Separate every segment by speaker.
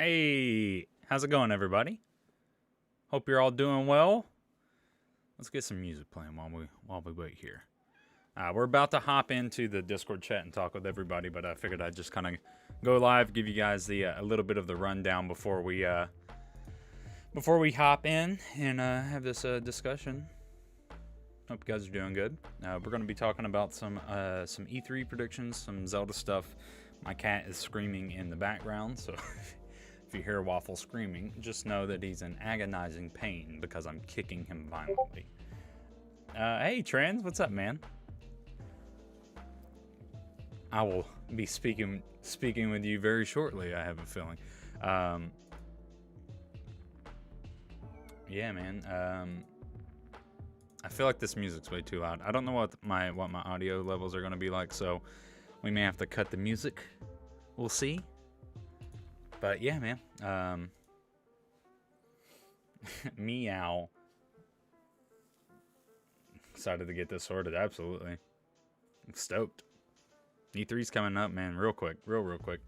Speaker 1: Hey, how's it going, everybody? Hope you're all doing well. Let's get some music playing while we wait here. We're about to hop into the Discord chat and talk with everybody, but I figured I'd just kind of go live, give you guys the a little bit of the rundown before we hop in and have this discussion. Hope you guys are doing good. We're going to be talking about some E3 predictions, some Zelda stuff. My cat is screaming in the background, so if you hear Waffle screaming, just know that he's in agonizing pain because I'm kicking him violently. Hey, Trans, what's up, man? I will be speaking with you very shortly, I have a feeling. Yeah, man. I feel like this music's way too loud. I don't know what my audio levels are going to be like, so we may have to cut the music. We'll see. But yeah, man. Meow. Excited to get this sorted, absolutely. I'm stoked. E3's coming up, man, real quick. Real quick.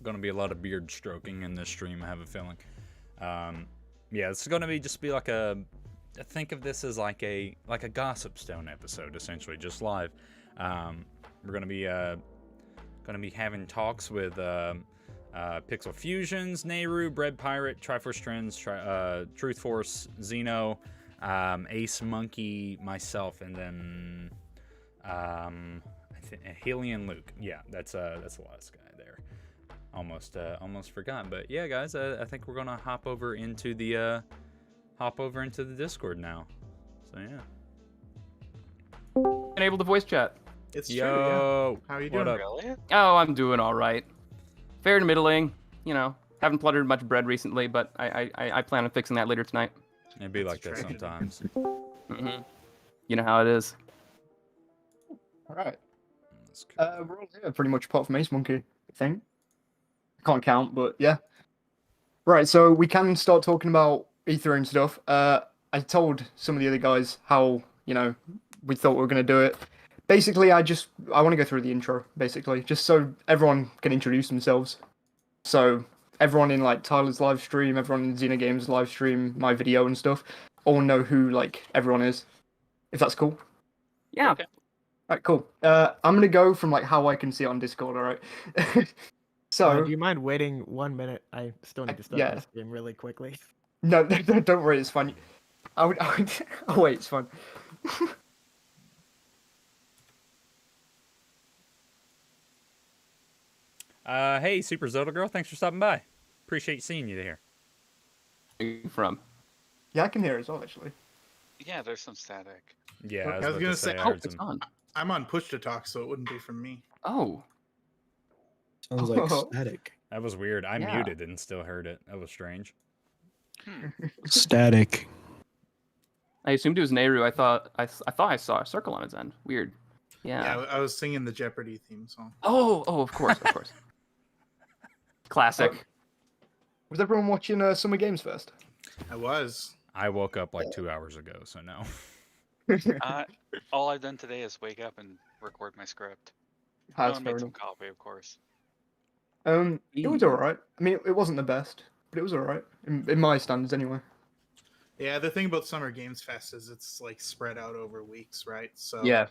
Speaker 1: Gonna be a lot of beard stroking in this stream, I have a feeling. Yeah, this is gonna be like a... Think of this as like a Gossip Stone episode, essentially, just live. We're gonna be having talks with Pixel Fusions, Nehru, Bread Pirate, Triforce Trends, Truth Force, Xeno, Ace Monkey, myself, and then Helian Luke. Yeah, that's the last guy there. Almost forgot, but yeah, guys, I think we're gonna hop over into the Discord now. So yeah.
Speaker 2: Enable the voice chat.
Speaker 3: It's
Speaker 1: Yo,
Speaker 3: true, yeah. How are you doing?
Speaker 1: what up?
Speaker 4: Really?
Speaker 2: Oh, I'm doing all right. Fair to middling. You know, haven't pluttered much bread recently, but I plan on fixing that later tonight.
Speaker 1: It'd be
Speaker 3: That's
Speaker 1: like that
Speaker 3: a tragedy.
Speaker 1: sometimes.
Speaker 2: Mm-hmm. You know how it is.
Speaker 5: All right.
Speaker 1: That's cool.
Speaker 5: We're all here pretty much apart from Ace Monkey, I think. I can't count, but yeah. Right, so we can start talking about E3 and stuff. I told some of the other guys how, we thought we were going to do it. Basically, I want to go through the intro, basically, just so everyone can introduce themselves. So everyone in like Tyler's live stream, everyone in Xenogames live stream, my video and stuff, all know who like everyone is. If that's cool.
Speaker 2: Yeah.
Speaker 4: Okay.
Speaker 5: Alright, cool. I'm gonna go from like how I can see it on Discord, alright? So
Speaker 3: do you mind waiting 1 minute? I still need to start
Speaker 5: yeah.
Speaker 3: this game really quickly.
Speaker 5: No, don't worry, it's fine. I would oh wait, it's fine.
Speaker 1: Hey, Super Zelda Girl, thanks for stopping by. Appreciate seeing you here.
Speaker 2: Where are you from?
Speaker 5: Yeah, I can hear it as well, actually.
Speaker 4: Yeah, there's some static.
Speaker 1: Yeah,
Speaker 3: Well,
Speaker 1: I
Speaker 3: I
Speaker 1: was
Speaker 3: was
Speaker 1: about
Speaker 3: gonna
Speaker 1: to say,
Speaker 3: say-
Speaker 1: I
Speaker 2: Oh,
Speaker 1: heard
Speaker 2: it's
Speaker 1: some.
Speaker 2: on.
Speaker 3: I'm on push to talk, so it wouldn't be from me.
Speaker 2: Oh.
Speaker 6: Sounds like
Speaker 5: Oh.
Speaker 6: static.
Speaker 1: That was weird. I
Speaker 2: Yeah.
Speaker 1: muted and still heard it. That was strange.
Speaker 6: Static.
Speaker 2: I assumed it was Nehru. I thought I saw a circle on his end. Weird.
Speaker 3: Yeah,
Speaker 2: Yeah.
Speaker 3: I was singing the Jeopardy theme song.
Speaker 2: Oh, of course, of course. Classic.
Speaker 5: Was everyone watching Summer Games Fest?
Speaker 3: I was.
Speaker 1: I woke up like 2 hours ago, so no.
Speaker 4: All I've done today is wake up and record my script.
Speaker 5: That's
Speaker 4: Oh, and
Speaker 5: fair
Speaker 4: make some
Speaker 5: enough.
Speaker 4: coffee, of course.
Speaker 5: It was alright. I mean, it wasn't the best, but it was alright. In my standards, anyway.
Speaker 3: Yeah, the thing about Summer Games Fest is it's like spread out over weeks, right? So
Speaker 5: Yeah.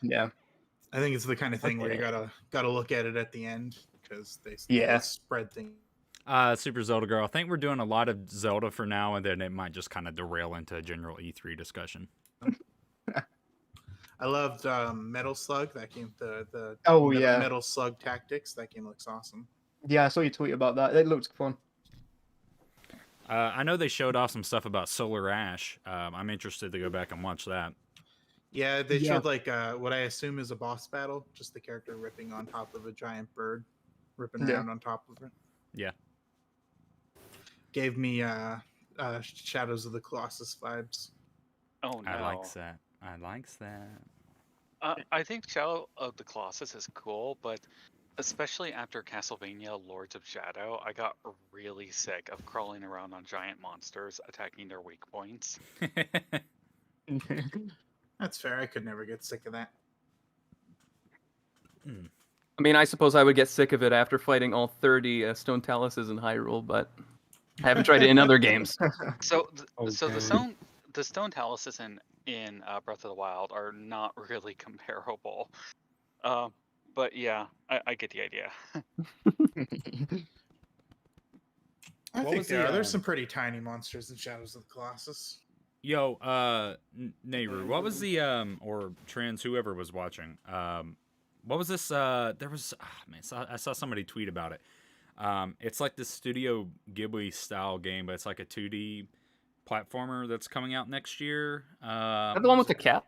Speaker 3: I think it's the kind of thing where you
Speaker 5: Okay.
Speaker 3: gotta look at it at the end because they
Speaker 5: Yeah.
Speaker 3: spread things.
Speaker 1: Super Zelda Girl, I think we're doing a lot of Zelda for now, and then it might just kind of derail into a general E3 discussion.
Speaker 3: I loved Metal Slug. That game, the
Speaker 5: Oh, yeah.
Speaker 3: Metal Slug Tactics. That game looks awesome.
Speaker 5: Yeah, I saw you tweet about that. It looked fun.
Speaker 1: I know they showed off some stuff about Solar Ash. I'm interested to go back and watch that.
Speaker 3: Yeah, they
Speaker 5: Yeah.
Speaker 3: showed like what I assume is a boss battle, just the character ripping on top of a giant bird, ripping
Speaker 5: Yeah.
Speaker 3: around on top of it.
Speaker 1: Yeah.
Speaker 3: Gave me Shadows of the Colossus vibes.
Speaker 4: Oh no.
Speaker 1: I likes that. I likes that.
Speaker 4: I think Shadow of the Colossus is cool, but especially after Castlevania Lords of Shadow, I got really sick of crawling around on giant monsters attacking their weak points.
Speaker 3: That's fair. I could never get sick of that.
Speaker 2: I mean, I suppose I would get sick of it after fighting all 30 Stone Taluses in Hyrule, but I haven't tried it in other games.
Speaker 4: So, so
Speaker 6: Okay.
Speaker 4: the stone taluses in Breath of the Wild are not really comparable. But yeah, I get the idea.
Speaker 3: I
Speaker 1: What
Speaker 3: think
Speaker 1: was
Speaker 3: there
Speaker 1: the,
Speaker 3: are. There's some pretty tiny monsters in Shadows of the Colossus.
Speaker 1: Yo, Nehru, what was the or Trans, whoever was watching, what was this? There was, man, I saw somebody tweet about it. It's like this Studio Ghibli style game, but it's like a 2D platformer that's coming out next year.
Speaker 2: Is that the one with the cat?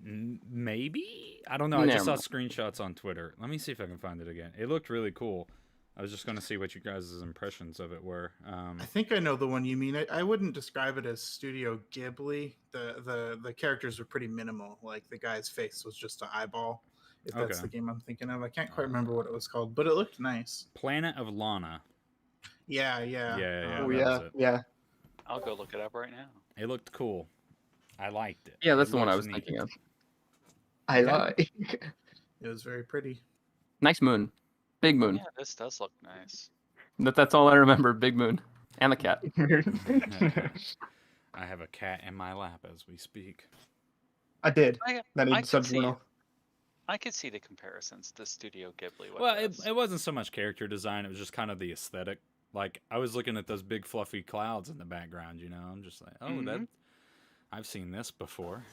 Speaker 1: Maybe, I don't know. I just
Speaker 2: Never
Speaker 1: saw
Speaker 2: mind.
Speaker 1: screenshots on Twitter. Let me see if I can find it again. It looked really cool. I was just gonna see what you guys' impressions of it were.
Speaker 3: I think I know the one you mean. I wouldn't describe it as Studio Ghibli. The characters were pretty minimal. Like the guy's face was just an eyeball. If that's
Speaker 1: Okay.
Speaker 3: the game I'm thinking of, I can't quite remember what it was called, but it looked nice.
Speaker 1: Planet of Lana.
Speaker 3: Yeah.
Speaker 1: Yeah,
Speaker 5: Oh
Speaker 1: that
Speaker 5: yeah,
Speaker 1: was it.
Speaker 5: yeah.
Speaker 4: I'll go look it up right now.
Speaker 1: It looked cool. I liked it.
Speaker 2: Yeah, that's
Speaker 1: It
Speaker 2: the one I
Speaker 1: looks
Speaker 2: was
Speaker 1: neat.
Speaker 2: thinking of.
Speaker 5: I
Speaker 1: Okay.
Speaker 5: like.
Speaker 3: It was very pretty.
Speaker 2: Nice moon. Big moon.
Speaker 4: Yeah, this does look nice.
Speaker 2: That's all I remember. Big moon. And the cat.
Speaker 1: I have a cat in my lap as we speak.
Speaker 5: I did.
Speaker 4: I,
Speaker 5: Then he
Speaker 4: I
Speaker 5: decided
Speaker 4: could
Speaker 5: to run
Speaker 4: see
Speaker 5: off.
Speaker 4: I could see the comparisons to Studio Ghibli with
Speaker 1: Well,
Speaker 4: this.
Speaker 1: it wasn't so much character design. It was just kind of the aesthetic. Like, I was looking at those big fluffy clouds in the background, you know? I'm just like, oh, that
Speaker 4: Mhm.
Speaker 1: I've seen this before.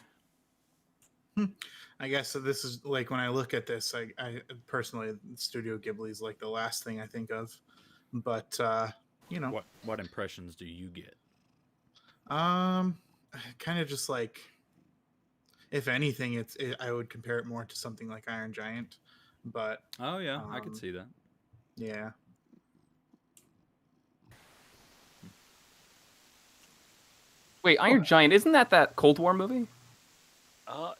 Speaker 3: I guess so. This is like when I look at this, I personally, Studio Ghibli is like the last thing I think of. But you know,
Speaker 1: What impressions do you get?
Speaker 3: kind of just like, if anything, I would compare it more to something like Iron Giant. But
Speaker 1: Oh, yeah, I could
Speaker 3: Um,
Speaker 1: see that.
Speaker 3: yeah,
Speaker 2: Wait, Iron Giant, isn't that Cold War movie?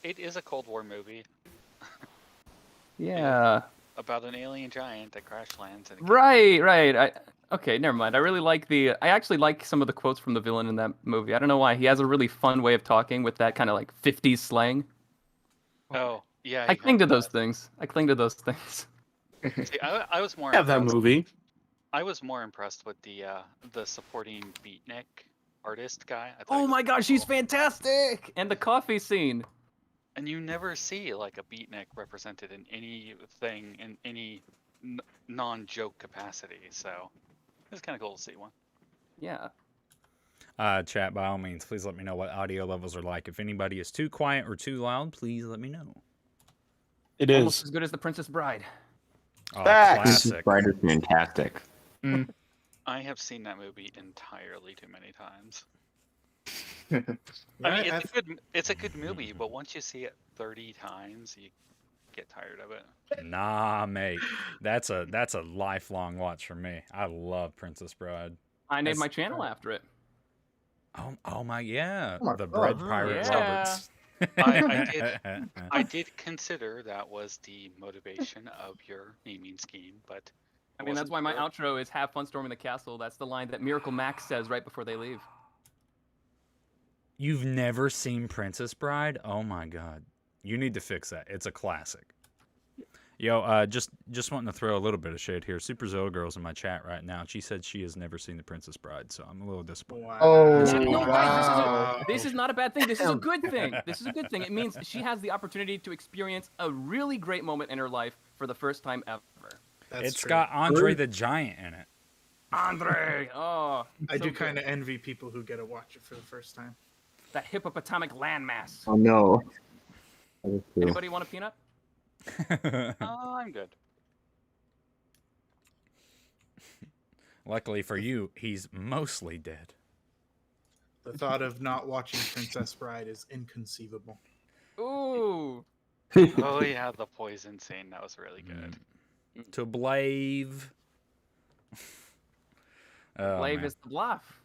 Speaker 4: It is a Cold War movie
Speaker 2: Yeah.
Speaker 4: about an alien giant that crash lands. And
Speaker 2: Right. Okay, never mind. I actually like some of the quotes from the villain in that movie. I don't know why. He has a really fun way of talking with that kind of like 50s slang.
Speaker 4: Oh, yeah.
Speaker 2: I
Speaker 4: he
Speaker 2: cling to
Speaker 4: has
Speaker 2: those
Speaker 4: that.
Speaker 2: things. I cling to those things.
Speaker 4: See, I was more
Speaker 6: Have that
Speaker 4: impressed.
Speaker 6: movie.
Speaker 4: I was more impressed with the supporting beatnik artist guy. I thought he
Speaker 2: Oh
Speaker 4: was
Speaker 2: my
Speaker 4: pretty
Speaker 2: gosh, he's
Speaker 4: cool.
Speaker 2: fantastic! And the coffee scene.
Speaker 4: And you never see like a beatnik represented in anything in any non-joke capacity. So it's kind of cool to see one.
Speaker 2: Yeah.
Speaker 1: Chat, by all means, please let me know what audio levels are like. If anybody is too quiet or too loud, please let me know.
Speaker 6: It
Speaker 2: Almost
Speaker 6: is.
Speaker 2: as good as The Princess Bride.
Speaker 1: Oh,
Speaker 5: Facts.
Speaker 1: classic.
Speaker 7: Bright is fantastic.
Speaker 4: I have seen that movie entirely too many times.
Speaker 3: Yeah,
Speaker 4: I mean,
Speaker 3: I
Speaker 4: it's a good movie, but once you see it 30 times, you get tired of it.
Speaker 1: Nah, mate. That's a lifelong watch for me. I love Princess Bride.
Speaker 2: I named
Speaker 1: That's-
Speaker 2: my channel after it.
Speaker 1: Oh my, yeah.
Speaker 5: Oh my
Speaker 1: The
Speaker 5: God.
Speaker 1: Bread Pirate
Speaker 2: Yeah.
Speaker 1: Roberts.
Speaker 4: I did consider that was the motivation of your naming scheme, but
Speaker 2: I
Speaker 4: it
Speaker 2: mean, that's
Speaker 4: wasn't
Speaker 2: why my
Speaker 4: for-
Speaker 2: outro is "Have fun storming the castle." That's the line that Miracle Max says right before they leave.
Speaker 1: You've never seen Princess Bride? Oh my god. You need to fix that. It's a classic. Yo, just wanting to throw a little bit of shade here. Super Zoe Girl's in my chat right now. She said she has never seen The Princess Bride, so I'm a little disappointed.
Speaker 3: Wow.
Speaker 5: Oh,
Speaker 2: No, guys,
Speaker 5: wow.
Speaker 2: this is not a bad thing. This is a good thing. This is a good thing. It means she has the opportunity to experience a really great moment in her life for the first time ever.
Speaker 3: That's
Speaker 1: It's
Speaker 3: true.
Speaker 1: got Andre the Giant in it.
Speaker 2: Andre! Oh,
Speaker 3: I
Speaker 2: so
Speaker 3: do
Speaker 2: good.
Speaker 3: kind of envy people who get to watch it for the first time.
Speaker 2: That hippopotamic landmass.
Speaker 7: Oh no. That is true.
Speaker 2: Anybody want a peanut?
Speaker 4: Oh, I'm good.
Speaker 1: Luckily for you, he's mostly dead.
Speaker 3: The thought of not watching Princess Bride is inconceivable.
Speaker 2: Ooh.
Speaker 4: Oh yeah, the poison scene, that was really good.
Speaker 1: To Blave. Oh,
Speaker 2: Lave
Speaker 1: man.
Speaker 2: is the bluff.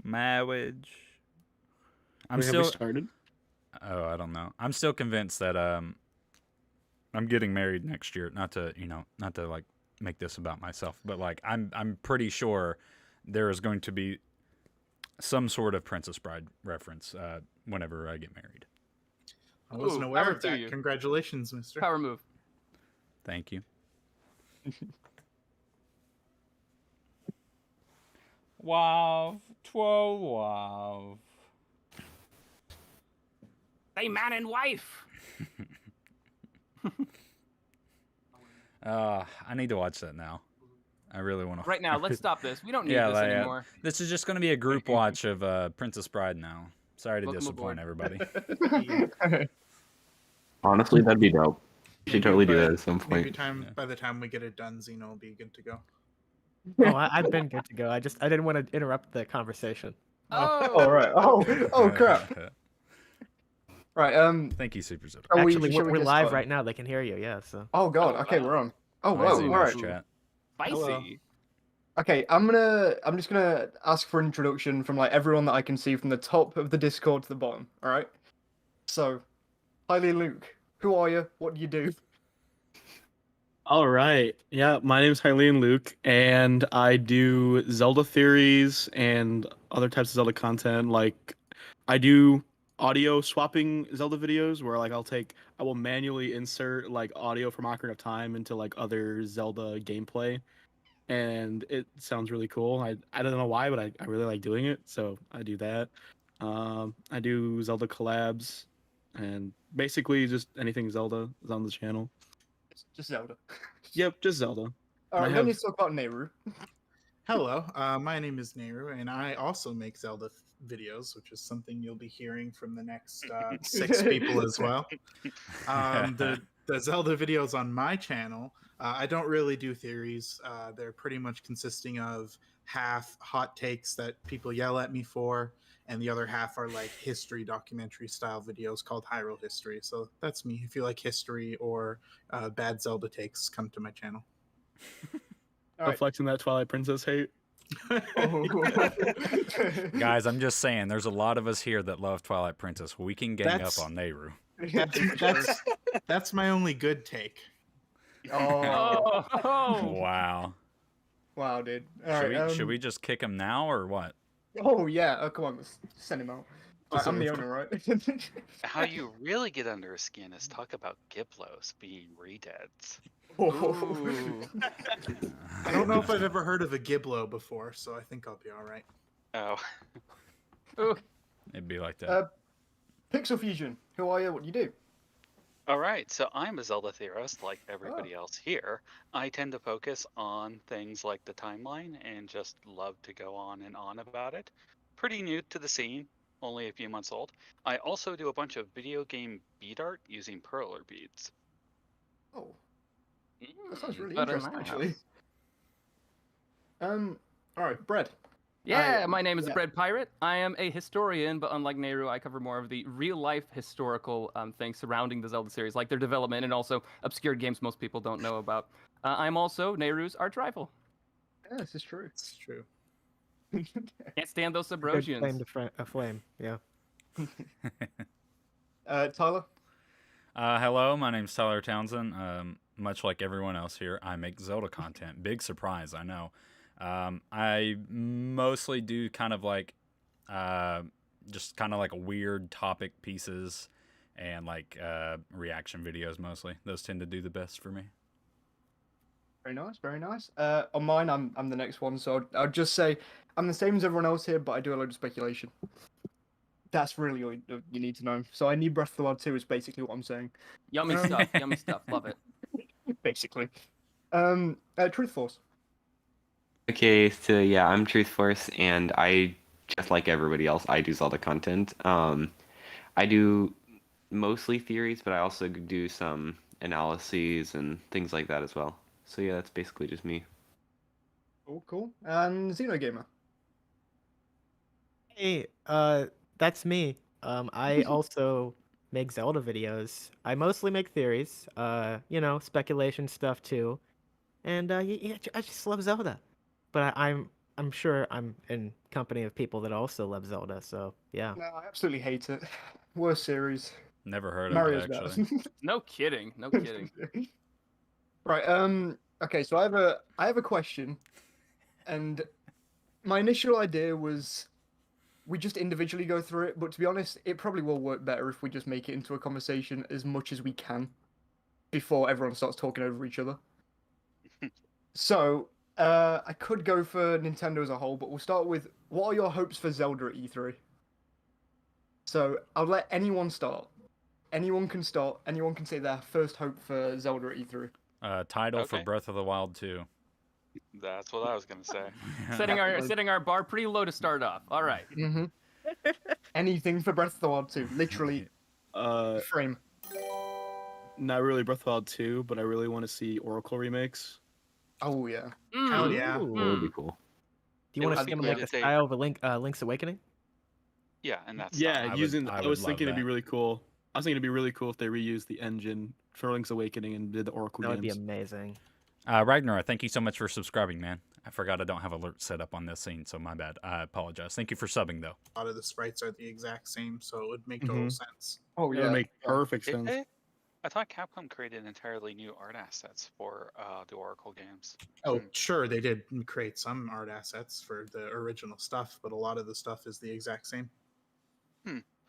Speaker 1: Marriage. I'm
Speaker 6: Wait, have we
Speaker 1: still.
Speaker 6: started?
Speaker 1: Oh, I don't know. I'm still convinced that I'm getting married next year. Not to like make this about myself, but like I'm pretty sure there is going to be some sort of Princess Bride reference whenever I get married.
Speaker 3: I wasn't
Speaker 2: Ooh,
Speaker 3: aware
Speaker 2: power
Speaker 3: of
Speaker 2: to
Speaker 3: that.
Speaker 2: you.
Speaker 3: Congratulations, mister.
Speaker 2: Power move.
Speaker 1: Thank you. Wow, 12 wow.
Speaker 2: Hey, man and wife.
Speaker 1: I need to watch that now. I really want to.
Speaker 2: Right now, let's stop this. We don't need
Speaker 1: Yeah,
Speaker 2: this anymore.
Speaker 1: this is just going to be a group watch of Princess Bride now. Sorry to
Speaker 2: Welcome
Speaker 1: disappoint
Speaker 2: aboard.
Speaker 1: everybody.
Speaker 7: Honestly, that'd be dope. You should totally do that at some
Speaker 3: Maybe
Speaker 7: point.
Speaker 3: by the time we get it done, Xeno will be good to go.
Speaker 8: Oh, I've been good to go. I didn't want to interrupt the conversation.
Speaker 5: Oh, right. Oh, crap. Right.
Speaker 1: Thank you, Super Zip.
Speaker 8: Actually,
Speaker 5: shall we
Speaker 8: we're
Speaker 5: get
Speaker 8: live
Speaker 5: started?
Speaker 8: right now. They can hear you. Yeah. So.
Speaker 5: Oh God.
Speaker 2: Oh,
Speaker 5: Okay,
Speaker 2: wow.
Speaker 5: we're on. Oh,
Speaker 1: Hi,
Speaker 5: whoa. All
Speaker 1: Xeno's
Speaker 5: right.
Speaker 1: chat.
Speaker 2: Spicy.
Speaker 5: Okay, I'm just gonna ask for an introduction from like everyone that I can see from the top of the Discord to the bottom. All right. So, Highly Luke, who are you? What do you do?
Speaker 6: All right. Yeah, my name is Hylian Luke, and I do Zelda theories and other types of Zelda content. Like, I do audio swapping Zelda videos where like I will manually insert like audio from Ocarina of Time into like other Zelda gameplay, and it sounds really cool. I don't know why, but I really like doing it, so I do that. I do Zelda collabs, and basically just anything Zelda is on the channel.
Speaker 5: Just Zelda.
Speaker 6: Yep, just Zelda.
Speaker 5: All
Speaker 6: I
Speaker 5: right, we
Speaker 6: have-
Speaker 5: don't need to talk about Nehru.
Speaker 3: Hello, my name is Nehru, and I also make Zelda videos, which is something you'll be hearing from the next 6 people as well. The Zelda videos on my channel, I don't really do theories. They're pretty much consisting of half hot takes that people yell at me for, and the other half are like history documentary style videos called Hyrule History. So that's me. If you like history or bad Zelda takes, come to my channel.
Speaker 5: All right.
Speaker 6: Reflecting that Twilight Princess hate.
Speaker 1: Guys, I'm just saying, there's a lot of us here that love Twilight Princess. We can gang
Speaker 3: That's-
Speaker 1: up on Nehru.
Speaker 3: That's my only good take.
Speaker 5: Oh,
Speaker 2: Oh.
Speaker 1: Wow.
Speaker 5: wow, dude. All right,
Speaker 1: Should we just kick him now or what?
Speaker 5: Oh yeah. Oh, come on, let's send him out.
Speaker 6: Just
Speaker 5: I'm the
Speaker 6: send him
Speaker 5: owner, right?
Speaker 4: How you really get under his skin is talk about Giblos being redeads.
Speaker 2: Ooh.
Speaker 3: I don't know if I've ever heard of a Giblo before, so I think I'll be all right.
Speaker 4: Oh,
Speaker 2: Ooh.
Speaker 1: It'd be like that.
Speaker 5: Pixel Fusion, who are you? What do you do?
Speaker 4: all right. So I'm a Zelda theorist, like everybody else here. I tend to focus on things like the timeline and just love to go on and on about it. Pretty new to the scene, only a few months old. I also do a bunch of video game bead art using perler beads.
Speaker 5: Oh, that sounds really
Speaker 2: Better
Speaker 5: interesting,
Speaker 2: than
Speaker 5: actually. All right, Bread.
Speaker 2: Yeah, my name is
Speaker 5: yeah.
Speaker 2: the Bread Pirate. I am a historian, but unlike Nehru, I cover more of the real-life historical things surrounding the Zelda series, like their development and also obscure games most people don't know about. I'm also Nehru's arch rival.
Speaker 5: Yeah, this is true.
Speaker 3: It's true.
Speaker 2: Can't stand those
Speaker 8: Good
Speaker 2: Subrosians.
Speaker 8: claim to flame. Yeah.
Speaker 5: Tyler.
Speaker 1: Hello, my name's Tyler Townsend. Much like everyone else here, I make Zelda content. Big surprise, I know. I mostly do kind of like, just kind of like weird topic pieces and like reaction videos mostly. Those tend to do the best for me.
Speaker 5: Very nice, very nice. On mine, I'm the next one, so I'll just say I'm the same as everyone else here, but I do a load of speculation. That's really all you need to know. So I need Breath of the Wild 2 is basically what I'm saying.
Speaker 2: Yummy stuff, yummy stuff. Love it.
Speaker 5: Basically. Truth Force.
Speaker 7: Okay, so yeah, I'm Truth Force, and I, just like everybody else, I do Zelda content. I do mostly theories, but I also do some analyses and things like that as well. So yeah, that's basically just me.
Speaker 5: Oh, cool. And Xenogamer.
Speaker 8: Hey, that's me. I also make Zelda videos. I mostly make theories. Speculation stuff too. And yeah, I just love Zelda. But I'm sure I'm in company of people that also love Zelda. So yeah.
Speaker 5: No, I absolutely hate it. Worst series.
Speaker 1: Never heard of
Speaker 5: Mario's
Speaker 1: it,
Speaker 5: better.
Speaker 1: actually.
Speaker 2: No kidding. No kidding.
Speaker 5: Right. Okay. So I have a question, and my initial idea was we just individually go through it. But to be honest, it probably will work better if we just make it into a conversation as much as we can. before everyone starts talking over each other. So, I could go for Nintendo as a whole, but we'll start with what are your hopes for Zelda at E3? So, I'll let anyone start. Anyone can start. Anyone can say their first hope for Zelda at E3.
Speaker 1: Title for
Speaker 4: Okay.
Speaker 1: Breath of the Wild 2.
Speaker 4: That's what I was gonna say.
Speaker 2: Setting our bar pretty low to start off. All right.
Speaker 5: Mm-hmm. Anything for Breath of the Wild 2. Literally, frame.
Speaker 6: Not really Breath of the Wild 2, but I really want to see Oracle remakes.
Speaker 5: Oh, yeah.
Speaker 3: Hell yeah.
Speaker 7: That would be cool.
Speaker 8: Do you
Speaker 4: It
Speaker 8: want to
Speaker 4: would be
Speaker 8: skim
Speaker 4: cool
Speaker 8: like
Speaker 4: if
Speaker 8: the
Speaker 4: they-
Speaker 8: style of Link's Awakening?
Speaker 4: Yeah, and that's
Speaker 6: Yeah,
Speaker 1: I
Speaker 6: using.
Speaker 1: would
Speaker 6: I was
Speaker 1: love
Speaker 6: thinking it'd be
Speaker 1: that.
Speaker 6: really cool. I was thinking it'd be really cool if they reused the engine for Link's Awakening and did the Oracle
Speaker 8: That would be
Speaker 6: games.
Speaker 8: amazing.
Speaker 1: Ragnar, thank you so much for subscribing, man. I forgot I don't have alerts set up on this scene, so my bad. I apologize. Thank you for subbing, though.
Speaker 3: A lot of the sprites are the exact same, so it would make total sense.
Speaker 5: Oh,
Speaker 6: It
Speaker 5: yeah.
Speaker 6: would make
Speaker 5: yeah.
Speaker 6: perfect
Speaker 4: Did
Speaker 6: sense.
Speaker 4: they? I thought Capcom created entirely new art assets for the Oracle games.
Speaker 3: Oh, sure, they did create some art assets for the original stuff, but a lot of the stuff is the exact same.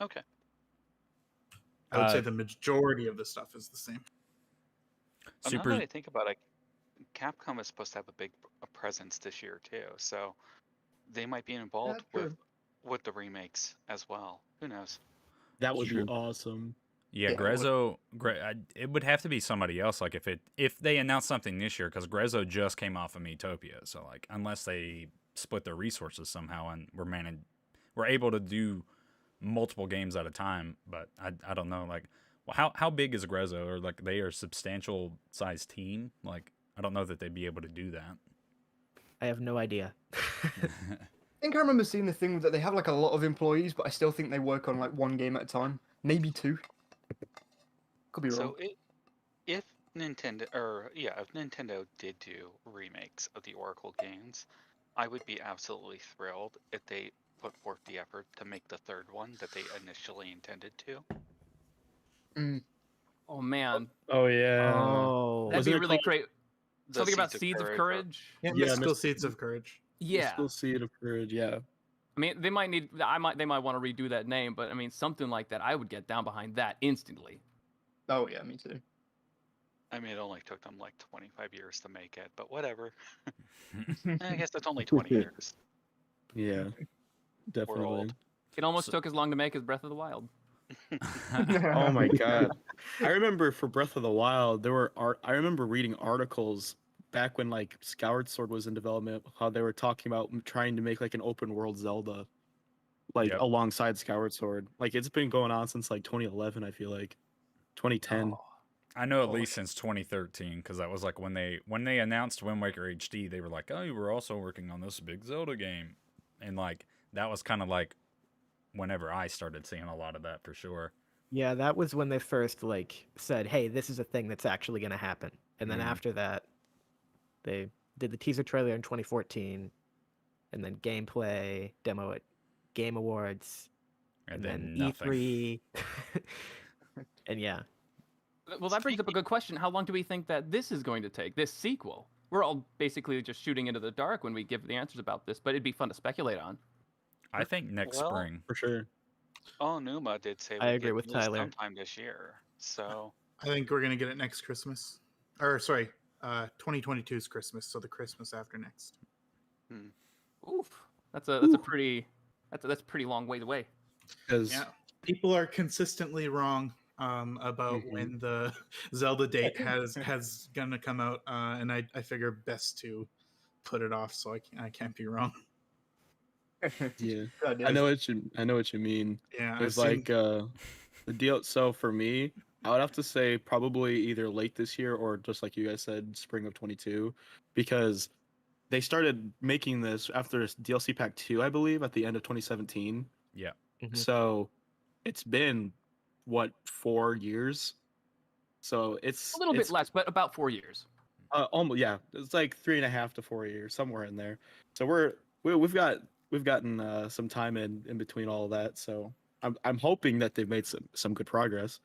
Speaker 4: Okay.
Speaker 3: I would say the majority of the stuff is the same.
Speaker 4: Now
Speaker 1: Super.
Speaker 4: that I think about it, Capcom is supposed to have a big presence this year too, so they might be involved
Speaker 5: true.
Speaker 4: with the remakes as well. Who knows?
Speaker 6: That would
Speaker 7: True.
Speaker 6: be awesome.
Speaker 1: Yeah,
Speaker 5: Yeah,
Speaker 1: it would have to be somebody else. Like if they announced something this year, because Grezzo just came off of Metopia, so like unless they split their resources somehow and we're able to do multiple games at a time. But I don't know, like how big is Grezzo, or like they are a substantial sized team. Like I don't know that they'd be able to do that.
Speaker 8: I have no idea.
Speaker 5: I think I remember seeing the thing that they have like a lot of employees, but I still think they work on like one game at a time, maybe two. Could be wrong.
Speaker 4: So if Nintendo did do remakes of the Oracle games, I would be absolutely thrilled if they put forth the effort to make the third one that they initially intended to.
Speaker 2: Oh man,
Speaker 6: Oh yeah.
Speaker 8: Oh,
Speaker 2: that'd
Speaker 6: Wasn't
Speaker 2: be
Speaker 6: it
Speaker 2: really
Speaker 6: called-
Speaker 2: great.
Speaker 4: The
Speaker 2: Something about Seeds of Courage.
Speaker 3: Yeah,
Speaker 6: Yeah,
Speaker 3: Mystical
Speaker 6: Mystical
Speaker 3: Seeds of Courage.
Speaker 2: Yeah.
Speaker 6: Still see it of courage. Yeah.
Speaker 2: I mean, they might want to redo that name, but I mean, something like that, I would get down behind that instantly.
Speaker 5: Oh yeah, me too.
Speaker 4: I mean, it only took them like 25 years to make it, but whatever. I guess that's only 20 years.
Speaker 6: Yeah. Definitely.
Speaker 4: old.
Speaker 2: It almost took as long to make as Breath of the Wild.
Speaker 6: Oh my god. I remember for Breath of the Wild, I remember reading articles back when like Skyward Sword was in development, how they were talking about trying to make like an open world Zelda, like
Speaker 1: Yep.
Speaker 6: alongside Skyward Sword. Like it's been going on since like 2011, I feel like 2010.
Speaker 1: I know at least since 2013, because that was like when they announced Wind Waker HD, they were like, "Oh, we're also working on this big Zelda game," and like that was kind of like whenever I started seeing a lot of that for sure.
Speaker 8: yeah, that was when they first like said, "Hey, this is a thing that's actually going to happen." And then
Speaker 1: Mhm.
Speaker 8: after that, they did the teaser trailer in 2014, and then gameplay demo at Game Awards,
Speaker 1: And
Speaker 8: and
Speaker 1: then
Speaker 8: then
Speaker 1: nothing.
Speaker 8: E3. And yeah,
Speaker 2: Well, that brings up a good question. How long do we think that this is going to take, this sequel? We're all basically just shooting into the dark when we give the answers about this, but it'd be fun to speculate on.
Speaker 1: I think next
Speaker 4: Well,
Speaker 1: spring.
Speaker 6: For sure.
Speaker 4: Oh, Numa did say
Speaker 8: I
Speaker 4: we'd
Speaker 8: agree
Speaker 4: get
Speaker 8: with
Speaker 4: news
Speaker 8: Tyler.
Speaker 4: sometime this year. So
Speaker 3: I think we're gonna get it next Christmas, or sorry, 2022's Christmas, so the Christmas after next.
Speaker 2: Oof, that's a pretty long ways away.
Speaker 6: Because
Speaker 3: Yeah, people are consistently wrong about when the Zelda date has gonna come out, and I figure best to put it off so I can't be wrong.
Speaker 6: yeah,
Speaker 5: God,
Speaker 6: I know what you mean.
Speaker 3: Yeah,
Speaker 6: It's like the deal. So for me, I would have to say probably either late this year or just like you guys said, spring of 22, because they started making this after DLC Pack 2, I believe, at the end of 2017.
Speaker 1: Yeah.
Speaker 8: Mhm.
Speaker 6: So it's been what 4 years. So it's
Speaker 2: A little bit less, but about 4 years.
Speaker 6: Almost, yeah. It's like 3.5 to 4 years, somewhere in there. So we've gotten some time in between all of that. So I'm hoping that they've made some good progress.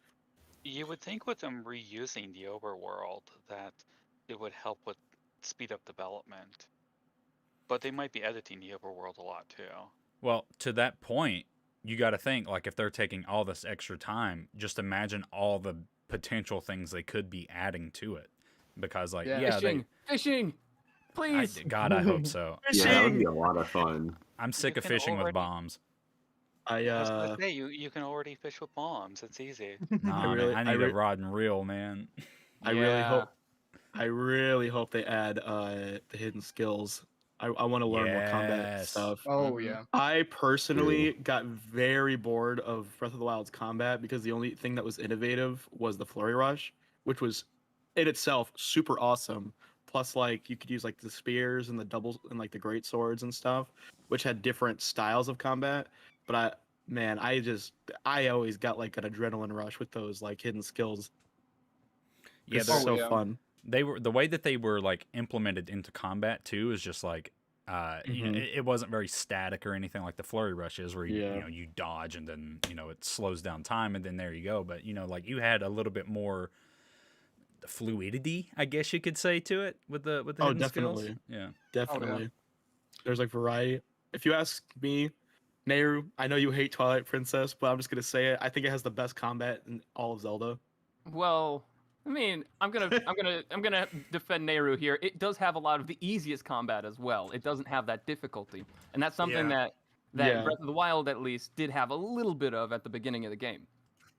Speaker 4: you would think with them reusing the overworld that it would help with speed up development. But they might be editing the overworld a lot too.
Speaker 1: Well, to that point, you got to think like if they're taking all this extra time, just imagine all the potential things they could be adding to it, because like
Speaker 5: Yeah.
Speaker 2: Fishing, please.
Speaker 1: God, I hope so.
Speaker 7: Yeah, that would be a lot of fun.
Speaker 1: I'm sick of
Speaker 4: can
Speaker 1: fishing with
Speaker 4: already-
Speaker 1: bombs.
Speaker 6: I
Speaker 4: I was gonna say you can already fish with bombs. It's easy.
Speaker 1: Nah,
Speaker 6: really-
Speaker 1: man, I need a rod and reel, man.
Speaker 6: I really hope they add the hidden skills. I want to learn more combat
Speaker 1: Yes.
Speaker 6: stuff.
Speaker 5: Oh
Speaker 2: Mhm.
Speaker 5: yeah.
Speaker 6: I personally got very bored of Breath of the Wild's combat because the only thing that was innovative was the Flurry Rush, which was in itself super awesome. Plus, like you could use like the spears and the doubles and like the great swords and stuff, which had different styles of combat. But I always got like an adrenaline rush with those like hidden skills.
Speaker 1: Yeah,
Speaker 6: It's
Speaker 1: they're
Speaker 6: so
Speaker 5: yeah.
Speaker 6: fun.
Speaker 1: they were, the way that they were like implemented into combat too is just like you know, it wasn't very static or anything like the flurry rush is, where you,
Speaker 6: Yeah.
Speaker 1: you know, you dodge and then, you know, it slows down time and then there you go. But you know, like you had a little bit more fluidity, I guess you could say, to it with the
Speaker 6: Oh,
Speaker 1: hidden skills.
Speaker 6: definitely.
Speaker 1: Yeah.
Speaker 6: Definitely. There's like variety. If you ask me, Nehru, I know you hate Twilight Princess, but I'm just gonna say it. I think it has the best combat in all of Zelda.
Speaker 2: Well, I mean, I'm gonna defend Nehru here. It does have a lot of the easiest combat as well. It doesn't have that difficulty, and that's something
Speaker 3: Yeah.
Speaker 2: that
Speaker 6: Yeah.
Speaker 2: Breath of the Wild at least did have a little bit of at the beginning of the game.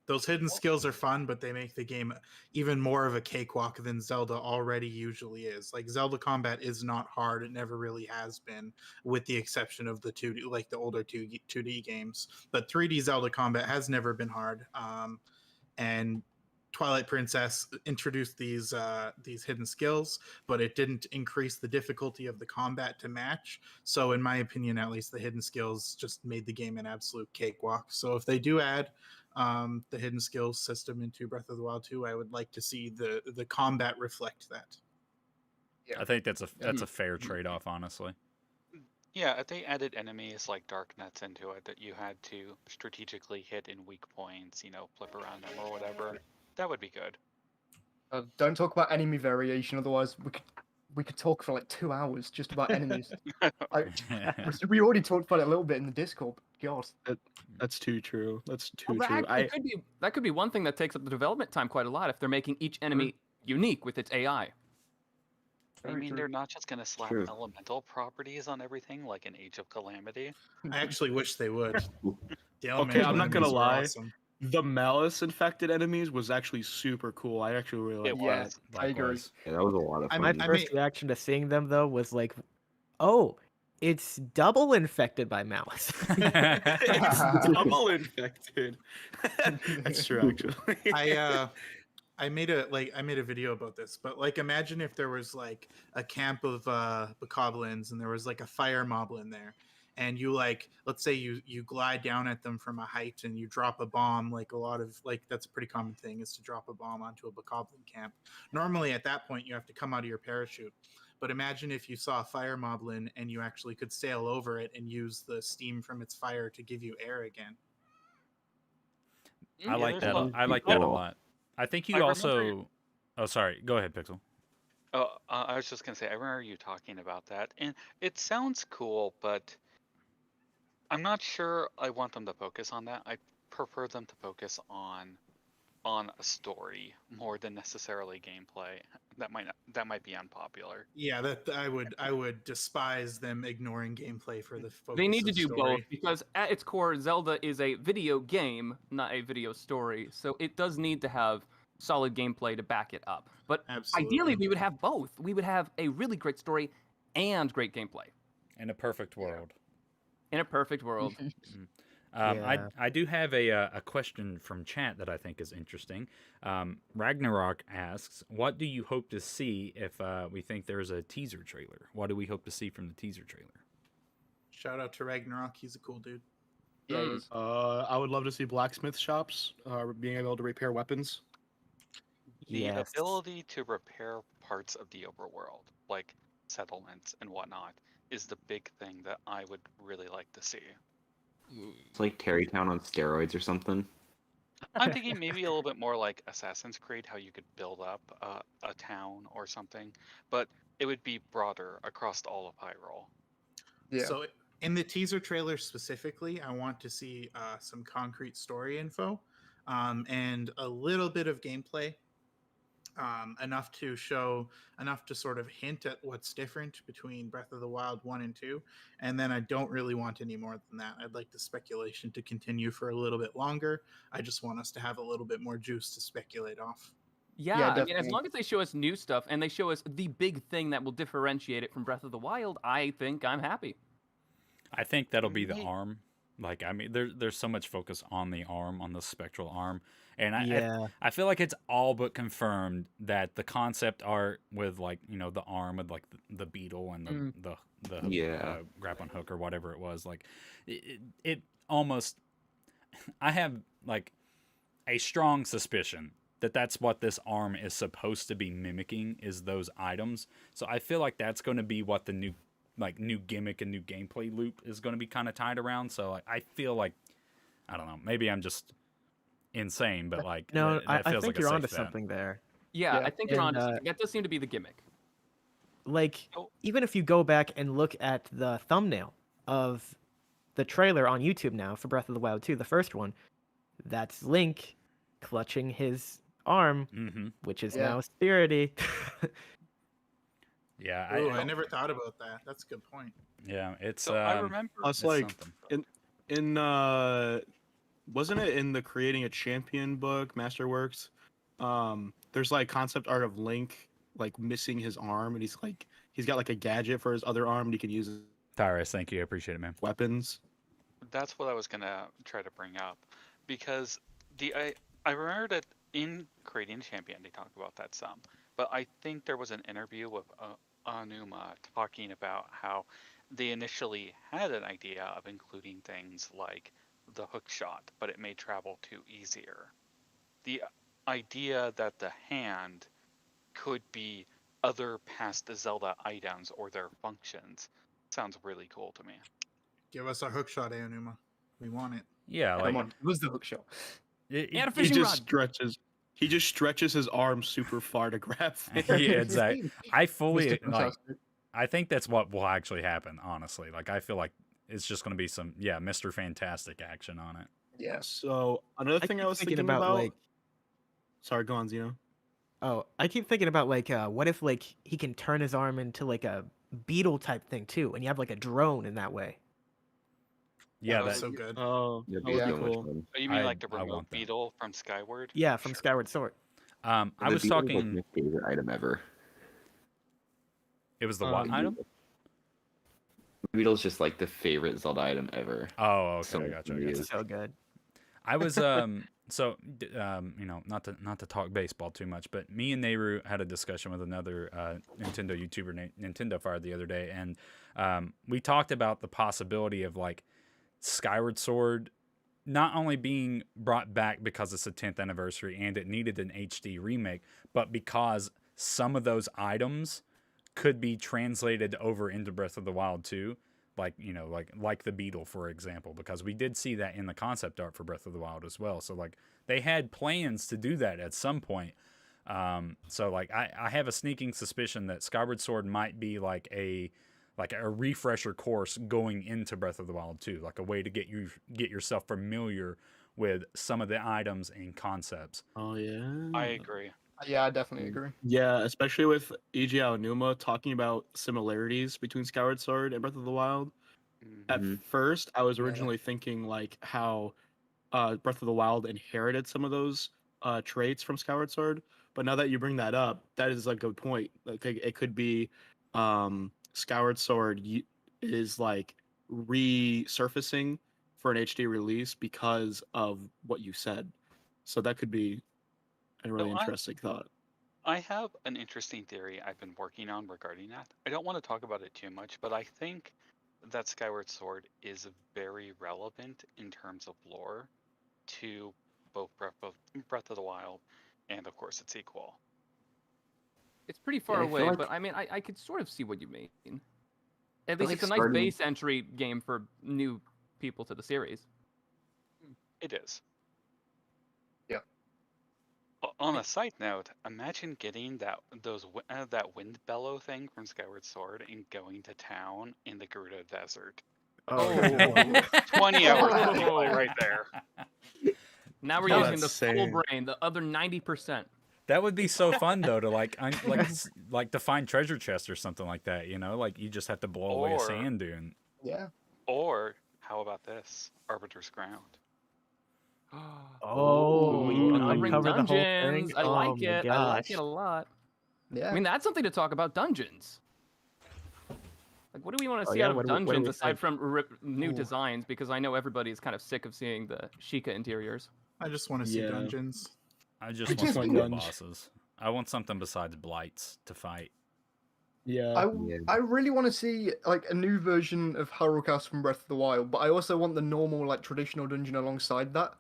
Speaker 3: Those hidden skills are fun, but they make the game even more of a cakewalk than Zelda already usually is. Like Zelda combat is not hard; it never really has been, with the exception of the 2D, like the older 2D games. But 3D Zelda combat has never been hard. And Twilight Princess introduced these hidden skills, but it didn't increase the difficulty of the combat to match. So, in my opinion, at least, the hidden skills just made the game an absolute cakewalk. So, if they do add the hidden skills system into Breath of the Wild 2, I would like to see the combat reflect that.
Speaker 1: I think that's a fair trade-off, honestly.
Speaker 4: Yeah, if they added enemies like dark nets into it that you had to strategically hit in weak points, you know, flip around them or whatever, that would be good.
Speaker 5: Don't talk about enemy variation, otherwise we could talk for like 2 hours just about enemies. We already talked about it a little bit in the Discord. God.
Speaker 6: That's too true. That's too
Speaker 2: Well,
Speaker 6: true.
Speaker 2: that could be one thing that takes up the development time quite a lot if they're making each enemy unique with its AI.
Speaker 4: I mean, they're not just gonna slap
Speaker 7: True.
Speaker 4: elemental properties on everything like an Age of Calamity.
Speaker 3: I actually wish they would. The
Speaker 6: Okay, I'm not gonna
Speaker 3: enemies were
Speaker 6: lie.
Speaker 3: awesome.
Speaker 6: The malice infected enemies was actually super cool. I actually really
Speaker 4: It
Speaker 6: like
Speaker 5: Yeah.
Speaker 6: that.
Speaker 5: I agree.
Speaker 1: Likewise.
Speaker 7: Yeah, that was a lot of
Speaker 3: I
Speaker 7: fun.
Speaker 3: mean,
Speaker 8: My first reaction to seeing them though was like, oh, it's double infected by malice.
Speaker 6: It's double infected. That's true, actually.
Speaker 3: I made a video about this, but like imagine if there was like a camp of bokoblins and there was like a fire moblin there, and you like, let's say you glide down at them from a height and you drop a bomb. Like a lot of, like, that's a pretty common thing, is to drop a bomb onto a bokoblin camp. Normally at that point you have to come out of your parachute, but imagine if you saw a fire moblin and you actually could sail over it and use the steam from its fire to give you air again.
Speaker 1: I like
Speaker 4: there's
Speaker 1: that.
Speaker 4: a lot-
Speaker 1: I like that a
Speaker 7: Cool.
Speaker 1: lot. I think
Speaker 4: I
Speaker 1: you
Speaker 4: remember-
Speaker 1: also. Oh, sorry. Go ahead, Pixel.
Speaker 4: Oh, I was just gonna say, I remember you talking about that, and it sounds cool, but I'm not sure I want them to focus on that. I prefer them to focus on a story more than necessarily gameplay. That might be unpopular.
Speaker 3: Yeah, that I would despise them ignoring gameplay for the focus.
Speaker 2: They need to
Speaker 3: of
Speaker 2: do
Speaker 3: story.
Speaker 2: both because at its core, Zelda is a video game, not a video story. So it does need to have solid gameplay to back it up. But
Speaker 3: Absolutely.
Speaker 2: ideally, we would have both. We would have a really great story and great gameplay
Speaker 1: In a perfect world.
Speaker 2: in a perfect world.
Speaker 8: Yeah.
Speaker 1: I do have a question from chat that I think is interesting. Ragnarok asks, what do you hope to see if we think there's a teaser trailer? What do we hope to see from the teaser trailer?
Speaker 3: Shout out to Ragnarok, he's a cool dude.
Speaker 5: Yeah, it is.
Speaker 6: I would love to see blacksmith shops being able to repair weapons.
Speaker 4: The
Speaker 8: Yes.
Speaker 4: ability to repair parts of the overworld, like settlements and whatnot, is the big thing that I would really like to see.
Speaker 7: It's like Terrytown on steroids or something.
Speaker 4: I'm thinking maybe a little bit more like Assassin's Creed, how you could build up a town or something, but it would be broader across all of Hyrule.
Speaker 5: Yeah.
Speaker 3: So in the teaser trailer specifically, I want to see some concrete story info. and a little bit of gameplay, enough to sort of hint at what's different between Breath of the Wild 1 and 2. And then I don't really want any more than that. I'd like the speculation to continue for a little bit longer. I just want us to have a little bit more juice to speculate off.
Speaker 2: Yeah, I mean, as
Speaker 5: definitely.
Speaker 2: long as they show us new stuff and they show us the big thing that will differentiate it from Breath of the Wild, I think I'm happy.
Speaker 1: I think that'll be the
Speaker 4: May-
Speaker 1: arm. Like, I mean, there's so much focus on the arm, on the spectral arm, and
Speaker 8: Yeah.
Speaker 1: I feel like it's all but confirmed that the concept art with, like, the arm with, like, the beetle and the
Speaker 7: Yeah.
Speaker 1: grappling hook or whatever it was, like, it almost, I have, like, a strong suspicion that that's what this arm is supposed to be mimicking, is those items. So I feel like that's going to be what the new gimmick and new gameplay loop is going to be kind of tied around. So I feel like, I don't know, maybe I'm just insane, but like,
Speaker 8: No,
Speaker 1: that
Speaker 8: I
Speaker 1: feels
Speaker 8: think
Speaker 1: like a
Speaker 8: you're
Speaker 1: safe
Speaker 8: onto
Speaker 1: bet.
Speaker 8: something there.
Speaker 2: Yeah,
Speaker 5: Yeah,
Speaker 2: I think you're
Speaker 8: and,
Speaker 2: onto something. That does seem to be the gimmick.
Speaker 8: Like,
Speaker 4: Oh.
Speaker 8: even if you go back and look at the thumbnail of the trailer on YouTube now for Breath of the Wild 2, the first one, that's Link clutching his arm,
Speaker 1: Mm-hmm.
Speaker 8: which is
Speaker 5: Yeah.
Speaker 8: now spirity.
Speaker 1: Yeah,
Speaker 3: Ooh, I never thought about that. That's a good point.
Speaker 1: yeah, it's
Speaker 4: So I remember.
Speaker 6: Plus,
Speaker 1: it's
Speaker 6: like
Speaker 1: something.
Speaker 6: in wasn't it in the Creating a Champion book, Masterworks? There's like concept art of Link like missing his arm, and he's got like a gadget for his other arm, and he can use his
Speaker 1: Tyrus, thank you, I appreciate it, man.
Speaker 6: weapons.
Speaker 4: That's what I was gonna try to bring up, because I remember that in Creating a Champion they talked about that some, but I think there was an interview with Anuma talking about how they initially had an idea of including things like the hook shot, but it made travel too easier. The idea that the hand could be other past the Zelda items or their functions sounds really cool to me.
Speaker 3: Give us a hook shot, Aonuma. We want it.
Speaker 1: Yeah,
Speaker 5: Come
Speaker 1: like
Speaker 5: on, it was the hook shot.
Speaker 2: And a
Speaker 6: He
Speaker 2: fishing
Speaker 6: just
Speaker 2: rod.
Speaker 6: stretches his arm super far to grab things.
Speaker 1: yeah, exactly. I fully
Speaker 5: Mr.
Speaker 1: like.
Speaker 5: Fantastic.
Speaker 1: I think that's what will actually happen. Honestly, like, I feel like it's just going to be some Mr. Fantastic action on it.
Speaker 5: Yeah.
Speaker 6: So another thing I
Speaker 8: keep
Speaker 6: was thinking about,
Speaker 8: like,
Speaker 6: sorry, go on, Zeno.
Speaker 8: I keep thinking about like, what if like he can turn his arm into like a beetle type thing too, and you have like a drone in that way.
Speaker 1: Yeah,
Speaker 3: That was
Speaker 1: that,
Speaker 3: so good.
Speaker 6: Oh,
Speaker 7: That'd
Speaker 6: that
Speaker 7: be
Speaker 6: would
Speaker 5: Yeah.
Speaker 7: so
Speaker 6: be
Speaker 7: much
Speaker 6: cool.
Speaker 7: fun.
Speaker 4: Oh, you mean like the
Speaker 1: I
Speaker 4: remote
Speaker 1: want that.
Speaker 4: beetle from Skyward?
Speaker 8: Yeah, from
Speaker 4: Sure.
Speaker 8: Skyward Sword.
Speaker 1: I
Speaker 7: The
Speaker 1: was
Speaker 7: beetle is, like,
Speaker 1: talking.
Speaker 7: my favorite item ever.
Speaker 1: It was the what item?
Speaker 7: The beetle's just like the favorite Zelda item ever.
Speaker 1: Oh, okay,
Speaker 7: So
Speaker 1: I gotcha. I
Speaker 7: it
Speaker 1: gotcha.
Speaker 7: is.
Speaker 8: So good.
Speaker 1: I was not to talk baseball too much, but me and Nehru had a discussion with another Nintendo YouTuber, Nintendo Fire, the other day, and we talked about the possibility of like Skyward Sword not only being brought back because it's the 10th anniversary and it needed an HD remake, but because some of those items could be translated over into Breath of the Wild 2. Like, like the beetle, for example, because we did see that in the concept art for Breath of the Wild as well. So like they had plans to do that at some point. So like I have a sneaking suspicion that Skyward Sword might be like a refresher course going into Breath of the Wild 2, like a way to get yourself familiar with some of the items and concepts.
Speaker 6: Oh yeah.
Speaker 4: I agree.
Speaker 5: Yeah, I definitely agree.
Speaker 6: Yeah, especially with Eiji Aonuma talking about similarities between Skyward Sword and Breath of the Wild. At
Speaker 7: Mhm.
Speaker 6: first, I was
Speaker 5: Yeah.
Speaker 6: originally thinking like how Breath of the Wild inherited some of those traits from Skyward Sword, but now that you bring that up, that is like a good point. Like it could be Skyward Sword is like resurfacing for an HD release because of what you said. So that could be a really
Speaker 4: No,
Speaker 6: interesting thought.
Speaker 4: I have an interesting theory I've been working on regarding that. I don't want to talk about it too much, but I think that Skyward Sword is very relevant in terms of lore to both Breath of the Wild and, of course, its sequel.
Speaker 2: It's pretty far
Speaker 7: I feel
Speaker 2: away,
Speaker 7: like-
Speaker 2: but I mean, I could sort of see what you mean. At
Speaker 7: feel
Speaker 2: least it's
Speaker 7: like
Speaker 2: a nice
Speaker 7: starting-
Speaker 2: base entry game for new people to the series.
Speaker 4: It is.
Speaker 5: Yeah.
Speaker 4: On a side note, imagine getting that wind bellow thing from Skyward Sword and going to town in the Gerudo Desert.
Speaker 8: Oh,
Speaker 4: 20 hours of gameplay right there.
Speaker 2: Now we're
Speaker 1: No,
Speaker 2: using the
Speaker 6: that's
Speaker 2: full
Speaker 6: insane.
Speaker 2: brain, the other 90%.
Speaker 1: That would be so fun though to like to find treasure chests or something like that. You know, like you just have to blow away a
Speaker 4: Or-
Speaker 1: sand dune.
Speaker 5: Yeah.
Speaker 4: Or how about this? Arbiter's Ground.
Speaker 8: Oh, you can
Speaker 2: Uncovering
Speaker 8: uncover the whole thing.
Speaker 2: dungeons. I
Speaker 8: Oh
Speaker 2: like
Speaker 8: my
Speaker 2: it. I like
Speaker 8: gosh.
Speaker 2: it a lot.
Speaker 5: Yeah.
Speaker 2: I mean, that's something to talk about. Dungeons. Like, what do we want to
Speaker 8: Oh,
Speaker 2: see
Speaker 8: yeah,
Speaker 2: out of
Speaker 8: what do we
Speaker 2: dungeons aside
Speaker 8: think?
Speaker 2: from new
Speaker 5: Ooh.
Speaker 2: designs? Because I know everybody is kind of sick of seeing the Sheikah interiors.
Speaker 3: I just want to see
Speaker 6: Yeah.
Speaker 3: dungeons.
Speaker 1: I just
Speaker 6: just
Speaker 1: want
Speaker 6: want
Speaker 1: some cool
Speaker 6: dungeons.
Speaker 1: bosses. I want something besides blights to fight.
Speaker 6: Yeah.
Speaker 5: I really want to see like a new version of Harukas from Breath of the Wild, but I also want the normal like traditional dungeon alongside that.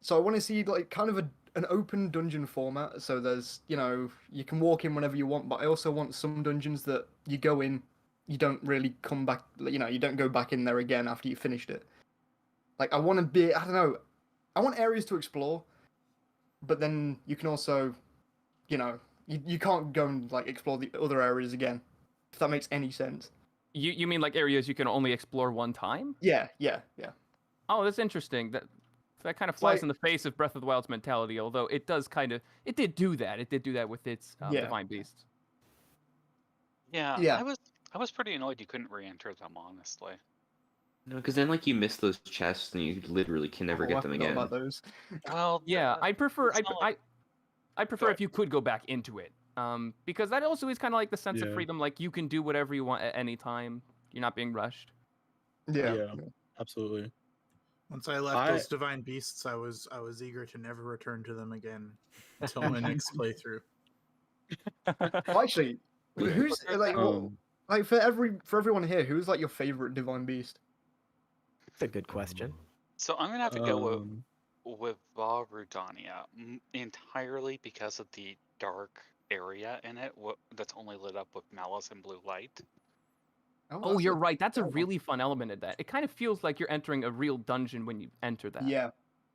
Speaker 5: So I want to see like kind of an open dungeon format. So there's you can walk in whenever you want, but I also want some dungeons that you go in, you don't really come back. You don't go back in there again after you finished it. Like I want to be I don't know, I want areas to explore, but then you can also, you can't go and like explore the other areas again. If that makes any sense.
Speaker 2: You mean like areas you can only explore one time?
Speaker 5: Yeah.
Speaker 2: Oh, that's interesting. That kind of flies
Speaker 5: Like-
Speaker 2: in the face of Breath of the Wild's mentality. Although it did do that. It did do that with its
Speaker 5: Yeah.
Speaker 2: divine beasts.
Speaker 4: Yeah,
Speaker 5: Yeah.
Speaker 4: I was pretty annoyed you couldn't re-enter them, honestly.
Speaker 7: No, because then like you miss those chests and you literally can never
Speaker 5: Oh, I
Speaker 7: get them
Speaker 5: forgot
Speaker 7: again.
Speaker 5: about those.
Speaker 4: Well,
Speaker 2: Yeah, I prefer.
Speaker 4: it's not like-
Speaker 2: I prefer
Speaker 4: Go
Speaker 2: if you could go back into it. Because that also is kind of like the sense of
Speaker 6: Yeah.
Speaker 2: freedom. Like you can do whatever you want at any time. You're not being rushed.
Speaker 5: Yeah.
Speaker 6: Yeah. Absolutely.
Speaker 3: Once I left
Speaker 6: I-
Speaker 3: those divine beasts, I was eager to never return to them again until my next playthrough.
Speaker 5: Well, actually, who's like
Speaker 6: Um,
Speaker 5: like for everyone here, who's like your favorite divine beast?
Speaker 8: That's a good question.
Speaker 4: So I'm gonna have to go
Speaker 6: um,
Speaker 4: with Va Rudania entirely because of the dark area in it that's only lit up with malice and blue light.
Speaker 2: Oh,
Speaker 5: that's
Speaker 2: you're
Speaker 5: a-
Speaker 2: right. That's a
Speaker 5: fair one.
Speaker 2: really fun element of that. It kind of feels like you're entering a real dungeon when you enter that.
Speaker 5: Yeah.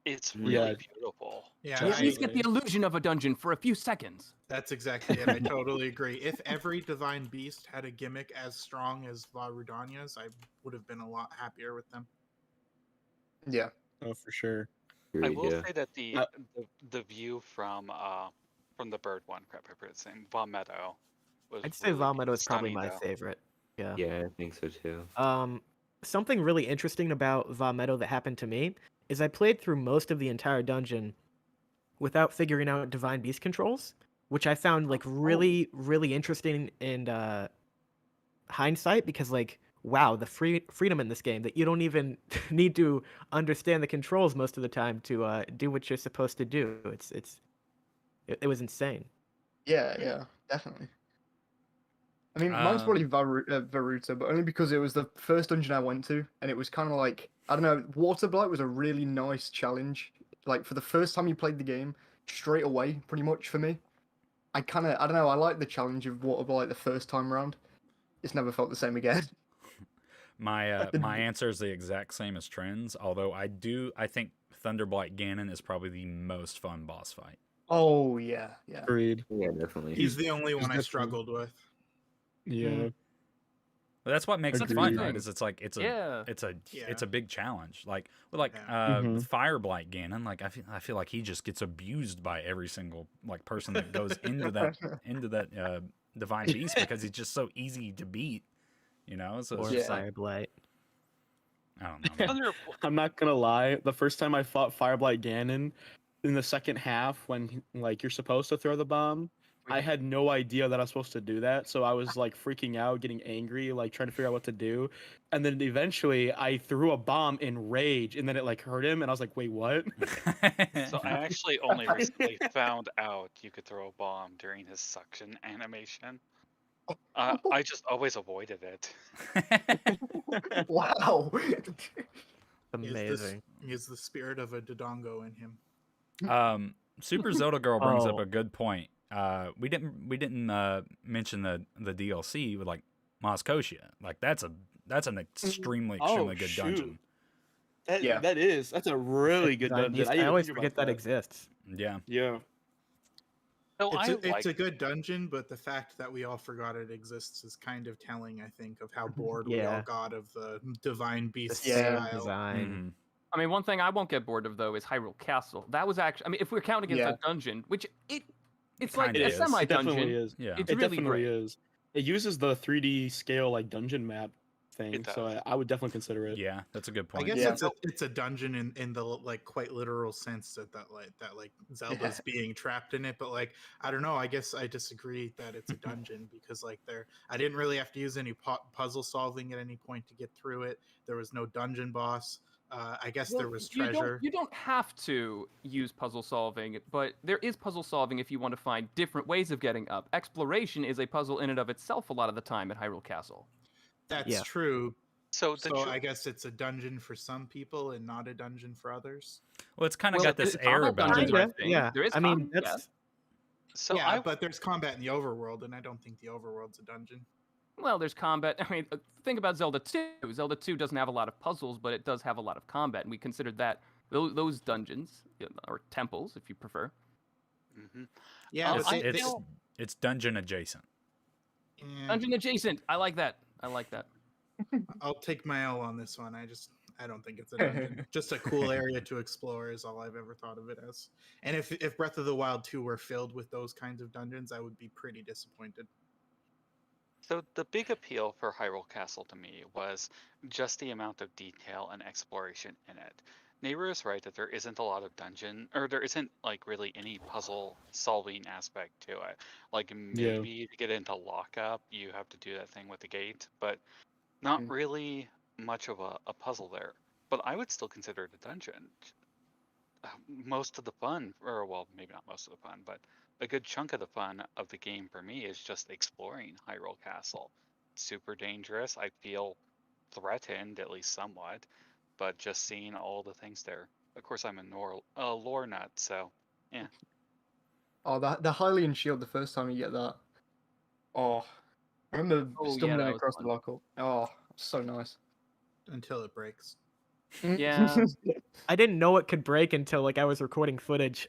Speaker 4: It's
Speaker 6: Yeah.
Speaker 4: really beautiful.
Speaker 3: Yeah,
Speaker 2: You at least get the
Speaker 6: Absolutely.
Speaker 2: illusion of a dungeon for a few seconds.
Speaker 3: that's exactly it. I totally agree. If every divine beast had a gimmick as strong as Va Rudania's, I would have been a lot happier with them.
Speaker 5: Yeah.
Speaker 6: oh, for sure.
Speaker 4: I
Speaker 7: Agreed,
Speaker 4: will
Speaker 7: yeah.
Speaker 4: say that the
Speaker 6: Uh,
Speaker 4: view from the bird one, crap, I forget its name, Va Meadow. Was
Speaker 8: I'd say
Speaker 4: really
Speaker 8: Valmeadow is probably
Speaker 4: stunning,
Speaker 8: my
Speaker 4: though.
Speaker 8: favorite. Yeah.
Speaker 7: Yeah, I think so too.
Speaker 8: Something really interesting about Valmeadow that happened to me is I played through most of the entire dungeon without figuring out divine beast controls, which I found like really, really interesting in hindsight because like wow, the freedom in this game that you don't even need to understand the controls most of the time to do what you're supposed to do. It was insane.
Speaker 5: Yeah, definitely. I mean, mine's probably Varuta, but only because it was the first dungeon I went to, and it was kind of like, I don't know, Water Blight was a really nice challenge. Like, for the first time you played the game, straight away, pretty much for me. I don't know, I like the challenge of Water Blight the first time around. It's never felt the same again.
Speaker 1: My answer is the exact same as Trends, although I think Thunderblight Ganon is probably the most fun boss fight.
Speaker 5: Oh, yeah.
Speaker 6: Agreed.
Speaker 7: Yeah, definitely.
Speaker 3: He's the only one I
Speaker 6: definitely-
Speaker 3: struggled with.
Speaker 6: Yeah.
Speaker 1: But that's what makes it fun,
Speaker 6: Agreed.
Speaker 1: right? Is it's like it's a
Speaker 2: Yeah.
Speaker 1: it's a
Speaker 3: Yeah.
Speaker 1: it's a big challenge. Like
Speaker 3: Yeah.
Speaker 1: with Fireblight Ganon, like I feel like he just gets abused by every single like person that goes into that divine beast because he's just so easy to beat. You know, so it's
Speaker 8: Or
Speaker 1: just like
Speaker 8: Fireblight.
Speaker 1: I don't know. Man.
Speaker 4: Thunder,
Speaker 6: I'm not gonna lie. The first time I fought Fireblight Ganon, in the second half, when like you're supposed to throw the bomb, I had no idea that I was supposed to do that. So I was like freaking out, getting angry, like trying to figure out what to do. And then eventually, I threw a bomb in rage, and then it like hurt him, and I was like, "Wait, what?"
Speaker 4: so I actually only recently found out you could throw a bomb during his suction animation. I just always avoided it.
Speaker 5: Wow.
Speaker 8: Amazing.
Speaker 3: He has the spirit of a Dodongo in him.
Speaker 1: Super Zelda Girl brings up
Speaker 8: Oh.
Speaker 1: a good point. We didn't mention the DLC with like Moscotia. Like that's an extremely good dungeon.
Speaker 5: Yeah.
Speaker 6: That's a really good
Speaker 8: Divine
Speaker 6: dungeon.
Speaker 8: Beast, I
Speaker 6: didn't
Speaker 8: always
Speaker 6: think
Speaker 8: forget
Speaker 6: about
Speaker 8: that exists.
Speaker 1: Yeah.
Speaker 6: Yeah.
Speaker 4: So
Speaker 3: It's a good dungeon, but the fact that we all forgot it exists is kind of telling, I think, of how bored we all
Speaker 8: Yeah.
Speaker 3: got of the divine beast
Speaker 5: Yeah.
Speaker 3: style.
Speaker 8: Design.
Speaker 2: I mean, one thing I won't get bored of though is Hyrule Castle. That was actually, I mean, if we're counting against
Speaker 5: Yeah.
Speaker 2: a dungeon, which it's like
Speaker 1: kinda
Speaker 2: a
Speaker 1: is.
Speaker 6: It
Speaker 2: semi-dungeon.
Speaker 6: definitely is.
Speaker 1: Yeah.
Speaker 2: It's
Speaker 6: It
Speaker 2: really
Speaker 6: definitely
Speaker 2: great.
Speaker 6: is. It uses the 3D scale like dungeon map thing,
Speaker 4: It
Speaker 6: so
Speaker 4: does.
Speaker 6: I would definitely consider it.
Speaker 1: Yeah, that's a good
Speaker 3: I
Speaker 1: point.
Speaker 3: guess
Speaker 5: Yeah.
Speaker 3: it's a dungeon in the like quite literal sense that Zelda's being trapped in it, but like I don't know. I guess I disagree that it's a dungeon because like I didn't really have to use any puzzle solving at any point to get through it. There was no dungeon boss. I guess
Speaker 2: Well,
Speaker 3: there was treasure.
Speaker 2: You don't have to use puzzle solving, but there is puzzle solving if you want to find different ways of getting up. Exploration is a puzzle in and of itself a lot of the time at Hyrule Castle.
Speaker 3: That's
Speaker 8: Yeah.
Speaker 3: true.
Speaker 4: So
Speaker 3: So I guess it's a dungeon for some people and not a dungeon for others.
Speaker 1: Well, it's kind of
Speaker 2: Well,
Speaker 1: got this
Speaker 2: the
Speaker 1: air
Speaker 2: combat
Speaker 1: about
Speaker 2: dungeons
Speaker 1: it.
Speaker 2: are-
Speaker 8: Kinda,
Speaker 2: thing.
Speaker 8: yeah.
Speaker 2: There is
Speaker 8: I mean,
Speaker 2: combat.
Speaker 8: that's
Speaker 4: so
Speaker 3: yeah,
Speaker 4: I
Speaker 3: but there's combat in the overworld, and I don't think the overworld's a dungeon.
Speaker 2: Well, there's combat. I mean, think about Zelda 2. Zelda 2 doesn't have a lot of puzzles, but it does have a lot of combat, and we considered that those dungeons or temples, if you prefer.
Speaker 4: Mhm.
Speaker 3: Yeah,
Speaker 1: It's,
Speaker 3: but
Speaker 4: I
Speaker 3: they,
Speaker 4: feel-
Speaker 1: it's dungeon adjacent.
Speaker 3: yeah,
Speaker 2: Dungeon adjacent. I like that. I like that.
Speaker 3: I'll take my L on this one. I don't think it's a dungeon. Just a cool area to explore is all I've ever thought of it as. And if Breath of the Wild 2 were filled with those kinds of dungeons, I would be pretty disappointed.
Speaker 4: So the big appeal for Hyrule Castle to me was just the amount of detail and exploration in it. Nehru is right that there isn't a lot of dungeon, or there isn't like really any puzzle solving aspect to it. Like maybe to get into lockup, you have to do that thing with the gate, but not
Speaker 5: Mm.
Speaker 4: really much of a puzzle there. But I would still consider it a dungeon. Most of the fun, or well, maybe not most of the fun, but a good chunk of the fun of the game for me is just exploring Hyrule Castle. Super dangerous. I feel threatened, at least somewhat, but just seeing all the things there. Of course, I'm a lore nut, so yeah.
Speaker 5: Oh, the Hylian shield. The first time you get that. Oh, I remember
Speaker 2: Oh, yeah,
Speaker 5: stumbling
Speaker 2: that was
Speaker 5: across
Speaker 2: fun.
Speaker 5: the local. Oh, so nice.
Speaker 3: Until it breaks.
Speaker 2: Yeah.
Speaker 8: I didn't know it could break until like I was recording footage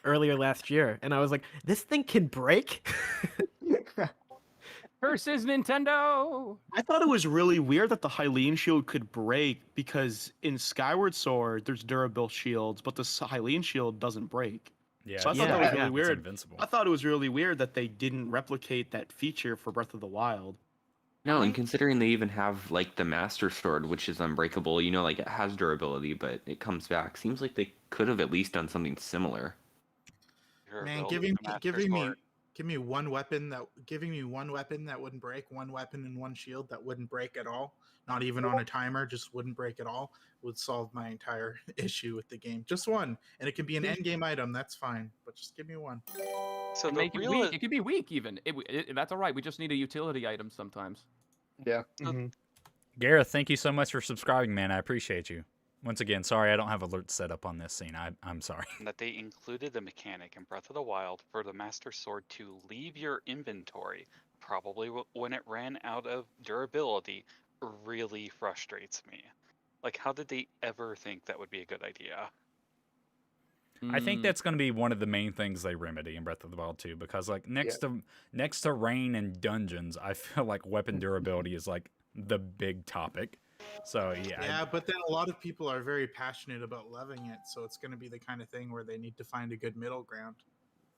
Speaker 8: earlier last year, and I was like, "This thing can break."
Speaker 2: Versus Nintendo.
Speaker 6: I thought it was really weird that the Hylian shield could break because in Skyward Sword there's durable shields, but the Hylian shield doesn't break.
Speaker 1: Yeah,
Speaker 6: So I thought
Speaker 8: Yeah,
Speaker 6: that was
Speaker 8: yeah.
Speaker 6: really
Speaker 1: It's
Speaker 6: weird.
Speaker 1: invincible.
Speaker 6: I thought it was really weird that they didn't replicate that feature for Breath of the Wild.
Speaker 7: No, and considering they even have like the Master Sword, which is unbreakable, you know, like it has durability, but it comes back. Seems like they could have at least done something similar.
Speaker 3: Man,
Speaker 4: Durability of the Master Sword.
Speaker 3: giving me one weapon that wouldn't break, one weapon and one shield that wouldn't break at all, not even on a timer, just wouldn't break at all, would solve my entire issue with the game. Just one, and it can be an end game item. That's fine, but just give me one.
Speaker 4: So
Speaker 2: And
Speaker 4: the
Speaker 2: make it
Speaker 4: real
Speaker 2: weak. It could be weak even. That's all right. We just need a utility item sometimes.
Speaker 5: Yeah.
Speaker 6: Mhm.
Speaker 1: Gareth, thank you so much for subscribing, man. I appreciate you. Once again, sorry I don't have alerts set up on this scene. I'm sorry.
Speaker 4: that they included the mechanic in Breath of the Wild for the Master Sword to leave your inventory, probably when it ran out of durability, really frustrates me. Like, how did they ever think that would be a good idea?
Speaker 1: I think
Speaker 2: Mm.
Speaker 1: that's going to be one of the main things they remedy in Breath of the Wild 2 because like next to rain and dungeons, I feel like weapon durability is like the big topic. So
Speaker 3: Yeah, but then a lot of people are very passionate about loving it, so it's going to be the kind of thing where they need to find a good middle ground.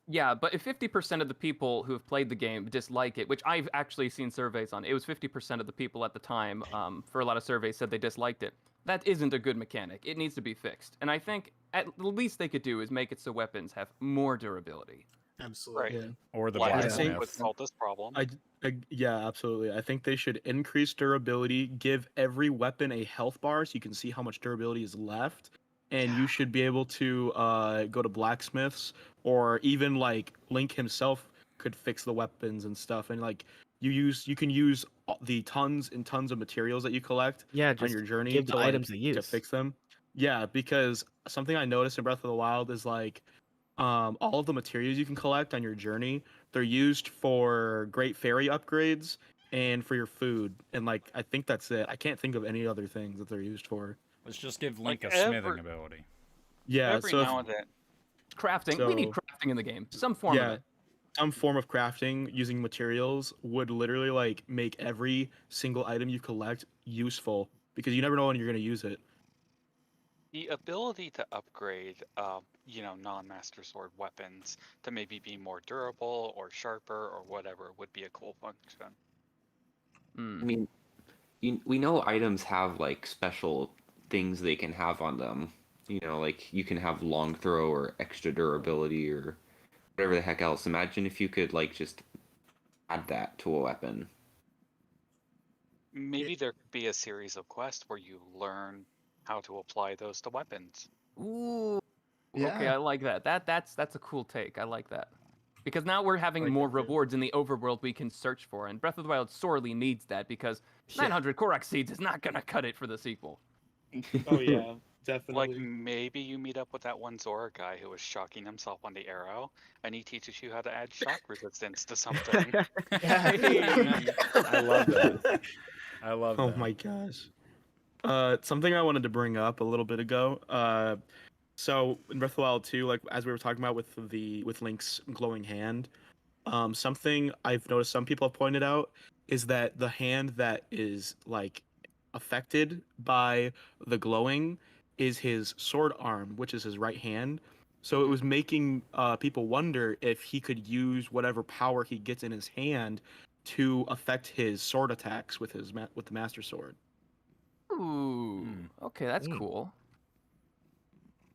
Speaker 2: Yeah, but if 50% of the people who have played the game dislike it, which I've actually seen surveys on, it was 50% of the people at the time, for a lot of surveys, said they disliked it. That isn't a good mechanic. It needs to be fixed. And I think at the least they could do is make it so weapons have more durability.
Speaker 3: Absolutely.
Speaker 6: Yeah.
Speaker 1: or the
Speaker 4: Like,
Speaker 6: I
Speaker 1: blacksmith.
Speaker 6: think-
Speaker 4: would solve this problem.
Speaker 6: Yeah, absolutely. I think they should increase durability, give every weapon a health bar so you can see how much durability is left, and you should be able to go to blacksmiths, or even like Link himself could fix the weapons and stuff, and like you can use the tons and tons of materials that you collect
Speaker 8: Yeah,
Speaker 6: on
Speaker 8: just
Speaker 6: your journey
Speaker 8: give the
Speaker 6: to, like,
Speaker 8: items a
Speaker 6: to
Speaker 8: use.
Speaker 6: fix them. Yeah, because something I noticed in Breath of the Wild is like all of the materials you can collect on your journey, they're used for Great Fairy upgrades and for your food. And like I think that's it. I can't think of any other things that they're used for.
Speaker 1: Let's just give Link
Speaker 4: Like
Speaker 1: a smithing
Speaker 4: every-
Speaker 1: ability.
Speaker 6: Yeah,
Speaker 4: Every
Speaker 6: so if-
Speaker 4: now and then.
Speaker 2: Crafting. We need
Speaker 6: So-
Speaker 2: crafting in the game. Some form of
Speaker 6: yeah,
Speaker 2: it.
Speaker 6: some form of crafting using materials would literally like make every single item you collect useful because you never know when you're gonna use it.
Speaker 4: The ability to upgrade, non-Master Sword weapons to maybe be more durable or sharper or whatever would be a cool function.
Speaker 2: Hmm.
Speaker 7: I mean, we know items have like special things they can have on them. Like you can have long throw or extra durability or whatever the heck else. Imagine if you could like just add that to a weapon.
Speaker 4: Maybe there could be a series of quests where you learn how to apply those to weapons.
Speaker 2: Ooh.
Speaker 5: Yeah.
Speaker 2: Okay, I like that. That's a cool take. I like that. Because now we're having
Speaker 3: like
Speaker 2: more
Speaker 3: that too.
Speaker 2: rewards in the overworld we can search for, and Breath of the Wild sorely needs that because
Speaker 3: Yeah.
Speaker 2: 900 Korok seeds is not gonna cut it for the sequel.
Speaker 6: Oh yeah,
Speaker 4: Like
Speaker 6: definitely.
Speaker 4: maybe you meet up with that one Zora guy who was shocking himself on the arrow, and he teaches you how to add shock resistance to something.
Speaker 1: I love that. I love
Speaker 6: Oh
Speaker 1: that.
Speaker 6: my gosh. Something I wanted to bring up a little bit ago. So in Breath of the Wild 2, like as we were talking about with Link's glowing hand, something I've noticed some people have pointed out is that the hand that is like affected by the glowing is his sword arm, which is his right hand. So it was making people wonder if he could use whatever power he gets in his hand to affect his sword attacks with with the Master Sword.
Speaker 2: Ooh. Okay, that's
Speaker 8: Mm.
Speaker 2: cool.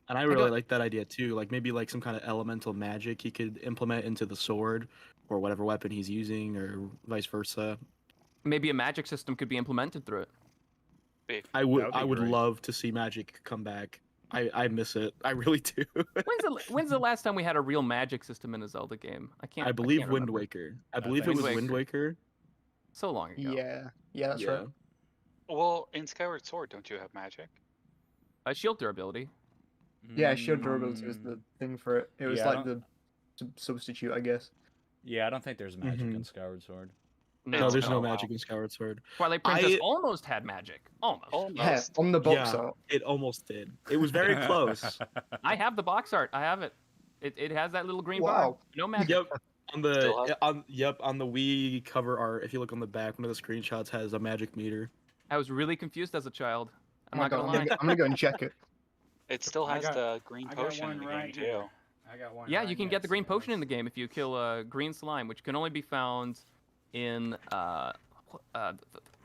Speaker 6: And I really like that idea too. Like maybe like some kind of elemental magic he could implement into the sword or whatever weapon he's using, or vice versa.
Speaker 2: Maybe a magic system could be implemented through it.
Speaker 4: Big.
Speaker 6: I
Speaker 1: That
Speaker 6: would
Speaker 1: would be
Speaker 6: I would
Speaker 1: great.
Speaker 6: love to see magic come back. I miss it. I really do.
Speaker 2: When's the last time we had a real magic system in a Zelda game?
Speaker 6: I believe
Speaker 2: can't
Speaker 6: Wind
Speaker 2: remember.
Speaker 6: Waker. I
Speaker 1: I
Speaker 6: believe it
Speaker 1: think
Speaker 6: was
Speaker 2: so.
Speaker 6: Wind Waker.
Speaker 2: So long ago.
Speaker 5: Yeah, that's right.
Speaker 4: Well, in Skyward Sword, don't you have magic?
Speaker 2: Shield durability.
Speaker 5: Yeah, shield durability was the thing for it. It was
Speaker 1: Yeah, I
Speaker 5: like the substitute, I guess.
Speaker 1: Yeah, I don't think there's magic
Speaker 6: Mhm.
Speaker 1: in Skyward Sword.
Speaker 6: No,
Speaker 4: It's
Speaker 6: there's
Speaker 4: been
Speaker 6: no
Speaker 4: a while.
Speaker 6: magic in Skyward Sword.
Speaker 2: Twilight Princess
Speaker 6: I
Speaker 2: almost had magic. Almost.
Speaker 5: Yeah,
Speaker 4: Almost.
Speaker 5: on the box
Speaker 6: yeah,
Speaker 5: art.
Speaker 6: it almost did. It was very close.
Speaker 2: I have the box art. I have it. It has that little green bar.
Speaker 5: Wow.
Speaker 2: No magic.
Speaker 6: Yep.
Speaker 4: Still have-
Speaker 6: On the Wii cover art, if you look on the back, one of the screenshots has a magic meter.
Speaker 2: I was really confused as a child. I'm
Speaker 5: Oh my
Speaker 2: not gonna
Speaker 5: God,
Speaker 2: lie.
Speaker 5: I'm gonna go and check it.
Speaker 4: It still
Speaker 1: I
Speaker 4: has
Speaker 1: got-
Speaker 4: the green
Speaker 1: I got
Speaker 4: potion
Speaker 1: one
Speaker 4: in the
Speaker 1: right
Speaker 4: game
Speaker 1: here.
Speaker 4: too.
Speaker 1: I got one.
Speaker 2: Yeah,
Speaker 1: right
Speaker 2: you can get the
Speaker 1: next
Speaker 2: green
Speaker 1: to
Speaker 2: potion
Speaker 1: us.
Speaker 2: in the game if you kill green slime, which can only be found in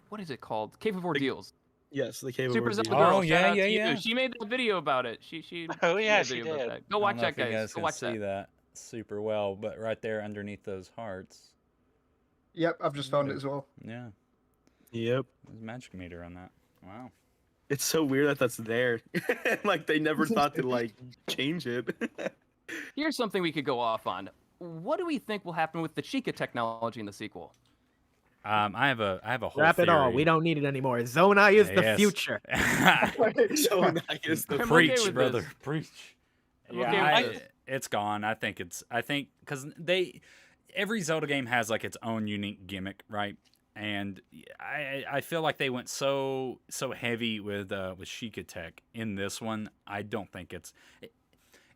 Speaker 2: what is it called? Cave of Ordeals.
Speaker 6: Yes, the Cave of
Speaker 2: Super
Speaker 6: Ordeals.
Speaker 2: Zelda Girl.
Speaker 1: Oh,
Speaker 2: shout
Speaker 1: yeah,
Speaker 2: out
Speaker 1: yeah,
Speaker 2: to you.
Speaker 1: yeah.
Speaker 2: She made that video about it. She
Speaker 4: Oh, yeah,
Speaker 2: made a
Speaker 4: she
Speaker 2: video about
Speaker 4: did.
Speaker 2: that. Go
Speaker 1: I
Speaker 2: watch
Speaker 1: don't know
Speaker 2: that,
Speaker 1: if you
Speaker 2: guys.
Speaker 1: guys
Speaker 2: Go
Speaker 1: can
Speaker 2: watch
Speaker 1: see that super well, but right there underneath those hearts,
Speaker 5: Yep, I've just found it as well.
Speaker 1: yeah,
Speaker 6: Yep.
Speaker 1: there's a magic meter on that. Wow.
Speaker 6: It's so weird that that's there. Like they never thought to like change it.
Speaker 2: Here's something we could go off on. What do we think will happen with the Chica technology in the sequel?
Speaker 1: I have a whole
Speaker 8: Wrap it all.
Speaker 1: theory.
Speaker 8: We don't need it anymore. Zonai is the
Speaker 1: Yes.
Speaker 8: future.
Speaker 6: So nice.
Speaker 2: I'm okay
Speaker 1: Preach,
Speaker 2: with
Speaker 1: brother.
Speaker 2: this.
Speaker 1: Preach.
Speaker 2: I'm
Speaker 1: Yeah,
Speaker 2: okay with this.
Speaker 1: it's gone. I think because every Zelda game has like its own unique gimmick, right? And I feel like they went so heavy with Sheikah Tech in this one. I don't think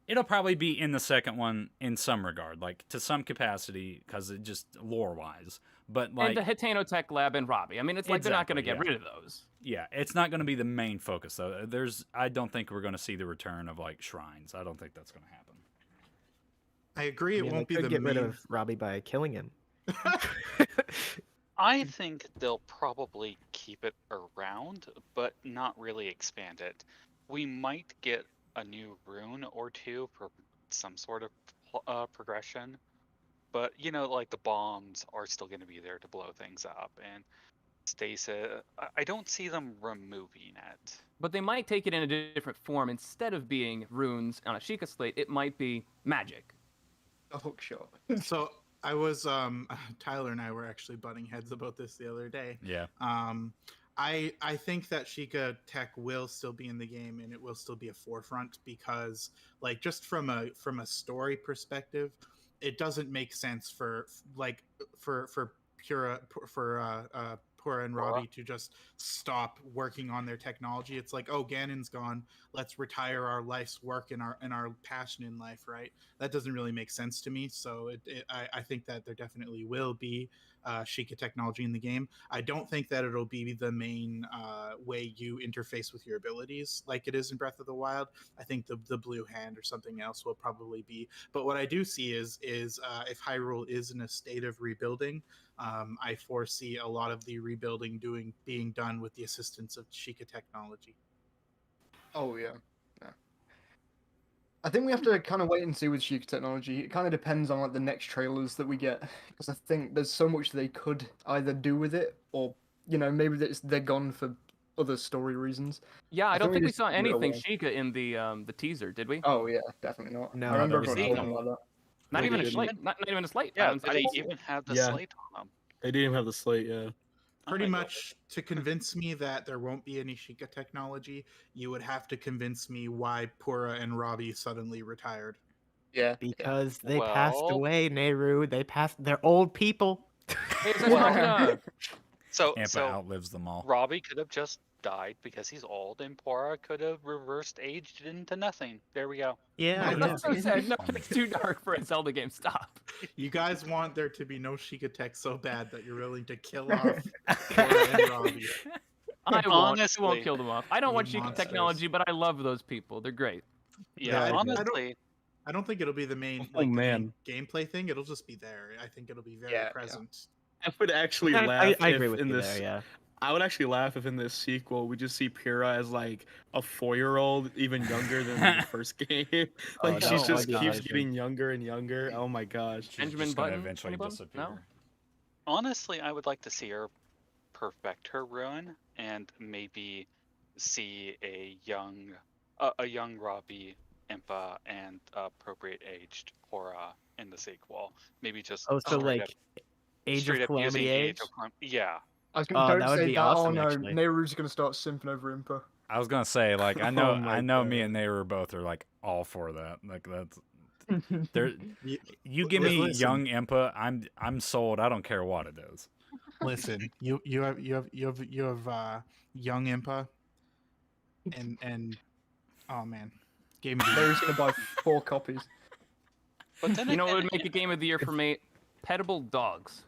Speaker 1: it'll probably be in the second one in some regard, like to some capacity, because it just lore wise. But like,
Speaker 2: And the Hitano Tech Lab and Robbie. I mean, it's like they're not going to
Speaker 1: Exactly,
Speaker 2: get
Speaker 1: yeah.
Speaker 2: rid of those.
Speaker 1: yeah, it's not going to be the main focus though. I don't think we're going to see the return of like shrines. I don't think that's going to happen.
Speaker 3: I agree. It
Speaker 8: I mean,
Speaker 3: won't
Speaker 8: they
Speaker 3: be
Speaker 8: could
Speaker 3: the
Speaker 8: get
Speaker 3: main.
Speaker 8: rid of Robbie by killing him.
Speaker 4: I think they'll probably keep it around, but not really expand it. We might get a new rune or two for some sort of progression, but like the bombs are still going to be there to blow things up, and stasis. I don't see them removing it.
Speaker 2: But they might take it in a different form. Instead of being runes on a Sheikah slate, it might be magic.
Speaker 5: A hook shot.
Speaker 3: So I was Tyler and I were actually butting heads about this the other day.
Speaker 1: Yeah.
Speaker 3: I think that Sheikah Tech will still be in the game and it will still be a forefront because like just from a story perspective, it doesn't make sense for Pura and Robbie to just stop working on their technology. It's like, oh, Ganon's gone. Let's retire our life's work and our passion in life, right? That doesn't really make sense to me. So I think that there definitely will be Sheikah technology in the game. I don't think that it'll be the main way you interface with your abilities like it is in Breath of the Wild. I think the blue hand or something else will probably be. But what I do see is if Hyrule is in a state of rebuilding, I foresee a lot of the rebuilding being done with the assistance of Sheikah technology.
Speaker 5: Oh yeah. I think we have to kind of wait and see with Sheikah technology. It kind of depends on like the next trailers that we get, because I think there's so much they could either do with it, or maybe they're gone for other story reasons.
Speaker 2: Yeah, I don't think we
Speaker 5: just
Speaker 2: saw
Speaker 5: threw it
Speaker 2: anything
Speaker 5: away.
Speaker 2: Sheikah in the teaser, did we?
Speaker 5: Oh yeah, definitely not.
Speaker 8: No,
Speaker 5: I remember
Speaker 8: there was
Speaker 5: everyone
Speaker 8: nothing.
Speaker 5: talking about
Speaker 2: Not
Speaker 6: They
Speaker 2: even a
Speaker 6: didn't.
Speaker 2: slate. Not even a slate. I
Speaker 4: Yeah,
Speaker 2: haven't
Speaker 4: they
Speaker 2: seen it.
Speaker 4: even had the
Speaker 6: Yeah.
Speaker 4: slate on them.
Speaker 6: They didn't even have the slate. Yeah.
Speaker 3: Pretty
Speaker 4: Oh my
Speaker 3: much to convince me that there won't be any Sheikah technology, you would have to convince me why Pura and Robbie suddenly retired.
Speaker 5: that. Yeah.
Speaker 8: Because they passed
Speaker 4: Well-
Speaker 8: away, Nehru. They're old people.
Speaker 2: Hey, Sex Machina.
Speaker 4: So
Speaker 1: Ampa outlives them all.
Speaker 4: Robbie could have just died because he's old, and Pora could have reversed aged into nothing. There we go.
Speaker 8: Yeah,
Speaker 3: I know.
Speaker 2: That's so sad. No, it's too dark for a Zelda game. Stop.
Speaker 3: You guys want there to be no Sheikah tech so bad that you're willing to kill off Pura and Robbie.
Speaker 2: I won't
Speaker 4: Honestly.
Speaker 2: kill them off. I don't
Speaker 3: You
Speaker 2: want Sheikah
Speaker 3: monsters.
Speaker 2: technology, but I love those people. They're great.
Speaker 4: Yeah,
Speaker 3: I don't-
Speaker 4: honestly,
Speaker 3: I don't think it'll be the main
Speaker 6: Oh,
Speaker 3: the main
Speaker 6: man.
Speaker 3: gameplay thing. It'll just be there. I think it'll be very
Speaker 5: Yeah, yeah.
Speaker 3: present.
Speaker 6: I would actually
Speaker 8: I,
Speaker 6: laugh
Speaker 8: I agree
Speaker 6: if
Speaker 8: with
Speaker 6: in
Speaker 8: you
Speaker 6: this.
Speaker 8: there. Yeah.
Speaker 6: I would actually laugh if in this sequel we just see Pyrrha as like a 4-year-old, even younger than the first game.
Speaker 8: Oh,
Speaker 6: Like
Speaker 8: no,
Speaker 6: she's
Speaker 8: that'd
Speaker 6: just
Speaker 8: be
Speaker 6: keeps
Speaker 8: amazing.
Speaker 6: getting younger and younger. Oh my gosh.
Speaker 1: She's
Speaker 2: Benjamin
Speaker 1: just gonna
Speaker 2: Button?
Speaker 1: eventually
Speaker 2: Anyone?
Speaker 1: disappear.
Speaker 2: No?
Speaker 4: honestly, I would like to see her perfect her ruin and maybe see a young Robbie, Impa, and appropriate aged Pora in the sequel. Maybe just
Speaker 8: Oh, so
Speaker 4: straight
Speaker 8: like
Speaker 4: up,
Speaker 8: Age
Speaker 4: straight
Speaker 8: of
Speaker 4: up
Speaker 8: Calamity
Speaker 4: using
Speaker 8: Age.
Speaker 4: Yeah.
Speaker 5: I was
Speaker 8: Oh,
Speaker 5: gonna
Speaker 8: that
Speaker 5: don't
Speaker 8: would
Speaker 5: say
Speaker 8: be
Speaker 5: that.
Speaker 8: awesome,
Speaker 5: Oh no,
Speaker 8: actually.
Speaker 5: Nehru's gonna start simping over Impa.
Speaker 1: I was gonna say, like, I know,
Speaker 6: Oh my
Speaker 1: I know, me
Speaker 6: God.
Speaker 1: and Nehru both are like all for that. Like, that's there.
Speaker 3: You,
Speaker 1: You give me
Speaker 3: Listen.
Speaker 1: young Impa, I'm sold. I don't care what it is.
Speaker 3: listen, you have young Impa, and oh man, game of the year.
Speaker 5: Nehru's gonna buy 4 copies.
Speaker 4: But then
Speaker 2: You know what
Speaker 4: again,
Speaker 2: would make a game of the year for me? Pettable dogs.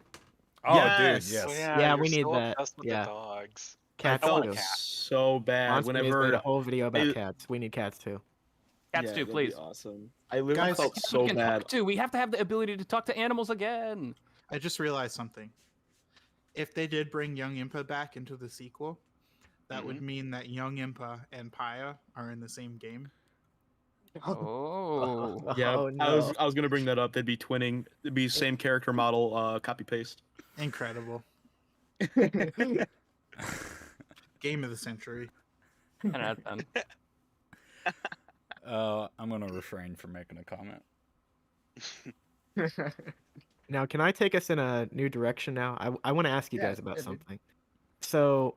Speaker 1: Oh,
Speaker 6: Yes.
Speaker 1: dude, yes.
Speaker 4: oh
Speaker 8: Yeah,
Speaker 4: you're
Speaker 8: we need
Speaker 4: so
Speaker 8: that.
Speaker 4: obsessed with
Speaker 8: Yeah.
Speaker 4: the dogs.
Speaker 8: Cats
Speaker 6: I felt
Speaker 8: too.
Speaker 6: so bad
Speaker 8: Monster Maze made a
Speaker 6: whenever.
Speaker 8: whole video about
Speaker 6: I-
Speaker 8: cats. We need cats too.
Speaker 2: Cats
Speaker 6: Yeah,
Speaker 2: too,
Speaker 6: that'd be
Speaker 2: please.
Speaker 6: awesome. I literally
Speaker 3: Guys,
Speaker 6: felt
Speaker 2: We
Speaker 6: so
Speaker 2: can
Speaker 6: bad.
Speaker 2: talk to. We have to have the ability to talk to animals again.
Speaker 3: I just realized something. If they did bring young Impa back into the sequel, that would mean that young Impa and Paya are in the same game.
Speaker 2: Oh.
Speaker 6: Yeah,
Speaker 8: Oh,
Speaker 6: I was
Speaker 8: no.
Speaker 6: I was gonna bring that up. They'd be twinning. It'd be same character model, copy paste.
Speaker 3: Incredible. Game of the century.
Speaker 2: 10 out of 10.
Speaker 1: I'm gonna refrain from making a comment.
Speaker 8: Now, can I take us in a new direction now? I want to ask you
Speaker 5: Yeah,
Speaker 8: guys about
Speaker 5: yeah, dude.
Speaker 8: something. So,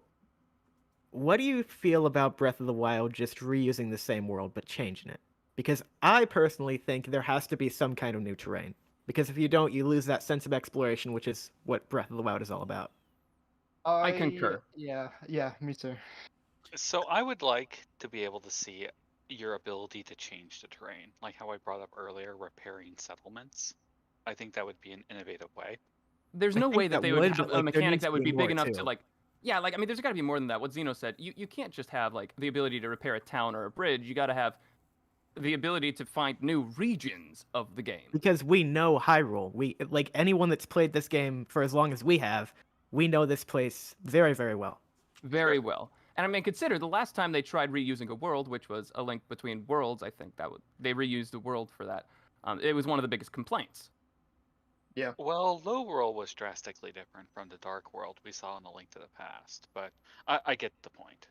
Speaker 8: what do you feel about Breath of the Wild just reusing the same world but changing it? Because I personally think there has to be some kind of new terrain. Because if you don't, you lose that sense of exploration, which is what Breath of the Wild is all about.
Speaker 2: I concur.
Speaker 5: Yeah, me too.
Speaker 4: So I would like to be able to see your ability to change the terrain, like how I brought up earlier, repairing settlements. I think that would be an innovative way.
Speaker 2: There's
Speaker 8: I
Speaker 2: no
Speaker 8: think
Speaker 2: way that
Speaker 8: that
Speaker 2: they would
Speaker 8: would,
Speaker 2: have
Speaker 8: but,
Speaker 2: a
Speaker 8: like, there
Speaker 2: mechanic
Speaker 8: needs
Speaker 2: that
Speaker 8: to
Speaker 2: would
Speaker 8: be
Speaker 2: be big
Speaker 8: more,
Speaker 2: enough
Speaker 8: too.
Speaker 2: to like. Yeah, like I mean, there's got to be more than that. What Zeno said, you can't just have like the ability to repair a town or a bridge. You got to have the ability to find new regions of the game.
Speaker 8: Because we know Hyrule. We like anyone that's played this game for as long as we have, we know this place very, very well.
Speaker 2: Very well. And I mean, consider the last time they tried reusing a world, which was A Link Between Worlds. I think they reused the world for that. It was one of the biggest complaints.
Speaker 4: Well, Low World was drastically different from the Dark World we saw in The Link to the Past, but I get the point.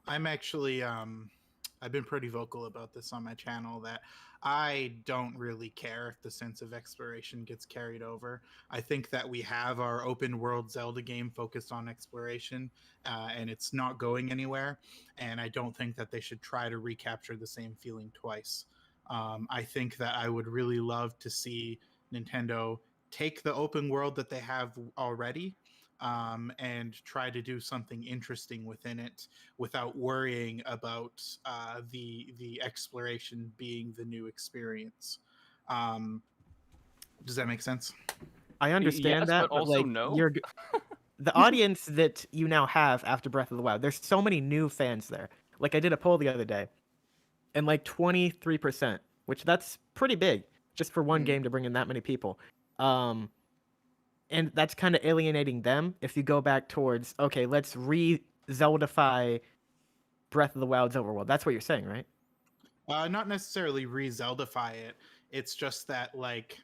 Speaker 3: I'm actually I've been pretty vocal about this on my channel that I don't really care if the sense of exploration gets carried over. I think that we have our open world Zelda game focused on exploration, and it's not going anywhere. And I don't think that they should try to recapture the same feeling twice. I think that I would really love to see Nintendo take the open world that they have already and try to do something interesting within it without worrying about the exploration being the new experience. Does that make sense?
Speaker 8: I understand
Speaker 2: yes,
Speaker 8: that,
Speaker 2: but also
Speaker 8: like
Speaker 2: no.
Speaker 8: the audience that you now have after Breath of the Wild, there's so many new fans there. Like I did a poll the other day, and like 23%, which that's pretty big just for one game to bring in that many people. Um, and that's kind of alienating them. If you go back towards, okay, let's re-Zeldify Breath of the Wild's overworld. That's what you're saying, right?
Speaker 3: Not necessarily re-Zeldify it. It's just that, like,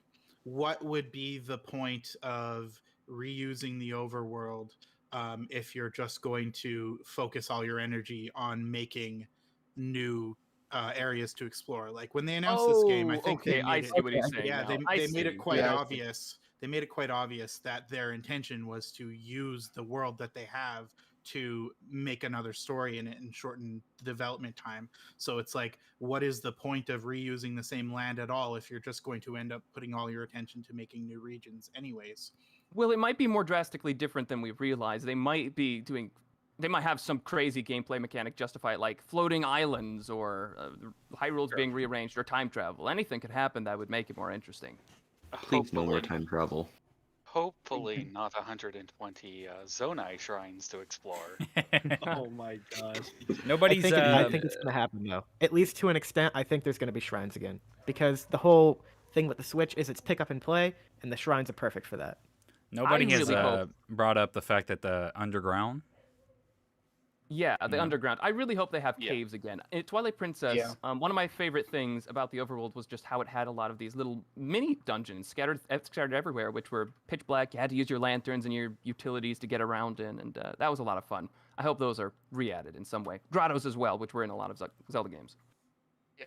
Speaker 3: what would be the point of reusing the overworld if you're just going to focus all your energy on making new areas to explore? Like when they announced this game, I
Speaker 2: Oh,
Speaker 3: think they
Speaker 2: okay. I
Speaker 3: made it.
Speaker 2: see what he's saying
Speaker 3: Yeah,
Speaker 2: now.
Speaker 3: they made it quite
Speaker 5: Yeah, I see.
Speaker 3: obvious. They made it quite obvious that their intention was to use the world that they have to make another story in it and shorten the development time. So it's like, what is the point of reusing the same land at all if you're just going to end up putting all your attention to making new regions anyways?
Speaker 2: Well, it might be more drastically different than we realize. They might have some crazy gameplay mechanic justify it, like floating islands or Hyrule's being rearranged or time travel. Anything could happen that would make it more interesting.
Speaker 7: Please, no more
Speaker 4: Hopefully,
Speaker 7: time travel.
Speaker 4: hopefully not 120 Zonai shrines to explore.
Speaker 6: Oh my gosh.
Speaker 1: Nobody's.
Speaker 8: I think it's gonna happen though. At least to an extent, I think there's gonna be shrines again because the whole thing with the Switch is it's pick up and play, and the shrines are perfect for that.
Speaker 1: Nobody has
Speaker 2: really hope-
Speaker 1: brought up the fact that the underground.
Speaker 2: Yeah, the
Speaker 1: Yeah.
Speaker 2: underground. I really hope they have
Speaker 4: Yeah.
Speaker 2: caves again. In Twilight Princess,
Speaker 5: Yeah.
Speaker 2: one of my favorite things about the overworld was just how it had a lot of these little mini dungeons scattered everywhere, which were pitch black. You had to use your lanterns and your utilities to get around in, and that was a lot of fun. I hope those are re-added in some way. Grottos as well, which were in a lot of Zelda games.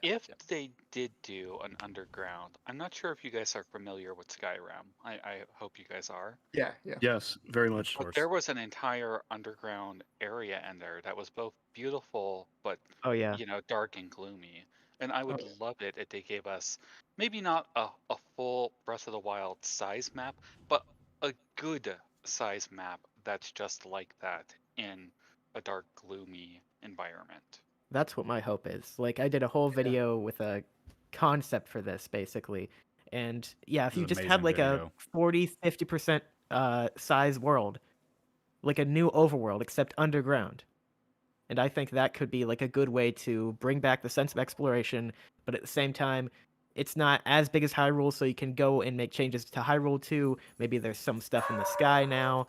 Speaker 4: If they did do an underground, I'm not sure if you guys are familiar with Skyrim. I hope you guys are.
Speaker 5: Yeah.
Speaker 6: Yes, very much.
Speaker 4: But there was an entire underground area in there that was both beautiful but
Speaker 8: Oh yeah.
Speaker 4: dark and gloomy. And I would love it if they gave us maybe not a full Breath of the Wild size map, but a good size map that's just like that in a dark, gloomy environment.
Speaker 8: That's what my hope is. Like I did a whole video with a concept for this basically. And yeah, if
Speaker 1: This
Speaker 8: you
Speaker 1: is
Speaker 8: just
Speaker 1: amazing
Speaker 8: had like
Speaker 1: video.
Speaker 8: a 40-50% size world, like a new overworld except underground. And I think that could be like a good way to bring back the sense of exploration, but at the same time, it's not as big as Hyrule, so you can go and make changes to Hyrule too. Maybe there's some stuff in the sky now.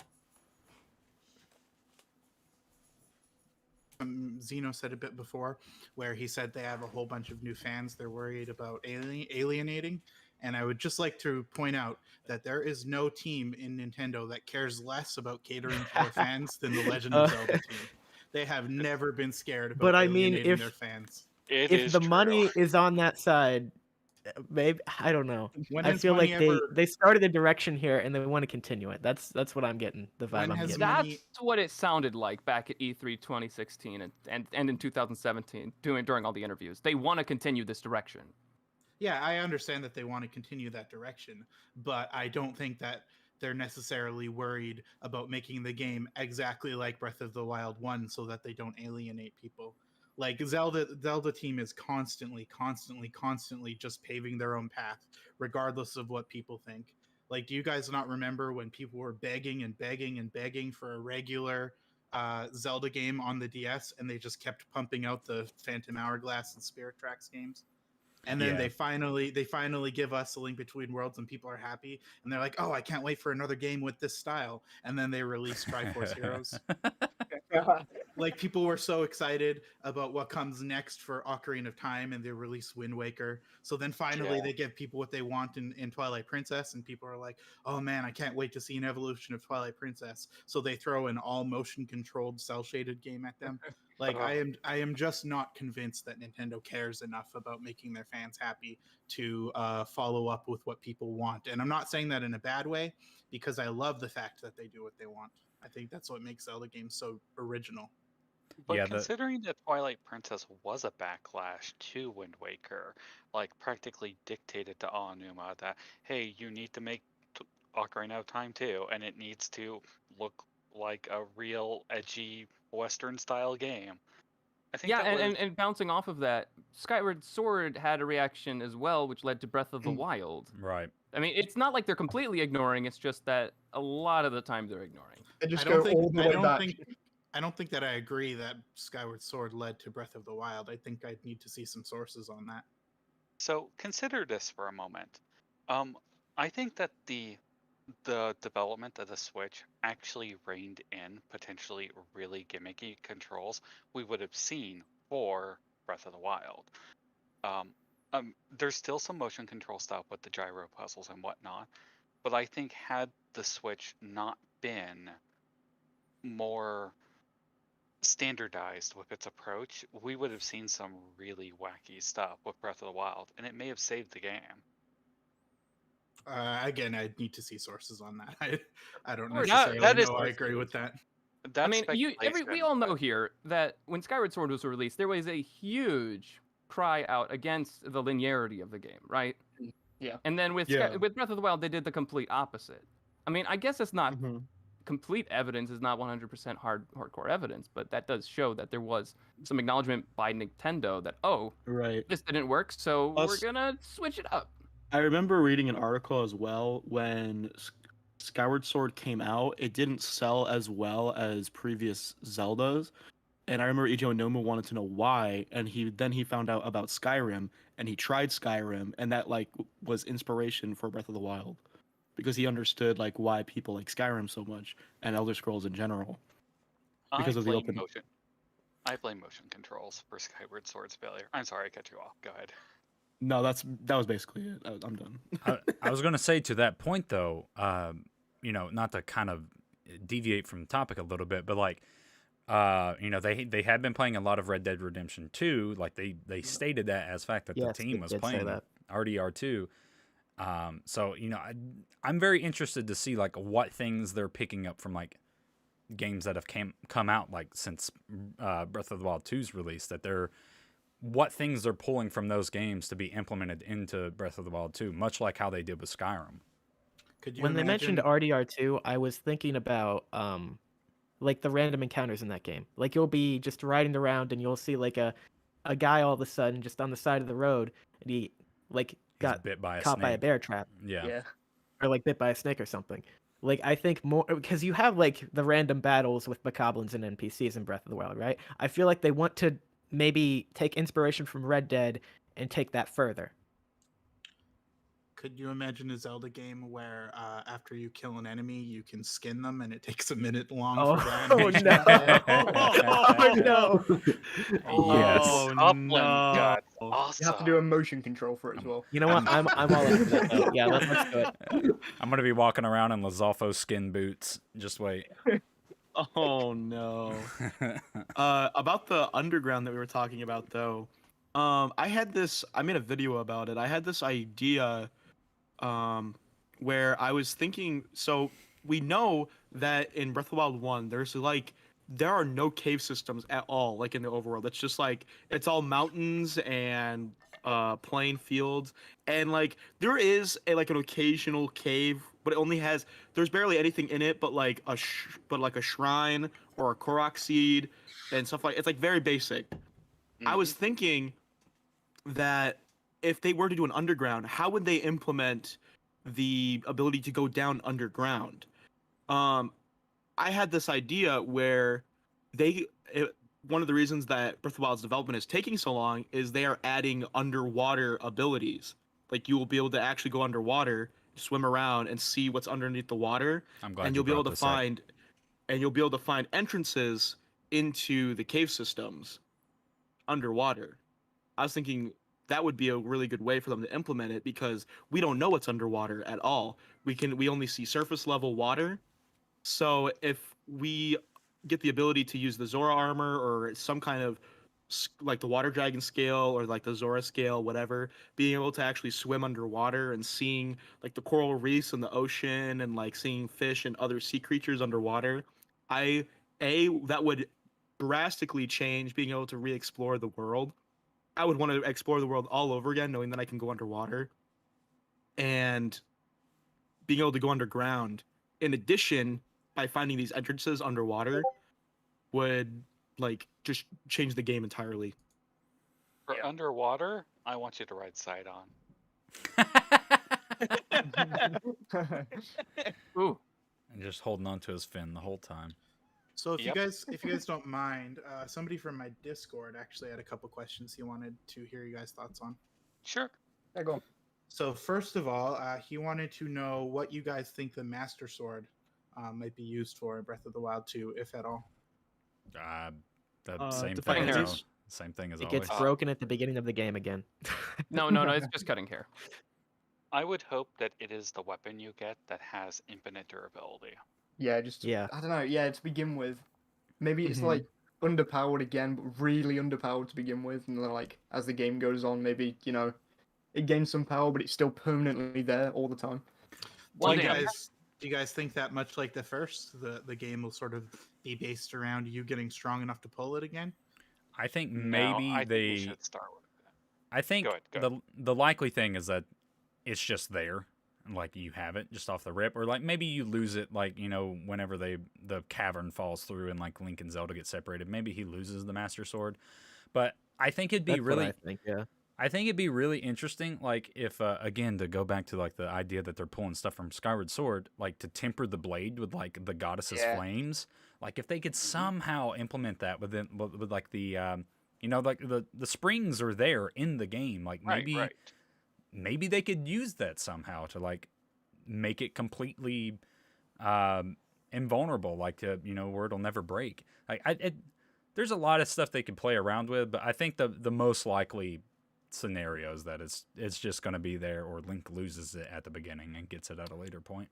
Speaker 3: Zeno said a bit before, where he said they have a whole bunch of new fans they're worried about alienating. And I would just like to point out that there is no team in Nintendo that cares less about catering to their fans than the Legend of Zelda team. They have never been scared about
Speaker 8: But I mean,
Speaker 3: alienating
Speaker 8: if
Speaker 3: their fans.
Speaker 4: It
Speaker 8: if
Speaker 4: is
Speaker 8: the
Speaker 4: true.
Speaker 8: money is on that side, maybe I don't know.
Speaker 3: When
Speaker 8: I
Speaker 3: has
Speaker 8: feel
Speaker 3: money
Speaker 8: like
Speaker 3: ever-
Speaker 8: they started a direction here and they want to continue it. That's what I'm getting. The vibe
Speaker 3: When
Speaker 8: I'm
Speaker 3: has
Speaker 8: getting.
Speaker 3: money-
Speaker 2: That's what it sounded like back at E3 2016 and in 2017 during all the interviews. They want to continue this direction.
Speaker 3: Yeah, I understand that they want to continue that direction, but I don't think that they're necessarily worried about making the game exactly like Breath of the Wild 1 so that they don't alienate people. Like Zelda team is constantly just paving their own path regardless of what people think. Like, do you guys not remember when people were begging and begging and begging for a regular Zelda game on the DS, and they just kept pumping out the Phantom Hourglass and Spirit Tracks games? And then
Speaker 1: Yeah.
Speaker 3: they finally give us A Link Between Worlds, and people are happy, and they're like, "Oh, I can't wait for another game with this style." And then they release Triforce Heroes. Like, people were so excited about what comes next for Ocarina of Time, and they release Wind Waker. So then finally they give people what they want in Twilight Princess, and people are like, "Oh man, I can't wait to see an evolution of Twilight Princess." So they throw an all motion controlled cell shaded game at them. Like, I am just not convinced that Nintendo cares enough about making their fans happy to follow up with what people want. And I'm not saying that in a bad way, because I love the fact that they do what they want. I think that's what makes Zelda games so original.
Speaker 4: But
Speaker 1: Yeah,
Speaker 4: considering that Twilight Princess was a backlash to Wind Waker, like practically dictated to Aonuma that, hey, you need to make Ocarina of Time too, and it needs to look like a real edgy Western style game. I think
Speaker 2: Yeah,
Speaker 4: that was
Speaker 2: and bouncing off of that, Skyward Sword had a reaction as well, which led to Breath of the
Speaker 3: Mm.
Speaker 2: Wild.
Speaker 1: Right.
Speaker 2: I mean, it's not like they're completely ignoring. It's just that a lot of the time they're ignoring.
Speaker 5: They
Speaker 3: I
Speaker 5: just
Speaker 3: don't
Speaker 5: go
Speaker 3: think
Speaker 5: all the
Speaker 3: I
Speaker 5: way
Speaker 3: don't
Speaker 5: back.
Speaker 3: think I don't think that I agree that Skyward Sword led to Breath of the Wild. I think I'd need to see some sources on that.
Speaker 4: so. Consider this for a moment. I think that the development of the Switch actually reined in potentially really gimmicky controls we would have seen for Breath of the Wild. Um, there's still some motion control stuff with the gyro puzzles and whatnot, but I think had the Switch not been more standardized with its approach, we would have seen some really wacky stuff with Breath of the Wild, and it may have saved the game.
Speaker 3: Again, I'd need to see sources on that. I don't
Speaker 2: Or
Speaker 3: necessarily
Speaker 4: that is-
Speaker 3: know I agree with that.
Speaker 2: I
Speaker 4: That's
Speaker 2: mean, we
Speaker 4: speculation,
Speaker 2: all know
Speaker 4: but-
Speaker 2: here that when Skyward Sword was released, there was a huge cry out against the linearity of the game, right?
Speaker 5: Yeah.
Speaker 2: And then with
Speaker 6: Yeah.
Speaker 2: with Breath of the Wild, they did the complete opposite. I mean, I guess it's not
Speaker 6: Mhm.
Speaker 2: complete evidence, is not 100% hardcore evidence, but that does show that there was some acknowledgement by Nintendo that, oh,
Speaker 6: Right.
Speaker 2: this didn't work, so we're
Speaker 6: Plus-
Speaker 2: gonna switch it up.
Speaker 6: I remember reading an article as well when Skyward Sword came out. It didn't sell as well as previous Zeldas, and I remember Ijo Noma wanted to know why, and he found out about Skyrim, and he tried Skyrim, and that like was inspiration for Breath of the Wild, because he understood like why people like Skyrim so much and Elder Scrolls in general. Because of the
Speaker 4: blame
Speaker 6: open-
Speaker 4: motion. I blame motion controls for Skyward Sword's failure. I'm sorry, I cut you off. Go ahead.
Speaker 6: No, that was basically it. I'm done.
Speaker 1: I was going to say to that point, though, not to kind of deviate from the topic a little bit, but like, they had been playing a lot of Red Dead Redemption 2. Like they stated that as fact that
Speaker 8: Yes,
Speaker 1: the
Speaker 8: they
Speaker 1: team was
Speaker 8: did say
Speaker 1: playing
Speaker 8: that.
Speaker 1: RDR2. So I'm very interested to see like what things they're picking up from like games that have come out like since Breath of the Wild 2's release. What things they're pulling from those games to be implemented into Breath of the Wild 2, much like how they did with Skyrim.
Speaker 3: Could you
Speaker 8: When they
Speaker 3: imagine?
Speaker 8: mentioned RDR2, I was thinking about like the random encounters in that game. Like you'll be just riding around and you'll see like a guy all of a sudden just on the side of the road, and he like
Speaker 1: He's
Speaker 8: got
Speaker 1: bit by a
Speaker 8: caught
Speaker 1: snake.
Speaker 8: by a bear trap
Speaker 1: Yeah.
Speaker 8: or like bit by a snake or something. Like I think more because you have like the random battles with bokoblins and NPCs in Breath of the Wild, right? I feel like they want to maybe take inspiration from Red Dead and take that further.
Speaker 3: Could you imagine a Zelda game where after you kill an enemy, you can skin them and it takes a minute long
Speaker 8: Oh,
Speaker 3: for the
Speaker 8: oh
Speaker 3: animation
Speaker 8: no!
Speaker 3: to
Speaker 8: Oh no!
Speaker 1: Yes.
Speaker 6: Oh,
Speaker 4: Upland
Speaker 6: no.
Speaker 4: got
Speaker 5: You
Speaker 4: awesome.
Speaker 5: have to do a motion control for it as well.
Speaker 8: You know what? I'm all up for that. Though. Yeah, let's do it.
Speaker 1: I'm going to be walking around in Lizalfo skin boots. Just wait.
Speaker 6: Oh no. About the underground that we were talking about though, I made a video about it. I had this idea where I was thinking, so we know that in Breath of the Wild 1 there are no cave systems at all like in the overworld. It's just like it's all mountains and plain fields, and like there is an occasional cave, but there's barely anything in it but like a shrine or a korok seed and stuff like it's like very basic. I was thinking that if they were to do an underground, how would they implement the ability to go down underground? I had this idea where one of the reasons that Breath of the Wild's development is taking so long is they are adding underwater abilities. Like you will be able to actually go underwater, swim around, and see what's underneath the water,
Speaker 1: I'm glad
Speaker 6: and
Speaker 1: you
Speaker 6: you'll be able
Speaker 1: brought
Speaker 6: to
Speaker 1: this up.
Speaker 6: find entrances into the cave systems underwater. I was thinking that would be a really good way for them to implement it because we don't know what's underwater at all. We only see surface level water. So if we get the ability to use the Zora armor or some kind of like the water dragon scale or like the Zora scale, whatever, being able to actually swim underwater and seeing like the coral reefs in the ocean and like seeing fish and other sea creatures underwater, that would drastically change being able to re-explore the world. I would want to explore the world all over again, knowing that I can go underwater and being able to go underground. In addition, by finding these entrances underwater would like just change the game entirely.
Speaker 4: For
Speaker 2: Yeah.
Speaker 4: underwater, I want you to ride Sidon.
Speaker 2: Ooh.
Speaker 1: And just holding on to his fin the whole time.
Speaker 3: So if
Speaker 4: Yep.
Speaker 3: you guys don't mind, somebody from my Discord actually had a couple questions he wanted to hear you guys' thoughts on.
Speaker 4: Sure.
Speaker 5: Yeah, go on.
Speaker 3: So first of all, he wanted to know what you guys think the Master Sword might be used for in Breath of the Wild 2, if at all.
Speaker 1: The same
Speaker 6: to
Speaker 1: thing.
Speaker 6: fight
Speaker 1: As
Speaker 2: hair.
Speaker 1: same thing as
Speaker 8: It
Speaker 1: always.
Speaker 8: gets broken at the beginning of the game again.
Speaker 2: No, it's just cutting hair.
Speaker 4: I would hope that it is the weapon you get that has infinite durability.
Speaker 5: Yeah, just
Speaker 8: Yeah.
Speaker 5: I don't know. Yeah, to begin with, maybe it's
Speaker 3: Mhm.
Speaker 5: like underpowered again, but really underpowered to begin with, and then like as the game goes on, maybe it gains some power, but it's still permanently there all the time.
Speaker 2: One
Speaker 3: do you
Speaker 2: day.
Speaker 3: guys think that much like the first, the game will sort of be based around you getting strong enough to pull it again?
Speaker 1: I think
Speaker 4: No,
Speaker 1: maybe
Speaker 4: I think
Speaker 1: they.
Speaker 4: we should start with that.
Speaker 1: I think
Speaker 4: Go ahead.
Speaker 1: the likely thing is that it's just there, and like you have it just off the rip, or like maybe you lose it, like whenever the cavern falls through and like Link and Zelda get separated, maybe he loses the Master Sword. But I think it'd be
Speaker 8: That's what
Speaker 1: really.
Speaker 8: I think, yeah.
Speaker 1: I think it'd be really interesting, like if again to go back to like the idea that they're pulling stuff from Skyward Sword, like to temper the blade with like the goddess's
Speaker 5: Yeah.
Speaker 1: flames. Like if they could somehow implement that with like the like the springs are there in the game. Like maybe
Speaker 4: Right.
Speaker 1: maybe they could use that somehow to like make it completely invulnerable, like to where it'll never break. Like there's a lot of stuff they could play around with, but I think the most likely scenarios that it's just going to be there, or Link loses it at the beginning and gets it at a later point.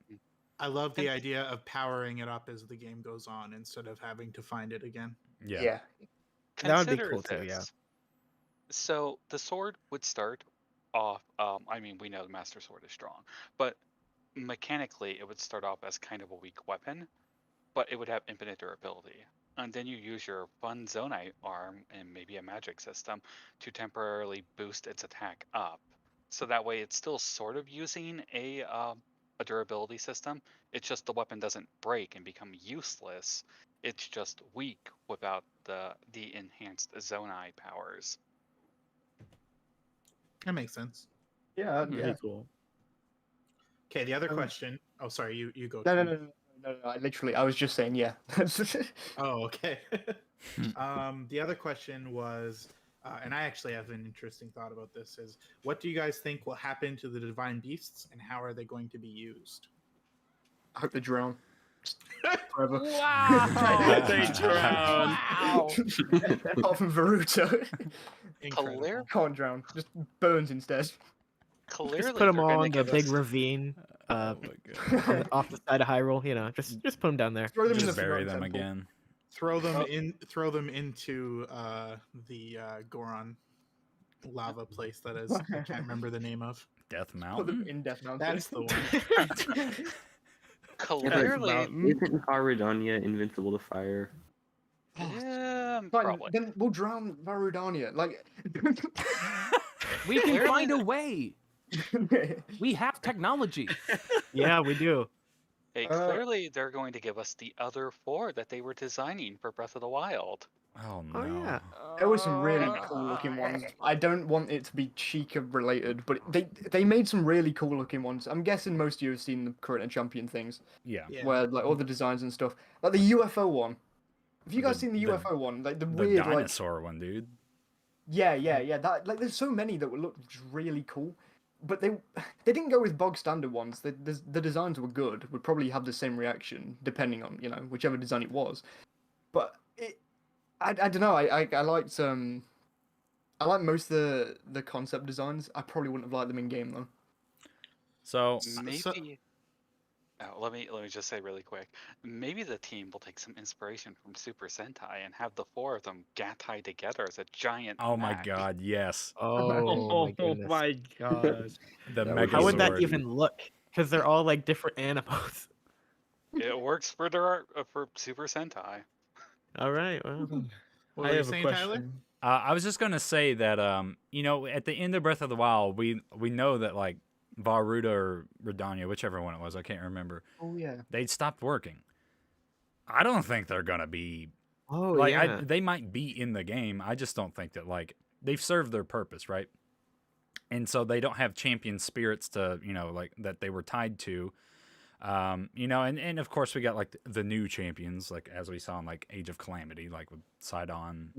Speaker 3: I love the idea of powering it up as the game goes on instead of having to find it again.
Speaker 1: Yeah.
Speaker 8: That would be
Speaker 4: Consider
Speaker 8: cool too, yeah.
Speaker 4: this. So the sword would start off. I mean, we know the Master Sword is strong, but mechanically, it would start off as kind of a weak weapon, but it would have infinite durability. And then you use your fun Zonite arm and maybe a magic system to temporarily boost its attack up. So that way, it's still sort of using a durability system. It's just the weapon doesn't break and become useless. It's just weak without the enhanced Zonai powers.
Speaker 3: That makes sense.
Speaker 5: Yeah,
Speaker 6: Really cool.
Speaker 3: Okay, the other
Speaker 5: Um,
Speaker 3: question. Oh, sorry, you go.
Speaker 5: No,
Speaker 3: Tim.
Speaker 5: no. I was just saying, yeah.
Speaker 3: Oh, okay. The other question was, and I actually have an interesting thought about this, is what do you guys think will happen to the divine beasts and how are they going to be used?
Speaker 5: I hope they drown. Forever.
Speaker 2: Wow.
Speaker 6: They drown.
Speaker 2: Wow.
Speaker 5: Apart from Naruto.
Speaker 3: Incredible.
Speaker 5: Can't drown. Just burns instead.
Speaker 4: Clearly,
Speaker 8: Just put them
Speaker 4: they're gonna
Speaker 8: on the
Speaker 4: give
Speaker 8: big
Speaker 4: us-
Speaker 8: ravine
Speaker 1: Oh my god.
Speaker 8: off the side of Hyrule, just put them down there.
Speaker 5: Throw them in
Speaker 1: Just
Speaker 5: the
Speaker 1: bury
Speaker 5: Forgotten
Speaker 1: them
Speaker 5: Temple.
Speaker 1: again.
Speaker 3: Throw them into the Goron lava place that is. I can't remember the name of.
Speaker 1: Death
Speaker 5: Put them
Speaker 1: Mountain.
Speaker 5: in Death Mountain.
Speaker 3: That's the one.
Speaker 4: Clearly,
Speaker 7: Isn't Faridania invincible to fire?
Speaker 5: Fine,
Speaker 4: probably.
Speaker 5: then we'll drown Varudania. Like,
Speaker 2: We can
Speaker 4: Clearly
Speaker 2: find a
Speaker 4: the-
Speaker 2: way. We have technology.
Speaker 8: Yeah, we do.
Speaker 4: Hey, clearly they're going to give us the other four that they were designing for Breath of the Wild.
Speaker 1: Oh no.
Speaker 8: Oh yeah.
Speaker 5: there were some really cool looking ones. I don't want it to be Chica related, but they made some really cool looking ones. I'm guessing most of you have seen the current and champion things,
Speaker 1: Yeah.
Speaker 3: Yeah.
Speaker 5: where like all the designs and stuff, like the UFO one. Have you guys
Speaker 1: The-
Speaker 5: seen the
Speaker 1: the-
Speaker 5: UFO one? Like the
Speaker 1: The
Speaker 5: weird, like
Speaker 1: dinosaur one, dude.
Speaker 5: yeah. That like there's so many that would look really cool, but they didn't go with bog standard ones. The designs were good. Would probably have the same reaction depending on whichever design it was, but I don't know. I liked I like most of the concept designs. I probably wouldn't have liked them in game though.
Speaker 1: So
Speaker 4: Maybe.
Speaker 3: so-
Speaker 4: Let me just say really quick. Maybe the team will take some inspiration from Super Sentai and have the four of them gatai together as a giant.
Speaker 1: oh my
Speaker 4: mech.
Speaker 1: god, yes.
Speaker 8: Oh my goodness.
Speaker 6: my gosh.
Speaker 1: The
Speaker 5: That would-
Speaker 1: Mega
Speaker 8: How would that
Speaker 1: Sword.
Speaker 8: even look? Because they're all like different animals.
Speaker 4: It works for for Super Sentai.
Speaker 8: All right. Well,
Speaker 3: What
Speaker 6: I
Speaker 3: were you
Speaker 6: have a
Speaker 3: saying,
Speaker 6: question.
Speaker 3: Tyler?
Speaker 1: I was just gonna say that at the end of Breath of the Wild, we know that like Varuda or Redania, whichever one it was, I can't remember,
Speaker 5: Oh yeah.
Speaker 1: they'd stopped working. I don't think they're gonna be
Speaker 8: Oh
Speaker 1: Like
Speaker 8: yeah.
Speaker 1: they might be in the game. I just don't think that like they've served their purpose, right? And so they don't have champion spirits to like that they were tied to. And of course we got like the new champions, like as we saw in like Age of Calamity, like with Sidon,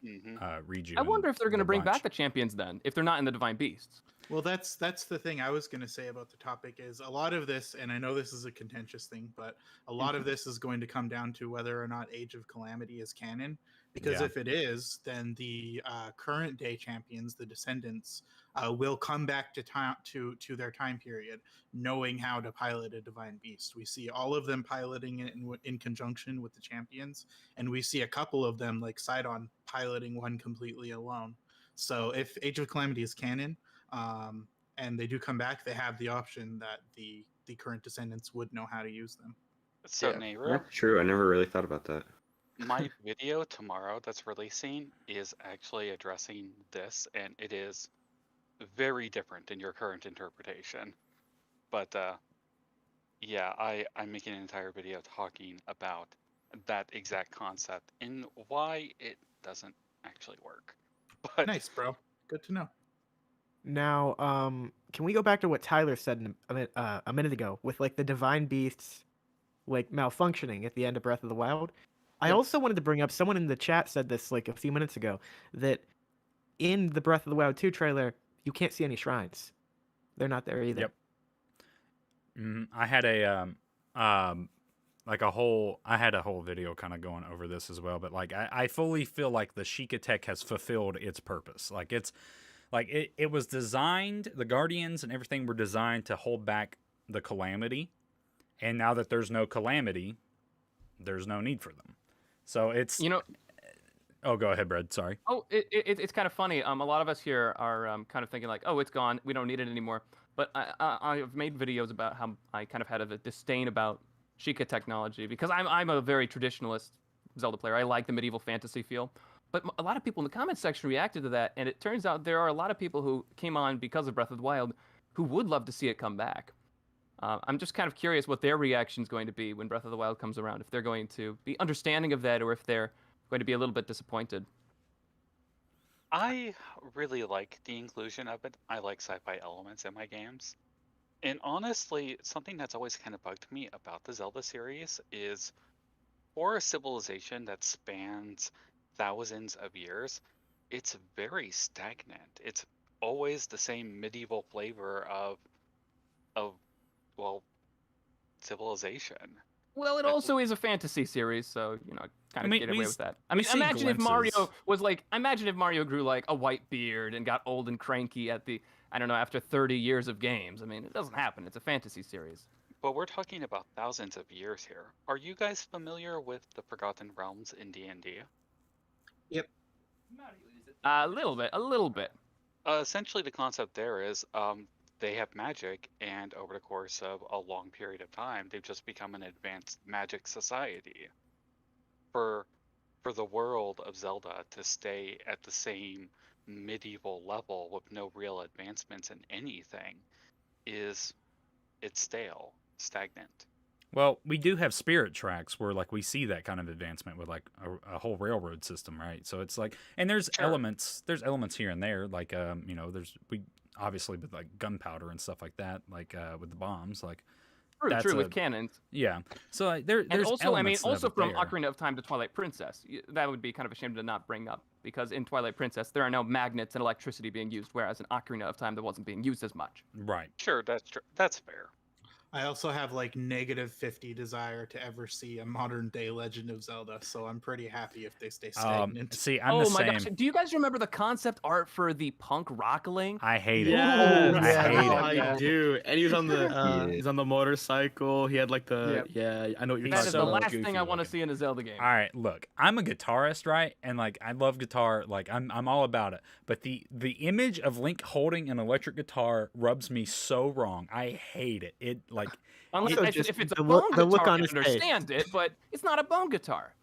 Speaker 2: Mm.
Speaker 1: Riju.
Speaker 2: I wonder
Speaker 1: and
Speaker 2: if they're going to
Speaker 1: the
Speaker 2: bring back
Speaker 1: bunch.
Speaker 2: the champions then, if they're not in the Divine Beasts.
Speaker 3: Well, that's the thing I was going to say about the topic is a lot of this, and I know this is a contentious thing, but a lot of this is going to come down to whether or not Age of Calamity is canon. Because
Speaker 1: Yeah.
Speaker 3: if it is, then the current day champions, the Descendants, will come back to time to their time period, knowing how to pilot a divine beast. We see all of them piloting it in conjunction with the champions, and we see a couple of them, like Sidon, piloting one completely alone. So if Age of Calamity is canon, and they do come back, they have the option that the current Descendants would know how to use them.
Speaker 4: So,
Speaker 7: Yeah,
Speaker 4: Nehru,
Speaker 7: that's true. I never really thought about that.
Speaker 4: my video tomorrow that's releasing is actually addressing this, and it is very different in your current interpretation. But yeah, I'm making an entire video talking about that exact concept and why it doesn't actually work. But
Speaker 3: Nice, bro. Good to know.
Speaker 8: Now, can we go back to what Tyler said a minute ago with like the divine beasts, like malfunctioning at the end of Breath of the Wild? I
Speaker 3: Yep.
Speaker 8: also wanted to bring up, someone in the chat said this like a few minutes ago, that in the Breath of the Wild 2 trailer, you can't see any shrines. They're not there either.
Speaker 1: Yep. I had a I had a whole video kind of going over this as well, but like I fully feel like the Sheikah Tech has fulfilled its purpose. Like it was designed, the Guardians and everything were designed to hold back the calamity, and now that there's no calamity, there's no need for them. So it's oh, go ahead, Brad. Sorry.
Speaker 2: Oh, it's kind of funny. A lot of us here are kind of thinking like, oh, it's gone. We don't need it anymore. But I've made videos about how I kind of had a disdain about Sheikah technology because I'm a very traditionalist Zelda player. I like the medieval fantasy feel. But a lot of people in the comment section reacted to that, and it turns out there are a lot of people who came on because of Breath of the Wild who would love to see it come back. I'm just kind of curious what their reaction is going to be when Breath of the Wild comes around, if they're going to be understanding of that or if they're going to be a little bit disappointed.
Speaker 4: I really like the inclusion of it. I like sci-fi elements in my games. And honestly, something that's always kind of bugged me about the Zelda series is for a civilization that spans thousands of years, it's very stagnant. It's always the same medieval flavor of well, civilization.
Speaker 2: Well, it also is a fantasy series, so kind of get away with that. I mean,
Speaker 1: see
Speaker 2: imagine if Mario
Speaker 1: glimpses.
Speaker 2: was like, imagine if Mario grew like a white beard and got old and cranky at the, I don't know, after 30 years of games. I mean, it doesn't happen. It's a fantasy series.
Speaker 4: But we're talking about thousands of years here. Are you guys familiar with the Forgotten Realms in D&D?
Speaker 3: Yep.
Speaker 2: A little bit.
Speaker 4: Essentially, the concept there is they have magic, and over the course of a long period of time, they've just become an advanced magic society. For the world of Zelda to stay at the same medieval level with no real advancements in anything it's stale, stagnant.
Speaker 1: Well, we do have Spirit Tracks where like we see that kind of advancement with like a whole railroad system, right? So it's like, and there's
Speaker 4: Sure.
Speaker 1: elements here and there, like we obviously with like gunpowder and stuff like that, like with the bombs, like
Speaker 2: True, with cannons.
Speaker 1: yeah. So like, there's
Speaker 2: And also, I mean,
Speaker 1: elements of
Speaker 2: also
Speaker 1: it
Speaker 2: from
Speaker 1: there.
Speaker 2: Ocarina of Time to Twilight Princess, that would be kind of a shame to not bring up, because in Twilight Princess, there are no magnets and electricity being used, whereas in Ocarina of Time, that wasn't being used as much.
Speaker 1: Right.
Speaker 4: Sure, that's true. That's fair.
Speaker 3: I also have like -50 desire to ever see a modern day Legend of Zelda, so I'm pretty happy if they stay stagnant.
Speaker 1: See, I'm the
Speaker 2: Oh my
Speaker 1: same.
Speaker 2: gosh, do you guys remember the concept art for the punk rock link?
Speaker 1: I hate it.
Speaker 6: Yes,
Speaker 1: I hate it.
Speaker 6: I do. And he was on the
Speaker 7: Yeah.
Speaker 6: he's on the motorcycle. He had like the
Speaker 2: Yep.
Speaker 6: yeah. I know what you're
Speaker 1: He's
Speaker 2: That
Speaker 6: talking
Speaker 2: is
Speaker 1: so
Speaker 2: the
Speaker 6: about.
Speaker 2: last
Speaker 1: goofy
Speaker 2: thing I want to
Speaker 1: looking.
Speaker 2: see in a Zelda game.
Speaker 1: All right, look, I'm a guitarist, right? And like I love guitar, like I'm all about it. But the image of Link holding an electric guitar rubs me so wrong. I hate it. It like
Speaker 2: Unless
Speaker 8: Also,
Speaker 2: if
Speaker 8: just
Speaker 2: it's a
Speaker 8: the
Speaker 2: bone
Speaker 8: look- the look
Speaker 2: guitar,
Speaker 8: on
Speaker 2: I
Speaker 8: his face.
Speaker 2: understand it, but it's not a bone guitar.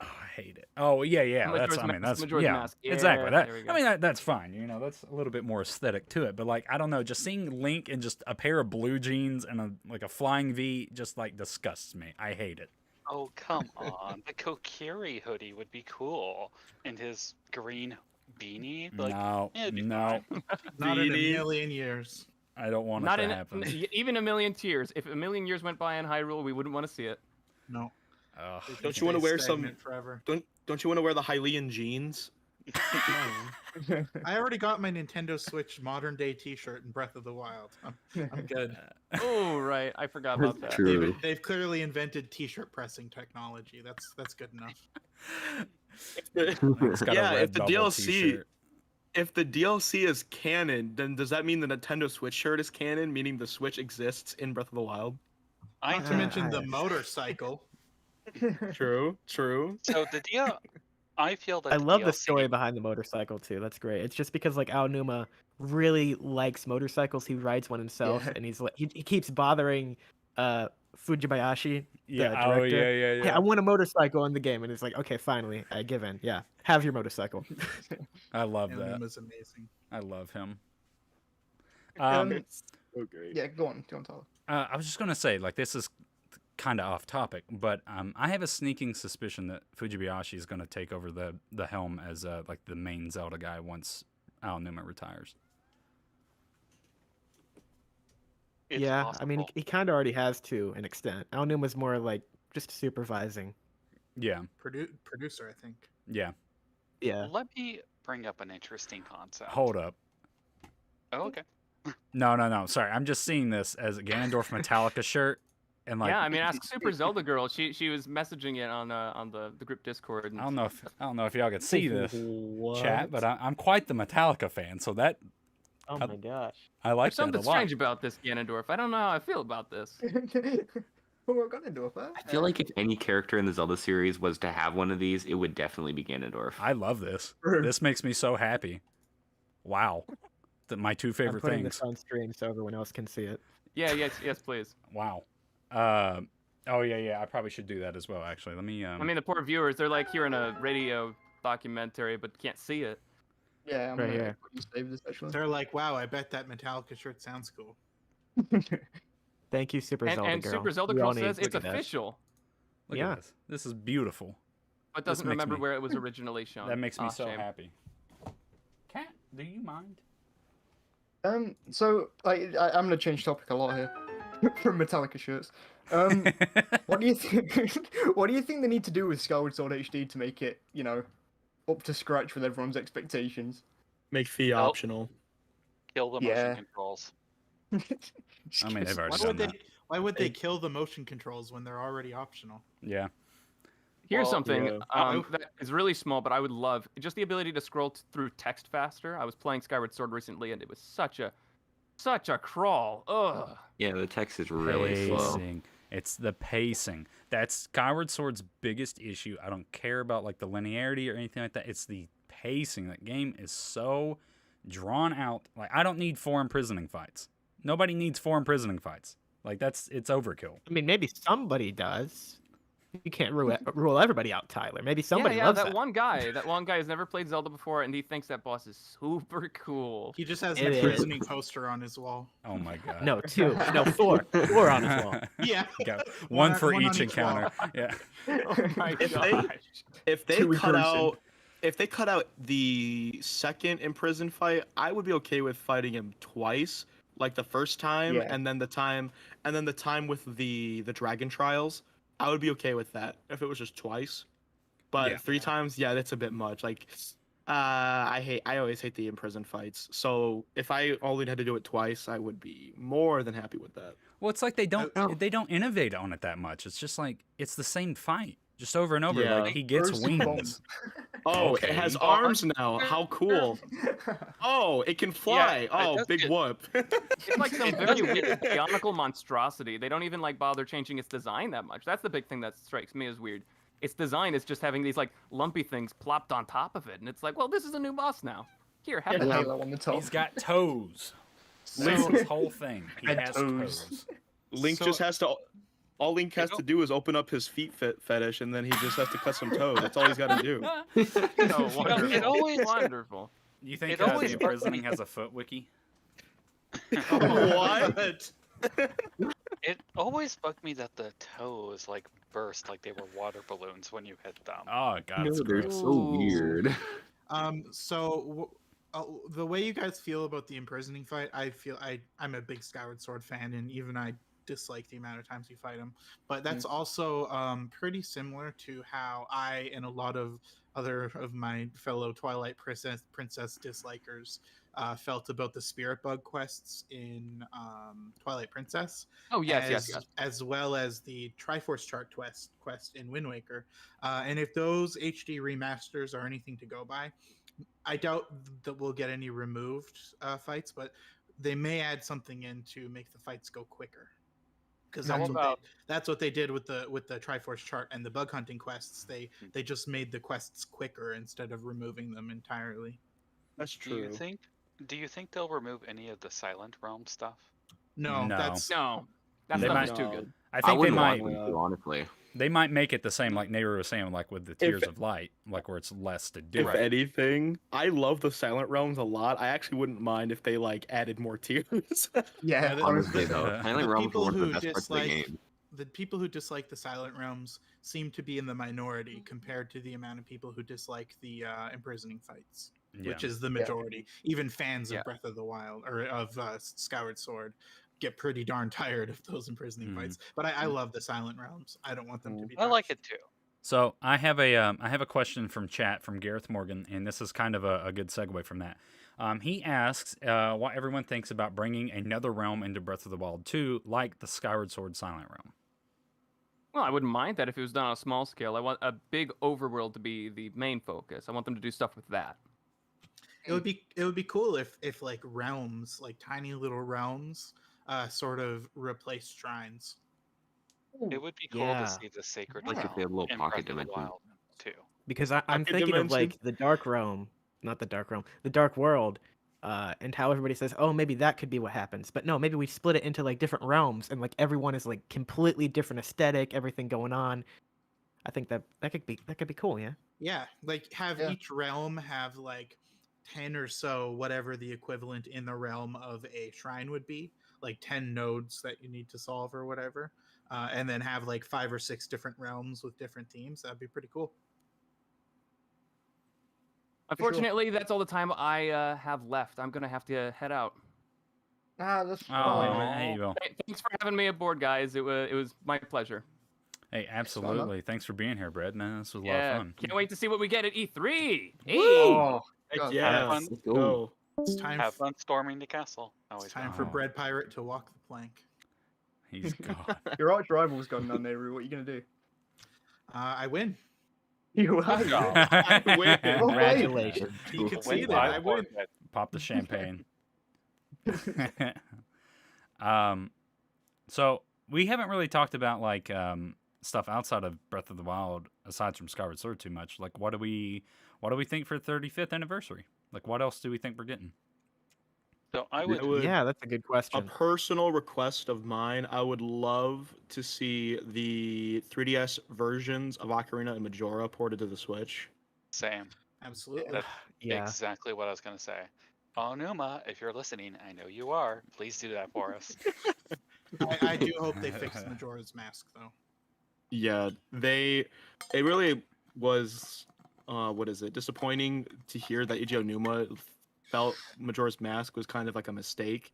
Speaker 1: oh, I hate it. Oh yeah.
Speaker 2: Majora's
Speaker 1: That's
Speaker 2: Mask,
Speaker 1: yeah,
Speaker 2: Majora's Mask.
Speaker 1: exactly.
Speaker 2: Yeah,
Speaker 1: That
Speaker 2: there we go.
Speaker 1: I mean that's fine. That's a little bit more aesthetic to it. But like I don't know, just seeing Link in just a pair of blue jeans and a flying V just like disgusts me. I hate it.
Speaker 4: Oh, come on. The Kokiri hoodie would be cool. And his green beanie. Like,
Speaker 1: No,
Speaker 4: it'd be
Speaker 1: no,
Speaker 4: fine.
Speaker 3: Not in a
Speaker 6: Beanie.
Speaker 3: million years.
Speaker 1: I don't want it
Speaker 2: Not
Speaker 1: to
Speaker 2: in
Speaker 1: happen.
Speaker 2: even a million years. If a million years went by in Hyrule, we wouldn't want to see it.
Speaker 3: No.
Speaker 1: Ugh.
Speaker 3: It
Speaker 6: Don't
Speaker 3: can
Speaker 6: you want to
Speaker 3: stay
Speaker 6: wear some?
Speaker 3: stagnant forever?
Speaker 6: Don't you want to wear the Hylian jeans?
Speaker 3: I already got my Nintendo Switch modern day T-shirt in Breath of the Wild. I'm good.
Speaker 2: Oh right, I forgot about that.
Speaker 7: True.
Speaker 3: They've clearly invented T-shirt pressing technology. That's good enough.
Speaker 1: It's got a
Speaker 6: Yeah,
Speaker 1: red
Speaker 6: if the
Speaker 1: bubble
Speaker 6: DLC
Speaker 1: t-shirt.
Speaker 6: If the DLC is canon, then does that mean the Nintendo Switch shirt is canon, meaning the Switch exists in Breath of the Wild?
Speaker 3: Not to
Speaker 8: Uh,
Speaker 3: mention the
Speaker 8: I-
Speaker 3: motorcycle.
Speaker 6: True.
Speaker 4: So the deal, I feel that
Speaker 8: I love the
Speaker 4: DLC
Speaker 8: story behind the motorcycle too. That's great. It's just because like Aonuma really likes motorcycles. He rides one himself,
Speaker 5: Yeah.
Speaker 8: and he keeps bothering Fujibayashi, the
Speaker 1: Yeah.
Speaker 8: director.
Speaker 1: Oh yeah, yeah,
Speaker 8: Hey,
Speaker 1: yeah.
Speaker 8: I want a motorcycle in the game, and it's like, okay, finally, I give in. Yeah, have your motorcycle.
Speaker 1: I love
Speaker 3: And
Speaker 1: that.
Speaker 3: it was amazing.
Speaker 1: I love him.
Speaker 6: It's so great.
Speaker 5: Yeah, go on, Tyler.
Speaker 1: I was just gonna say, like, this is kind of off topic, but I have a sneaking suspicion that Fujibayashi is gonna take over the helm as like the main Zelda guy once Aonuma retires.
Speaker 4: it's
Speaker 8: Yeah, I mean,
Speaker 4: possible.
Speaker 8: he kind of already has to an extent. Aonuma's more like just supervising.
Speaker 1: Yeah,
Speaker 3: Producer, I think.
Speaker 1: yeah.
Speaker 8: Yeah.
Speaker 4: Let me bring up an interesting concept.
Speaker 1: Hold up.
Speaker 4: Oh, okay.
Speaker 1: No. Sorry, I'm just seeing this as a Ganondorf Metallica shirt, and like
Speaker 2: Yeah, I mean, ask Super Zelda Girl. She was messaging it on the group Discord. And
Speaker 1: I don't know if y'all can see this
Speaker 8: What?
Speaker 1: chat, but I'm quite the Metallica fan, so that
Speaker 8: Oh my gosh.
Speaker 1: I like
Speaker 2: There's
Speaker 1: that a
Speaker 2: something
Speaker 1: lot.
Speaker 2: strange about this Ganondorf. I don't know how I feel about this.
Speaker 5: What we're gonna do with that?
Speaker 7: I feel like if any character in the Zelda series was to have one of these, it would definitely be Ganondorf.
Speaker 1: I love this.
Speaker 5: True.
Speaker 1: This makes me so happy. Wow, my two
Speaker 8: I'm
Speaker 1: favorite
Speaker 8: putting
Speaker 1: things.
Speaker 8: this on stream so everyone else can see it.
Speaker 2: Yeah, yes, please.
Speaker 1: Wow. Oh yeah. I probably should do that as well. Actually, let me.
Speaker 2: I mean, the poor viewers, they're like hearing a radio documentary but can't see it.
Speaker 5: Yeah, I'm
Speaker 8: Right
Speaker 5: gonna
Speaker 8: here.
Speaker 5: save this actually.
Speaker 3: They're like, wow, I bet that Metallica shirt sounds cool.
Speaker 8: Thank you, Super Zelda
Speaker 2: And
Speaker 8: Girl.
Speaker 2: Super Zelda
Speaker 8: We
Speaker 2: Girl
Speaker 8: all need
Speaker 2: says
Speaker 8: to
Speaker 2: it's
Speaker 8: look at that.
Speaker 2: official,
Speaker 1: look
Speaker 8: yeah.
Speaker 1: at this. This is beautiful.
Speaker 2: but
Speaker 1: This
Speaker 2: doesn't
Speaker 1: makes
Speaker 2: remember
Speaker 1: me-
Speaker 2: where it was originally shown.
Speaker 1: That makes me
Speaker 2: Aw,
Speaker 1: so
Speaker 2: shame.
Speaker 1: happy. Cat, do you mind?
Speaker 5: So like, I'm gonna change topic a lot here from Metallica shirts. What do you think? What do you think they need to do with Skyward Sword HD to make it, up to scratch with everyone's expectations?
Speaker 6: Make fee
Speaker 4: Nope.
Speaker 6: optional.
Speaker 4: Kill the
Speaker 5: Yeah.
Speaker 4: motion controls.
Speaker 1: I mean, they've already
Speaker 3: Why
Speaker 1: done
Speaker 3: would
Speaker 1: that.
Speaker 3: why would they kill the motion controls when they're already optional?
Speaker 1: Yeah.
Speaker 2: Here's
Speaker 4: Well,
Speaker 2: something
Speaker 6: yeah.
Speaker 2: that is really small, but I would love just the ability to scroll through text faster. I was playing Skyward Sword recently, and it was such a crawl. Ugh.
Speaker 7: Yeah, the text is really slow.
Speaker 1: Pacing. It's the pacing. That's Skyward Sword's biggest issue. I don't care about like the linearity or anything like that. It's the pacing. That game is so drawn out. Like I don't need 4 imprisoning fights. Nobody needs 4 imprisoning fights. Like it's overkill.
Speaker 8: I mean, maybe somebody does. You can't rule everybody out, Tyler. Maybe somebody
Speaker 2: yeah,
Speaker 8: loves
Speaker 2: that
Speaker 8: that.
Speaker 2: one guy. That one guy has never played Zelda before, and he thinks that boss is super cool.
Speaker 3: He just has
Speaker 8: It
Speaker 3: an
Speaker 8: is.
Speaker 3: imprisoning poster on his wall.
Speaker 1: Oh my god.
Speaker 8: No, 2. No, 4. 4 on his wall.
Speaker 3: Yeah.
Speaker 1: Got one for
Speaker 3: on
Speaker 1: each
Speaker 3: each wall.
Speaker 1: encounter. Yeah.
Speaker 2: Oh my
Speaker 6: If they-
Speaker 2: gosh.
Speaker 6: If they
Speaker 5: Too
Speaker 6: cut
Speaker 5: recursive.
Speaker 6: out, if they cut out the second imprisoned fight, I would be okay with fighting him twice, like the first time,
Speaker 5: Yeah.
Speaker 6: and then the time with the dragon trials. I would be okay with that if it was just twice. But
Speaker 1: Yeah.
Speaker 6: 3 times, yeah, that's a bit much. Like, I always hate the imprisoned fights. So if I only had to do it twice, I would be more than happy with that.
Speaker 1: Well, it's like they don't
Speaker 8: Oh.
Speaker 1: innovate on it that much. It's just like it's the same fight, just over and over.
Speaker 6: Yeah.
Speaker 1: Like he gets
Speaker 5: First and
Speaker 1: wings.
Speaker 6: Oh,
Speaker 1: Okay.
Speaker 6: it has arms now. How cool! Oh, it can fly.
Speaker 4: it
Speaker 6: Oh,
Speaker 4: does
Speaker 6: big
Speaker 4: get-
Speaker 6: whoop.
Speaker 2: It's like some
Speaker 4: It
Speaker 2: very
Speaker 4: doesn't
Speaker 2: weird bionicle monstrosity. They don't even like bother changing its design that much. That's the big thing that strikes me as weird. Its design is just having these like lumpy things plopped on top of it, and it's like, well, this is a new boss now. Here, have
Speaker 5: Yeah,
Speaker 2: it.
Speaker 5: Halo on the top.
Speaker 1: He's got toes. That's
Speaker 3: So-
Speaker 1: his whole thing. He
Speaker 5: Red
Speaker 1: has
Speaker 5: toes.
Speaker 1: toes.
Speaker 6: Link
Speaker 3: So-
Speaker 6: just has to. All Link has to do is open up his feet fetish, and then he just has to cut some toes. That's all he's got to do.
Speaker 2: Oh, wonderful.
Speaker 4: it always-
Speaker 2: wonderful.
Speaker 1: You think
Speaker 4: It always
Speaker 1: the imprisoning has a foot wiki?
Speaker 6: What?
Speaker 4: It always bugged me that the toes like burst like they were water balloons when you hit them.
Speaker 1: Oh god,
Speaker 7: No,
Speaker 1: it's
Speaker 7: they're
Speaker 1: gross.
Speaker 7: so weird.
Speaker 3: The way you guys feel about the imprisoning fight, I'm a big Skyward Sword fan, and even I dislike the amount of times you fight him. But that's also pretty similar to how I and a lot of other of my fellow Twilight Princess dislikers felt about the Spirit Bug quests in Twilight Princess,
Speaker 2: Oh yes, yes, yes.
Speaker 3: as well as the Triforce Chart quest in Wind Waker. And if those HD remasters are anything to go by, I doubt that we'll get any removed fights, but they may add something in to make the fights go quicker. Because
Speaker 2: How about
Speaker 3: that's what they did with the Triforce Chart and the bug hunting quests. They just made the quests quicker instead of removing them entirely.
Speaker 6: That's
Speaker 4: Do you
Speaker 6: true.
Speaker 4: think? Do you think they'll remove any of the Silent Realm stuff?
Speaker 3: No,
Speaker 1: No.
Speaker 3: that's
Speaker 2: no? That
Speaker 1: They
Speaker 2: stuff
Speaker 1: might-
Speaker 2: is too good.
Speaker 1: I
Speaker 7: I
Speaker 1: think they
Speaker 7: wouldn't
Speaker 1: might
Speaker 7: want them to, honestly.
Speaker 1: they might make it the same like Nehru was saying, like with the Tears
Speaker 6: If-
Speaker 1: of Light, like where it's less to do.
Speaker 6: If anything, I love the Silent Realms a lot. I actually wouldn't mind if they like added more tiers.
Speaker 5: Yeah,
Speaker 3: Yeah, the-
Speaker 7: Honestly,
Speaker 3: the-
Speaker 7: though,
Speaker 1: the
Speaker 7: Silent Realms
Speaker 3: people
Speaker 7: are one of the
Speaker 3: who
Speaker 7: best parts of the
Speaker 3: dislike-
Speaker 7: game.
Speaker 3: the people who dislike the Silent Realms seem to be in the minority compared to the amount of people who dislike the imprisoning fights,
Speaker 1: Yeah.
Speaker 3: which is the majority. Even fans
Speaker 2: Yeah.
Speaker 3: of Breath of the Wild or of Skyward Sword get pretty darn tired of those imprisoning
Speaker 1: Mhm.
Speaker 3: fights. But I love the Silent Realms. I don't want them to be.
Speaker 4: I like
Speaker 3: touched.
Speaker 4: it too.
Speaker 1: So I have a question from chat from Gareth Morgan, and this is kind of a good segue from that. He asks what everyone thinks about bringing another realm into Breath of the Wild 2, like the Skyward Sword Silent Realm.
Speaker 2: Well, I wouldn't mind that if it was done on a small scale. I want a big overworld to be the main focus. I want them to do stuff with that.
Speaker 3: It would be cool if like realms, like tiny little realms, sort of replace shrines.
Speaker 4: It would be cool
Speaker 8: Yeah.
Speaker 4: to see the sacred
Speaker 7: Like if
Speaker 4: realm
Speaker 7: they had little
Speaker 4: in
Speaker 7: pocket
Speaker 4: Breath of the
Speaker 7: dimension.
Speaker 4: Wild too.
Speaker 8: Because I'm
Speaker 6: Pocket
Speaker 8: thinking of like
Speaker 6: dimension?
Speaker 8: the Dark Realm, not the Dark Realm, the Dark World, and how everybody says, oh, maybe that could be what happens. But no, maybe we split it into like different realms, and like everyone is like completely different aesthetic, everything going on. I think that could be cool, yeah.
Speaker 3: Yeah, like have
Speaker 5: Yeah.
Speaker 3: each realm have like 10 or so, whatever the equivalent in the realm of a shrine would be, like 10 nodes that you need to solve or whatever. And then have like 5 or 6 different realms with different themes. That'd be pretty cool.
Speaker 2: Unfortunately, that's all the time I have left. I'm gonna have to head out.
Speaker 5: That's
Speaker 1: Oh,
Speaker 5: fine.
Speaker 1: hey, well,
Speaker 2: Thanks for having me aboard, guys. It was my pleasure.
Speaker 1: hey, absolutely. Thanks for being here, Brad. Man, this was a lot
Speaker 2: Yeah,
Speaker 1: of fun.
Speaker 2: can't wait to see what we get at E3. Hey!
Speaker 5: Oh,
Speaker 6: Heck
Speaker 5: God.
Speaker 6: yeah,
Speaker 4: fun.
Speaker 6: let's go.
Speaker 3: It's time,
Speaker 4: Have fun storming the castle.
Speaker 3: it's
Speaker 4: Always
Speaker 3: time
Speaker 4: fun.
Speaker 3: for
Speaker 1: Oh.
Speaker 3: Bread Pirate to walk the plank.
Speaker 1: He's gone.
Speaker 5: Your arch rival's gone now, Nehru. What are you gonna do?
Speaker 3: I win.
Speaker 5: You
Speaker 4: Good job.
Speaker 6: I win.
Speaker 8: Congratulations.
Speaker 3: You
Speaker 7: Cool.
Speaker 3: conceded.
Speaker 4: Win by
Speaker 3: I win.
Speaker 4: forfeit.
Speaker 1: Pop the champagne. So we haven't really talked about like stuff outside of Breath of the Wild aside from Skyward Sword too much. Like what do we think for 35th anniversary? Like what else do we think we're getting?
Speaker 4: So I
Speaker 6: I
Speaker 4: would.
Speaker 6: would-
Speaker 8: Yeah, that's a good
Speaker 6: A
Speaker 8: question.
Speaker 6: personal request of mine, I would love to see the 3DS versions of Ocarina and Majora ported to the Switch.
Speaker 4: Same.
Speaker 3: Absolutely.
Speaker 4: That's
Speaker 8: Yeah.
Speaker 4: exactly what I was gonna say. Onuma, if you're listening, I know you are. Please do that for us.
Speaker 3: I do hope they fix Majora's Mask though.
Speaker 6: Yeah, it really was, disappointing to hear that Eiji Onuma felt Majora's Mask was kind of like a mistake.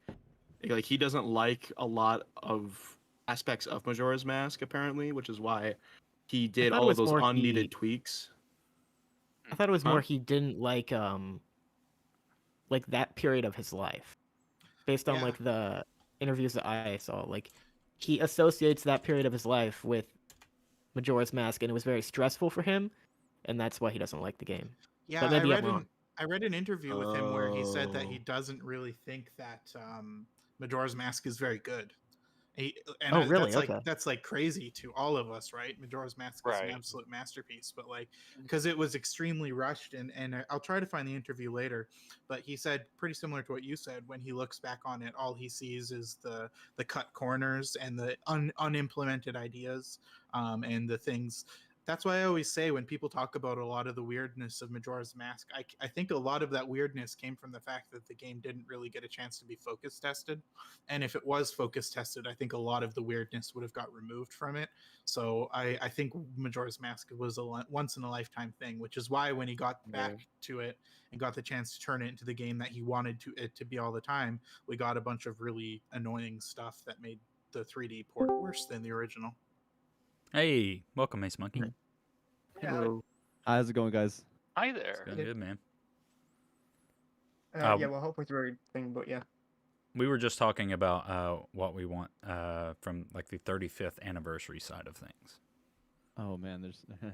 Speaker 6: Like, he doesn't like a lot of aspects of Majora's Mask, apparently, which is why he did
Speaker 8: thought it
Speaker 6: all of
Speaker 8: was
Speaker 6: those
Speaker 8: more
Speaker 6: unneeded
Speaker 8: he-
Speaker 6: tweaks.
Speaker 8: I thought it was
Speaker 6: Huh?
Speaker 8: more he didn't like that period of his life. Based on
Speaker 3: Yeah.
Speaker 8: like the interviews that I saw, like he associates that period of his life with Majora's Mask, and it was very stressful for him, and that's why he doesn't like the game.
Speaker 3: Yeah,
Speaker 8: But maybe I'm wrong.
Speaker 3: I read an interview with him where he said that he
Speaker 6: Oh.
Speaker 3: doesn't really think that Majora's Mask is very good.
Speaker 8: Oh, really?
Speaker 3: That's
Speaker 8: Okay.
Speaker 3: like that's like crazy to all of us, right? Majora's Mask is
Speaker 4: Right.
Speaker 3: an absolute masterpiece, but like because it was extremely rushed, and I'll try to find the interview later. But he said pretty similar to what you said. When he looks back on it, all he sees is the cut corners and the unimplemented ideas, and the things that's why I always say when people talk about a lot of the weirdness of Majora's Mask, I think a lot of that weirdness came from the fact that the game didn't really get a chance to be focus tested. And if it was focus tested, I think a lot of the weirdness would have got removed from it. So I think Majora's Mask was a once in a lifetime thing, which is why when he got back to it and got the chance to turn it into the game that he wanted it to be all the time, we got a bunch of really annoying stuff that made the 3D port worse than the original.
Speaker 1: Hey, welcome, Ace Monkey.
Speaker 5: Hello.
Speaker 9: How's it going, guys?
Speaker 4: Hi there.
Speaker 1: It's going good, man.
Speaker 5: Yeah, we're halfway through everything, but yeah.
Speaker 1: We were just talking about what we want from like the 35th anniversary side of things.
Speaker 9: Oh man,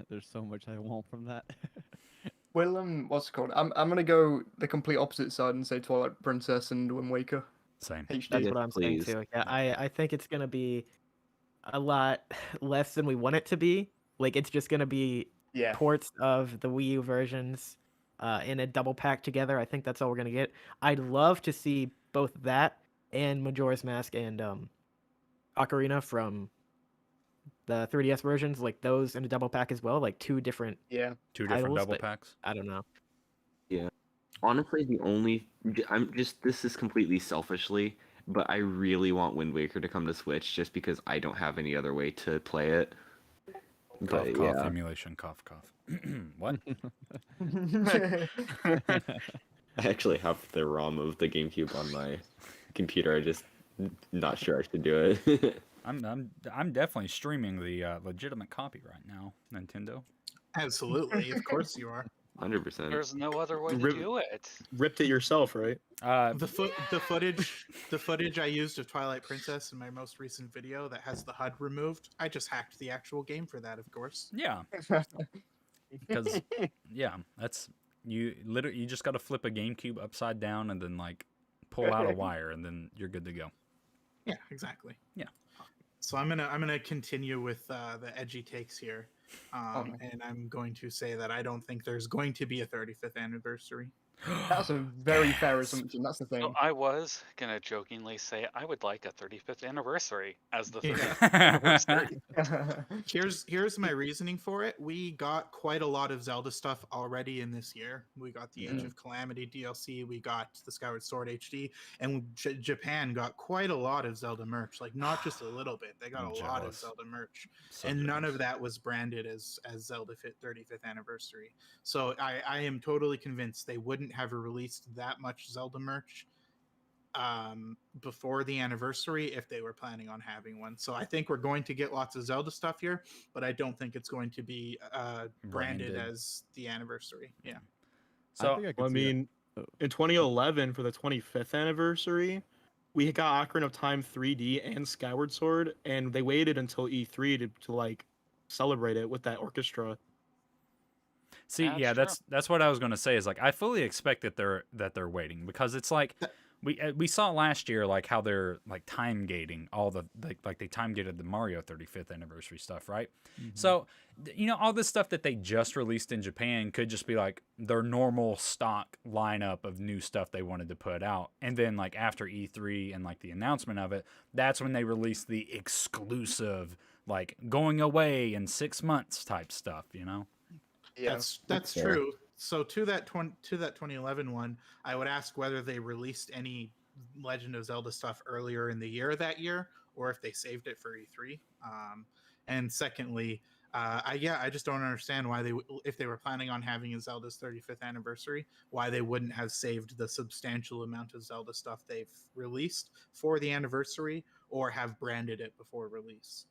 Speaker 9: there's so much I want from that.
Speaker 5: Well, what's it called? I'm gonna go the complete opposite side and say Twilight Princess and Wind Waker.
Speaker 1: Same.
Speaker 5: HD.
Speaker 8: That's
Speaker 7: Yes,
Speaker 8: what I'm
Speaker 7: please.
Speaker 8: saying too. Yeah, I think it's gonna be a lot less than we want it to be. Like it's just gonna be
Speaker 5: Yeah.
Speaker 8: ports of the Wii U versions in a double pack together. I think that's all we're gonna get. I'd love to see both that and Majora's Mask and Ocarina from the 3DS versions, like those in a double pack as well, like two different
Speaker 5: Yeah.
Speaker 1: 2 different
Speaker 8: titles,
Speaker 1: double
Speaker 8: but
Speaker 1: packs.
Speaker 8: I don't know.
Speaker 7: Honestly, this is completely selfishly, but I really want Wind Waker to come to Switch just because I don't have any other way to play it.
Speaker 1: Cough,
Speaker 7: But
Speaker 1: cough,
Speaker 7: yeah.
Speaker 1: emulation, cough, cough. What?
Speaker 7: I actually have the ROM of the GameCube on my computer. I just not sure I should do it.
Speaker 1: I'm definitely streaming the legitimate copy right now, Nintendo.
Speaker 3: Absolutely, of course you are.
Speaker 7: 100%.
Speaker 4: There's no other way to
Speaker 6: Rip-
Speaker 4: do it.
Speaker 6: Ripped it yourself, right?
Speaker 3: The footage I used of Twilight Princess in my most recent video that has the HUD removed. I just hacked the actual game for that, of course.
Speaker 1: Yeah, because that's you just got to flip a GameCube upside down and then like pull out a wire and then you're good to go.
Speaker 3: Yeah, exactly.
Speaker 1: Yeah.
Speaker 3: So I'm gonna continue with the edgy takes here,
Speaker 5: Okay.
Speaker 3: and I'm going to say that I don't think there's going to be a 35th anniversary.
Speaker 5: That's a very fair assumption. That's the thing.
Speaker 4: So I was gonna jokingly say I would like a 35th anniversary as the
Speaker 3: Yeah.
Speaker 4: 35th anniversary.
Speaker 3: Here's my reasoning for it. We got quite a lot of Zelda stuff already in this year. We got the Age of Calamity DLC, we got the Skyward Sword HD, and Japan got quite a lot of Zelda merch. Like not just a little bit. They got
Speaker 1: I'm
Speaker 3: a lot of
Speaker 1: jealous.
Speaker 3: Zelda merch.
Speaker 1: So
Speaker 3: And none
Speaker 1: jealous.
Speaker 3: of that was branded as Zelda 35th anniversary. So I am totally convinced they wouldn't have released that much Zelda merch before the anniversary if they were planning on having one. So I think we're going to get lots of Zelda stuff here, but I don't think it's going to be branded
Speaker 1: Branded.
Speaker 3: as the anniversary. Yeah.
Speaker 1: So
Speaker 9: think I could
Speaker 6: Well, I
Speaker 9: see that.
Speaker 6: mean, in 2011 for the 25th anniversary, we got Ocarina of Time 3D and Skyward Sword, and they waited until E3 to like celebrate it with that orchestra.
Speaker 1: see,
Speaker 4: That's
Speaker 1: yeah,
Speaker 4: true.
Speaker 1: that's what I was gonna say. Is like I fully expect that they're waiting because it's like we saw last year like how they're like time gating all the like they time gated the Mario 35th anniversary stuff, right? So you know all this stuff that they just released in Japan could just be like their normal stock lineup of new stuff they wanted to put out, and then like after E3 and like the announcement of it, that's when they released the exclusive like going away in 6 months type stuff, you know?
Speaker 5: Yeah.
Speaker 3: That's
Speaker 7: fair.
Speaker 3: true. So to that 2011 one, I would ask whether they released any Legend of Zelda stuff earlier in the year that year, or if they saved it for E3. And secondly, I just don't understand why if they were planning on having a Zelda's 35th anniversary, why they wouldn't have saved the substantial amount of Zelda stuff they've released for the anniversary, or have branded it before release.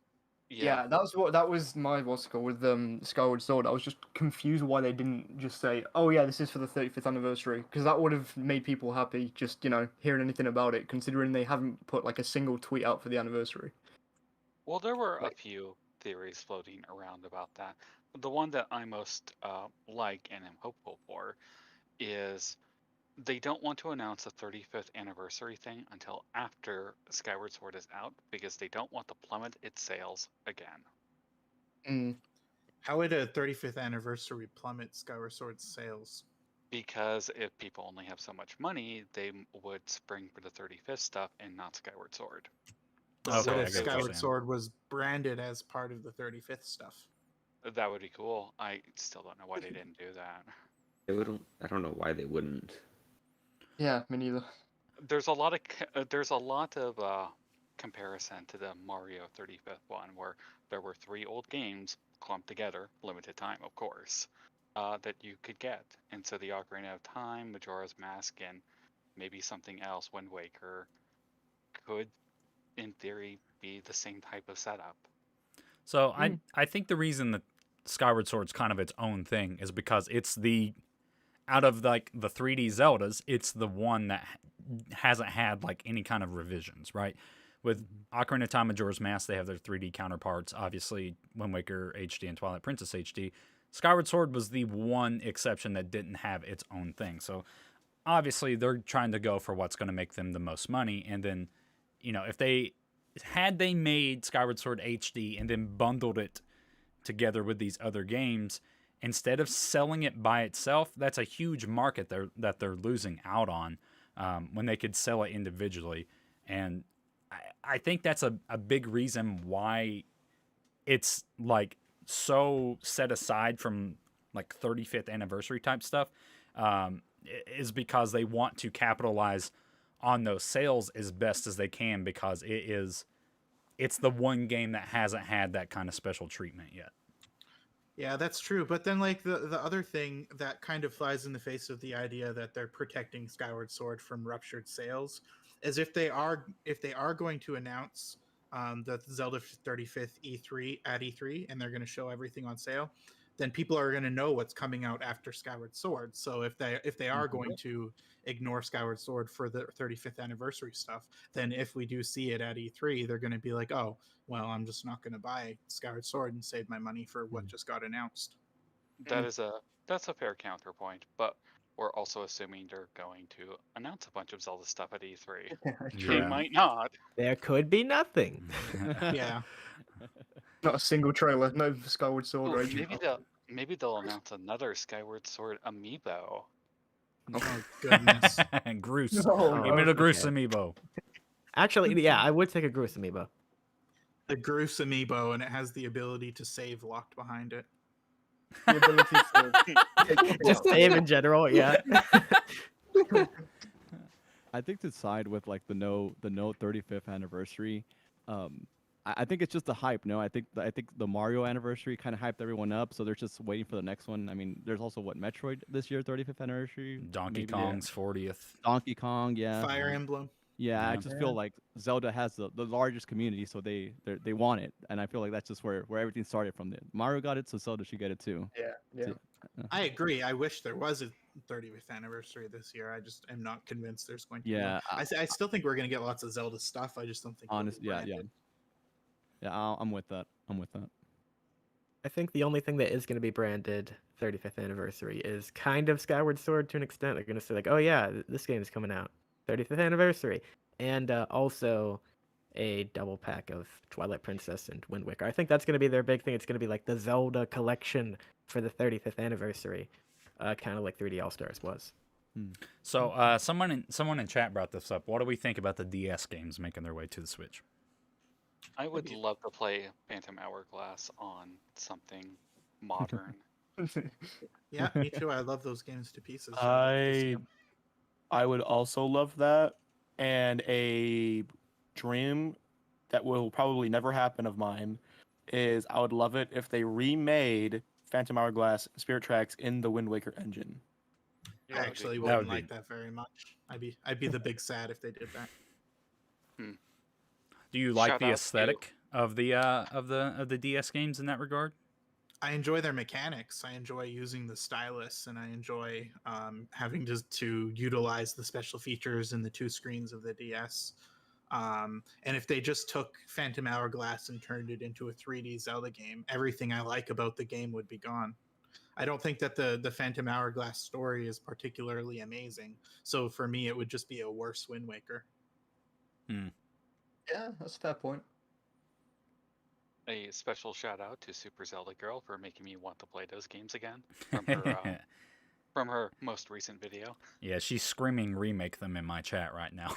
Speaker 5: Yeah, that was my what's it called with Skyward Sword. I was just confused why they didn't just say, "Oh yeah, this is for the 35th anniversary," because that would have made people happy. Just hearing anything about it, considering they haven't put like a single tweet out for the anniversary.
Speaker 4: Well, there were a few theories floating around about that. The one that I most like and am hopeful for is they don't want to announce the 35th anniversary thing until after Skyward Sword is out because they don't want to plummet its sales again.
Speaker 5: Mm.
Speaker 3: How would a 35th anniversary plummet Skyward Sword's sales?
Speaker 4: Because if people only have so much money, they would spring for the 35th stuff and not Skyward Sword.
Speaker 1: Okay,
Speaker 3: What
Speaker 1: I
Speaker 3: if
Speaker 1: get what you're
Speaker 3: Skyward
Speaker 1: saying.
Speaker 3: Sword was branded as part of the 35th stuff?
Speaker 4: That would be cool. I still don't know why they didn't do that.
Speaker 7: They wouldn't. I don't know why they wouldn't.
Speaker 5: Yeah, me neither.
Speaker 4: There's a lot of comparison to the Mario 35th one, where there were 3 old games clumped together, limited time, of course, that you could get. And so the Ocarina of Time, Majora's Mask, and maybe something else, Wind Waker, could, in theory, be the same type of setup.
Speaker 1: So I think the reason that Skyward Sword's kind of its own thing is because it's out of like the 3D Zeldas, it's the one that hasn't had like any kind of revisions, right? With Ocarina of Time, Majora's Mask, they have their 3D counterparts. Obviously, Wind Waker HD and Twilight Princess HD. Skyward Sword was the one exception that didn't have its own thing. So obviously, they're trying to go for what's going to make them the most money. And then, if they made Skyward Sword HD and then bundled it together with these other games, instead of selling it by itself, that's a huge market that they're losing out on when they could sell it individually. And I think that's a big reason why it's like so set aside from like 35th anniversary type stuff, is because they want to capitalize on those sales as best as they can, because it's the one game that hasn't had that kind of special treatment yet.
Speaker 3: Yeah, that's true. But then, like, the other thing that kind of flies in the face of the idea that they're protecting Skyward Sword from ruptured sales is if they are going to announce the Zelda 35th E3 at E3, and they're going to show everything on sale, then people are going to know what's coming out after Skyward Sword. So if they are going to ignore Skyward Sword for the 35th anniversary stuff, then if we do see it at E3, they're going to be like, oh, well, I'm just not going to buy Skyward Sword and save my money for what just got announced.
Speaker 4: That's a fair counterpoint, but we're also assuming they're going to announce a bunch of Zelda stuff at E3. They
Speaker 1: Yeah.
Speaker 4: might not.
Speaker 8: There could be nothing.
Speaker 3: Yeah.
Speaker 5: Not a single trailer, no Skyward Sword.
Speaker 4: Ooh,
Speaker 5: or anything.
Speaker 4: maybe they'll announce another Skyward Sword amiibo.
Speaker 3: Oh, goodness.
Speaker 1: Groose.
Speaker 5: No,
Speaker 1: Give me the
Speaker 8: okay.
Speaker 1: Groose amiibo.
Speaker 8: Actually, yeah, I would take a Groose amiibo.
Speaker 3: The Groose amiibo, and it has the ability to save locked behind it.
Speaker 5: The ability to
Speaker 8: Just save in general, yeah.
Speaker 9: I think to side with like the no 35th anniversary, I think it's just the hype. No, I think the Mario anniversary kind of hyped everyone up, so they're just waiting for the next one. I mean, there's also Metroid this year, 35th anniversary.
Speaker 1: Donkey
Speaker 9: maybe,
Speaker 1: Kong's 40th.
Speaker 9: Donkey Kong, yeah.
Speaker 3: Fire Emblem.
Speaker 9: Yeah, I
Speaker 1: Yeah.
Speaker 9: just feel like Zelda has the largest community, so they want it, and I feel like that's just where everything started from. There, Mario got it, so Zelda should get it too.
Speaker 5: Yeah.
Speaker 3: I agree. I wish there was a 30th anniversary this year. I just am not convinced there's going to
Speaker 9: Yeah,
Speaker 3: be. I still think we're going to get lots of Zelda stuff. I just don't think. it'll be
Speaker 9: honest, yeah.
Speaker 3: branded.
Speaker 9: I'm with that.
Speaker 8: I think the only thing that is going to be branded 35th anniversary is kind of Skyward Sword to an extent. They're going to say like, oh yeah, this game is coming out 35th anniversary, and also a double pack of Twilight Princess and Wind Waker. I think that's going to be their big thing. It's going to be like the Zelda collection for the 35th anniversary, kind of like 3D All Stars was.
Speaker 1: So someone in chat brought this up. What do we think about the DS games making their way to the Switch?
Speaker 4: I would love to play Phantom Hourglass on something modern.
Speaker 3: Yeah, me too. I love those games to pieces.
Speaker 6: I would also love that, and a dream that will probably never happen of mine is I would love it if they remade Phantom Hourglass Spirit Tracks in the Wind Waker engine.
Speaker 3: I actually
Speaker 1: That
Speaker 3: wouldn't
Speaker 1: would be-
Speaker 3: like that very much. I'd be the big sad if they did that.
Speaker 1: Do you like
Speaker 4: Shout
Speaker 1: the
Speaker 4: out to-
Speaker 1: aesthetic of the DS games in that regard?
Speaker 3: I enjoy their mechanics. I enjoy using the stylus, and I enjoy having to utilize the special features in the 2 screens of the DS. And if they just took Phantom Hourglass and turned it into a 3D Zelda game, everything I like about the game would be gone. I don't think that the Phantom Hourglass story is particularly amazing. So for me, it would just be a worse Wind Waker.
Speaker 5: Yeah, that's a fair point.
Speaker 4: A special shout out to Super Zelda Girl for making me want to play those games again from her most recent video.
Speaker 1: Yeah, she's screaming remake them in my chat right now.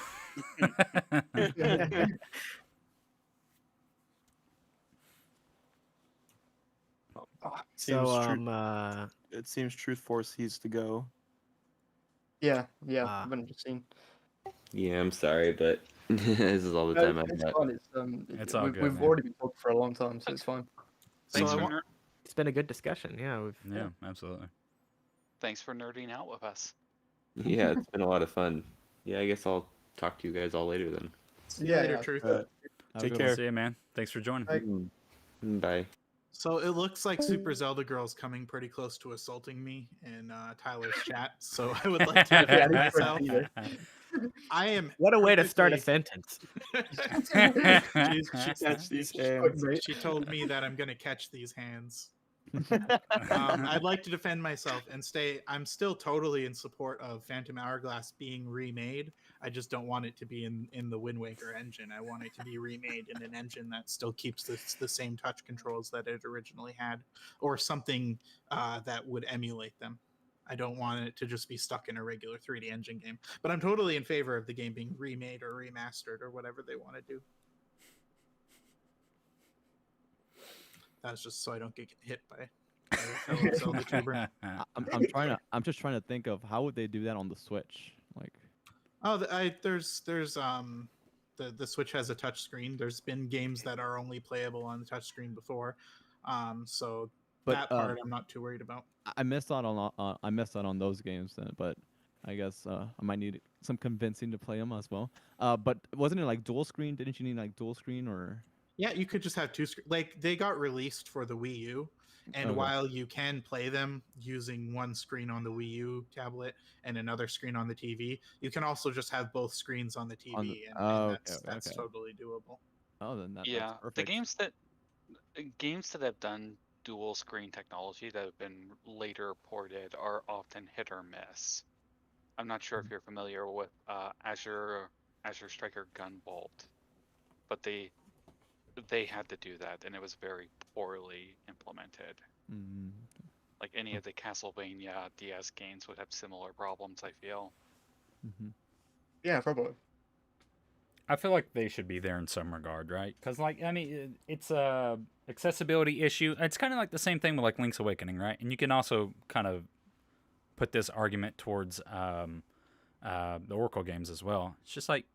Speaker 6: Seems
Speaker 8: So
Speaker 6: true. It seems Truth Force needs to go.
Speaker 5: Yeah,
Speaker 8: Ah.
Speaker 5: I've only just seen.
Speaker 7: Yeah, I'm sorry, but this is all the
Speaker 5: No,
Speaker 7: time I've
Speaker 5: it's
Speaker 7: got.
Speaker 5: fine.
Speaker 1: It's all good,
Speaker 5: We've
Speaker 1: man.
Speaker 5: already been talking for a long time, so it's fine.
Speaker 3: So
Speaker 4: Thanks
Speaker 3: I
Speaker 4: for
Speaker 3: want,
Speaker 8: It's been a good discussion. Yeah, we've
Speaker 1: Yeah, absolutely.
Speaker 4: thanks for nerding out with us.
Speaker 7: Yeah, it's been a lot of fun. Yeah, I guess I'll talk to you guys all later then.
Speaker 3: see you later, Truth.
Speaker 9: Have a
Speaker 6: Take
Speaker 9: good
Speaker 6: care.
Speaker 9: one.
Speaker 1: See you, man. Thanks for joining.
Speaker 5: Bye.
Speaker 7: Bye.
Speaker 3: So it looks like Super Zelda Girl's coming pretty close to assaulting me in Tyler's chat. So I would like to
Speaker 5: Yeah,
Speaker 3: defend
Speaker 5: I need to
Speaker 3: myself.
Speaker 5: either.
Speaker 3: I am.
Speaker 8: What a way to start a
Speaker 3: perfectly-
Speaker 8: sentence.
Speaker 6: Catch these
Speaker 3: she,
Speaker 6: hands.
Speaker 3: she told me that I'm gonna catch these hands. I'd like to defend myself and stay. I'm still totally in support of Phantom Hourglass being remade. I just don't want it to be in the Wind Waker engine. I want it to be remade in an engine that still keeps the same touch controls that it originally had, or something that would emulate them. I don't want it to just be stuck in a regular 3D engine game. But I'm totally in favor of the game being remade or remastered or whatever they want to do. That's just so I don't get hit by a fellow Zelda tuber.
Speaker 9: I'm just trying to think of how would they do that on the Switch? Like,
Speaker 3: Oh, there's the Switch has a touch screen. There's been games that are only playable on the touch screen before, so
Speaker 9: But,
Speaker 3: that part I'm not too worried about.
Speaker 9: I missed out on those games then, but I guess I might need some convincing to play them as well. But wasn't it like dual screen? Didn't you need like dual screen or?
Speaker 3: Yeah, you could just have two screens. Like they got released for the Wii U, and
Speaker 9: Okay.
Speaker 3: while you can play them using one screen on the Wii U tablet and another screen on the TV, you can also just have both screens on the TV, and that's
Speaker 9: okay.
Speaker 3: totally doable.
Speaker 9: Oh, then that's
Speaker 4: Yeah,
Speaker 9: perfect.
Speaker 4: the games that have done dual screen technology that have been later ported are often hit or miss. I'm not sure if you're familiar with Azure Striker Gunvolt, but they had to do that, and it was very poorly implemented.
Speaker 9: Mm.
Speaker 4: Like any of the Castlevania DS games would have similar problems, I feel.
Speaker 9: Mm-hmm.
Speaker 5: Yeah, probably.
Speaker 1: I feel like they should be there in some regard, right? Because, like, I mean, it's a accessibility issue. It's kind of like the same thing with like Link's Awakening, right? And you can also kind of put this argument towards the Oracle games as well. It's just like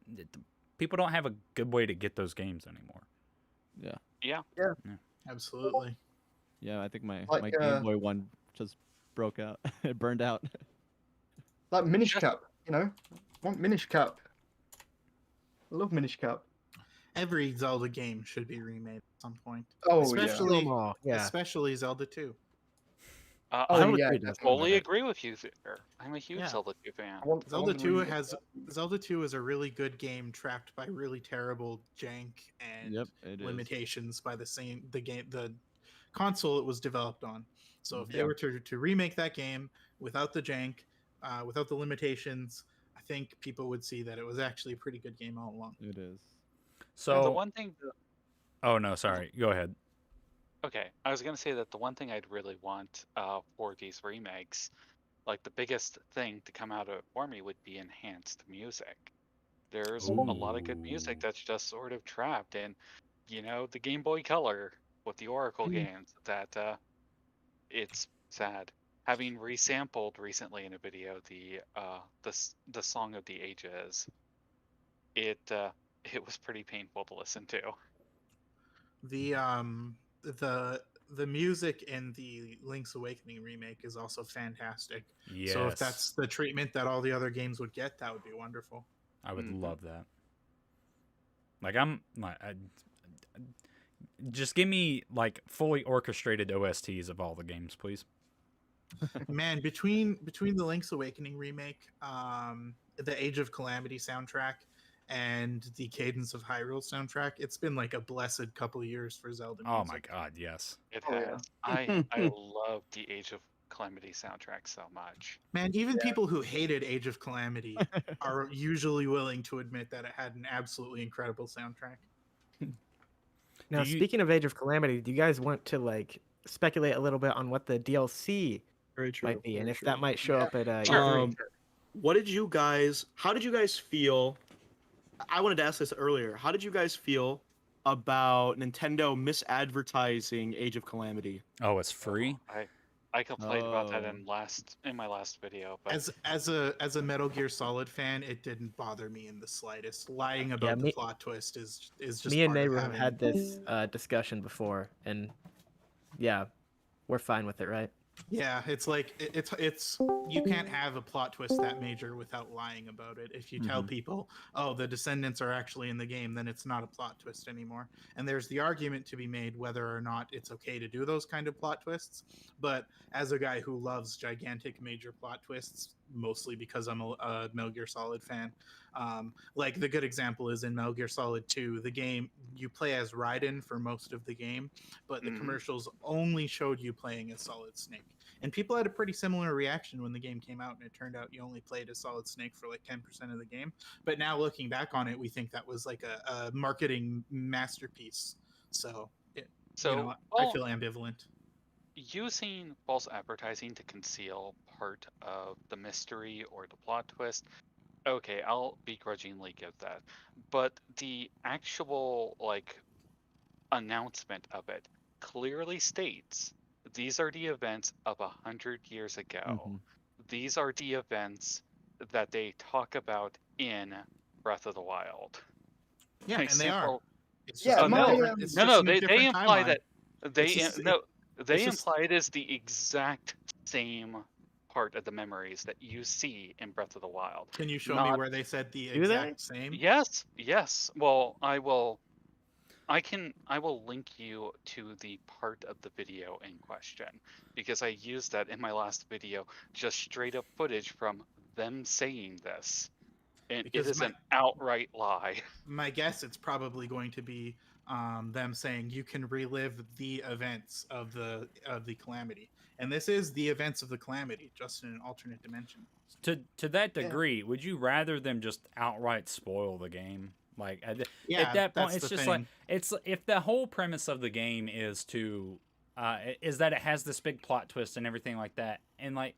Speaker 1: people don't have a good way to get those games anymore.
Speaker 4: Yeah.
Speaker 3: Absolutely.
Speaker 9: Yeah, I think my
Speaker 5: Like,
Speaker 9: Game Boy one just broke out. It burned out.
Speaker 5: Like Minish Cap, I want Minish Cap. I love Minish Cap.
Speaker 3: Every Zelda game should be remade at some point.
Speaker 5: Oh,
Speaker 3: especially,
Speaker 8: them all, yeah.
Speaker 3: especially Zelda 2.
Speaker 5: Oh,
Speaker 4: I
Speaker 5: yeah,
Speaker 4: would
Speaker 5: definitely.
Speaker 4: totally agree with you there. I'm a huge
Speaker 3: Yeah.
Speaker 4: Zelda 2 fan.
Speaker 5: I want
Speaker 3: Zelda
Speaker 5: the
Speaker 3: 2
Speaker 5: remake.
Speaker 3: Zelda 2 is a really good game trapped by really terrible jank and
Speaker 9: Yep, it is.
Speaker 3: limitations by the console it was developed on. So if they
Speaker 5: Yeah.
Speaker 3: were to remake that game without the jank, without the limitations, I think people would see that it was actually a pretty good game all along.
Speaker 9: It is.
Speaker 1: So,
Speaker 4: the one thing
Speaker 1: oh no, sorry. Go ahead.
Speaker 4: Okay, I was gonna say that the one thing I'd really want for these remakes, like the biggest thing to come out of it for me would be enhanced music. There's a lot of good music
Speaker 1: Ooh.
Speaker 4: that's just sort of trapped in, the Game Boy Color with the Oracle games. That it's sad. Having resampled recently in a video the Song of the Ages, it was pretty painful to listen to.
Speaker 3: The music in the Link's Awakening remake is also fantastic.
Speaker 1: Yes.
Speaker 3: So if that's the treatment that all the other games would get, that would be wonderful.
Speaker 1: I would
Speaker 4: Mhm.
Speaker 1: love that. Like just give me like fully orchestrated OSTs of all the games, please.
Speaker 3: Man, between the Link's Awakening remake, the Age of Calamity soundtrack, and the Cadence of Hyrule soundtrack, it's been like a blessed couple of years for Zelda music.
Speaker 1: Oh my god, yes.
Speaker 4: It
Speaker 5: Oh, yeah.
Speaker 4: has. I love the Age of Calamity soundtrack so much.
Speaker 3: Man, even people who hated Age of Calamity are usually willing to admit that it had an absolutely incredible soundtrack.
Speaker 8: Now,
Speaker 1: Do you-
Speaker 8: speaking of Age of Calamity, do you guys want to like speculate a little bit on what the DLC
Speaker 6: Very true.
Speaker 8: might be, and
Speaker 6: very
Speaker 8: if
Speaker 6: true.
Speaker 8: that might show up at
Speaker 6: Sure.
Speaker 8: E3?
Speaker 6: How did you guys feel? I wanted to ask this earlier. How did you guys feel about Nintendo misadvertising Age of Calamity.
Speaker 1: Oh, it's free.
Speaker 4: I complained about that
Speaker 9: Oh.
Speaker 4: in my last video, but
Speaker 3: As a Metal Gear Solid fan, it didn't bother me in the slightest. Lying
Speaker 8: Yeah,
Speaker 3: about the plot twist is just
Speaker 8: me and
Speaker 3: part of
Speaker 8: Nehru have
Speaker 3: having.
Speaker 8: had this discussion before, and yeah, we're fine with it, right?
Speaker 3: Yeah, it's like it's you can't have a plot twist that major without lying about it. If you tell people, "Oh, the descendants are actually in the game," then it's not a plot twist anymore. And there's the argument to be made whether or not it's okay to do those kind of plot twists. But as a guy who loves gigantic major plot twists, mostly because I'm a Metal Gear Solid fan, like the good example is in Metal Gear Solid 2, the game you play as Raiden for most of the game, but the commercials only showed you playing as Solid Snake. And people had a pretty similar reaction when the game came out, and it turned out you only played as Solid Snake for like 10% of the game. But now looking back on it, we think that was like a marketing masterpiece. So, I feel ambivalent.
Speaker 4: Using false advertising to conceal part of the mystery or the plot twist, okay, I'll begrudgingly give that. But the actual announcement of it clearly states these are the events of 100 years ago. These are the events that they talk about in Breath of the Wild.
Speaker 3: Yeah, and they are.
Speaker 5: It's just
Speaker 4: they imply
Speaker 3: timeline.
Speaker 4: that they imply it is the exact same part of the memories that you see in Breath of the Wild.
Speaker 3: Can you show me where they said the exact same?
Speaker 4: Yes. Well, I will link you to the part of the video in question because I used that in my last video, just straight up footage from them saying this. And it is an outright lie.
Speaker 3: My guess it's probably going to be them saying you can relive the events of the calamity. And this is the events of the calamity, just in an alternate dimension.
Speaker 1: To that degree, would you rather them just outright spoil the game? Like at that point, it's just like it's if the whole premise of the game is to is that it has this big plot twist and everything like that, and like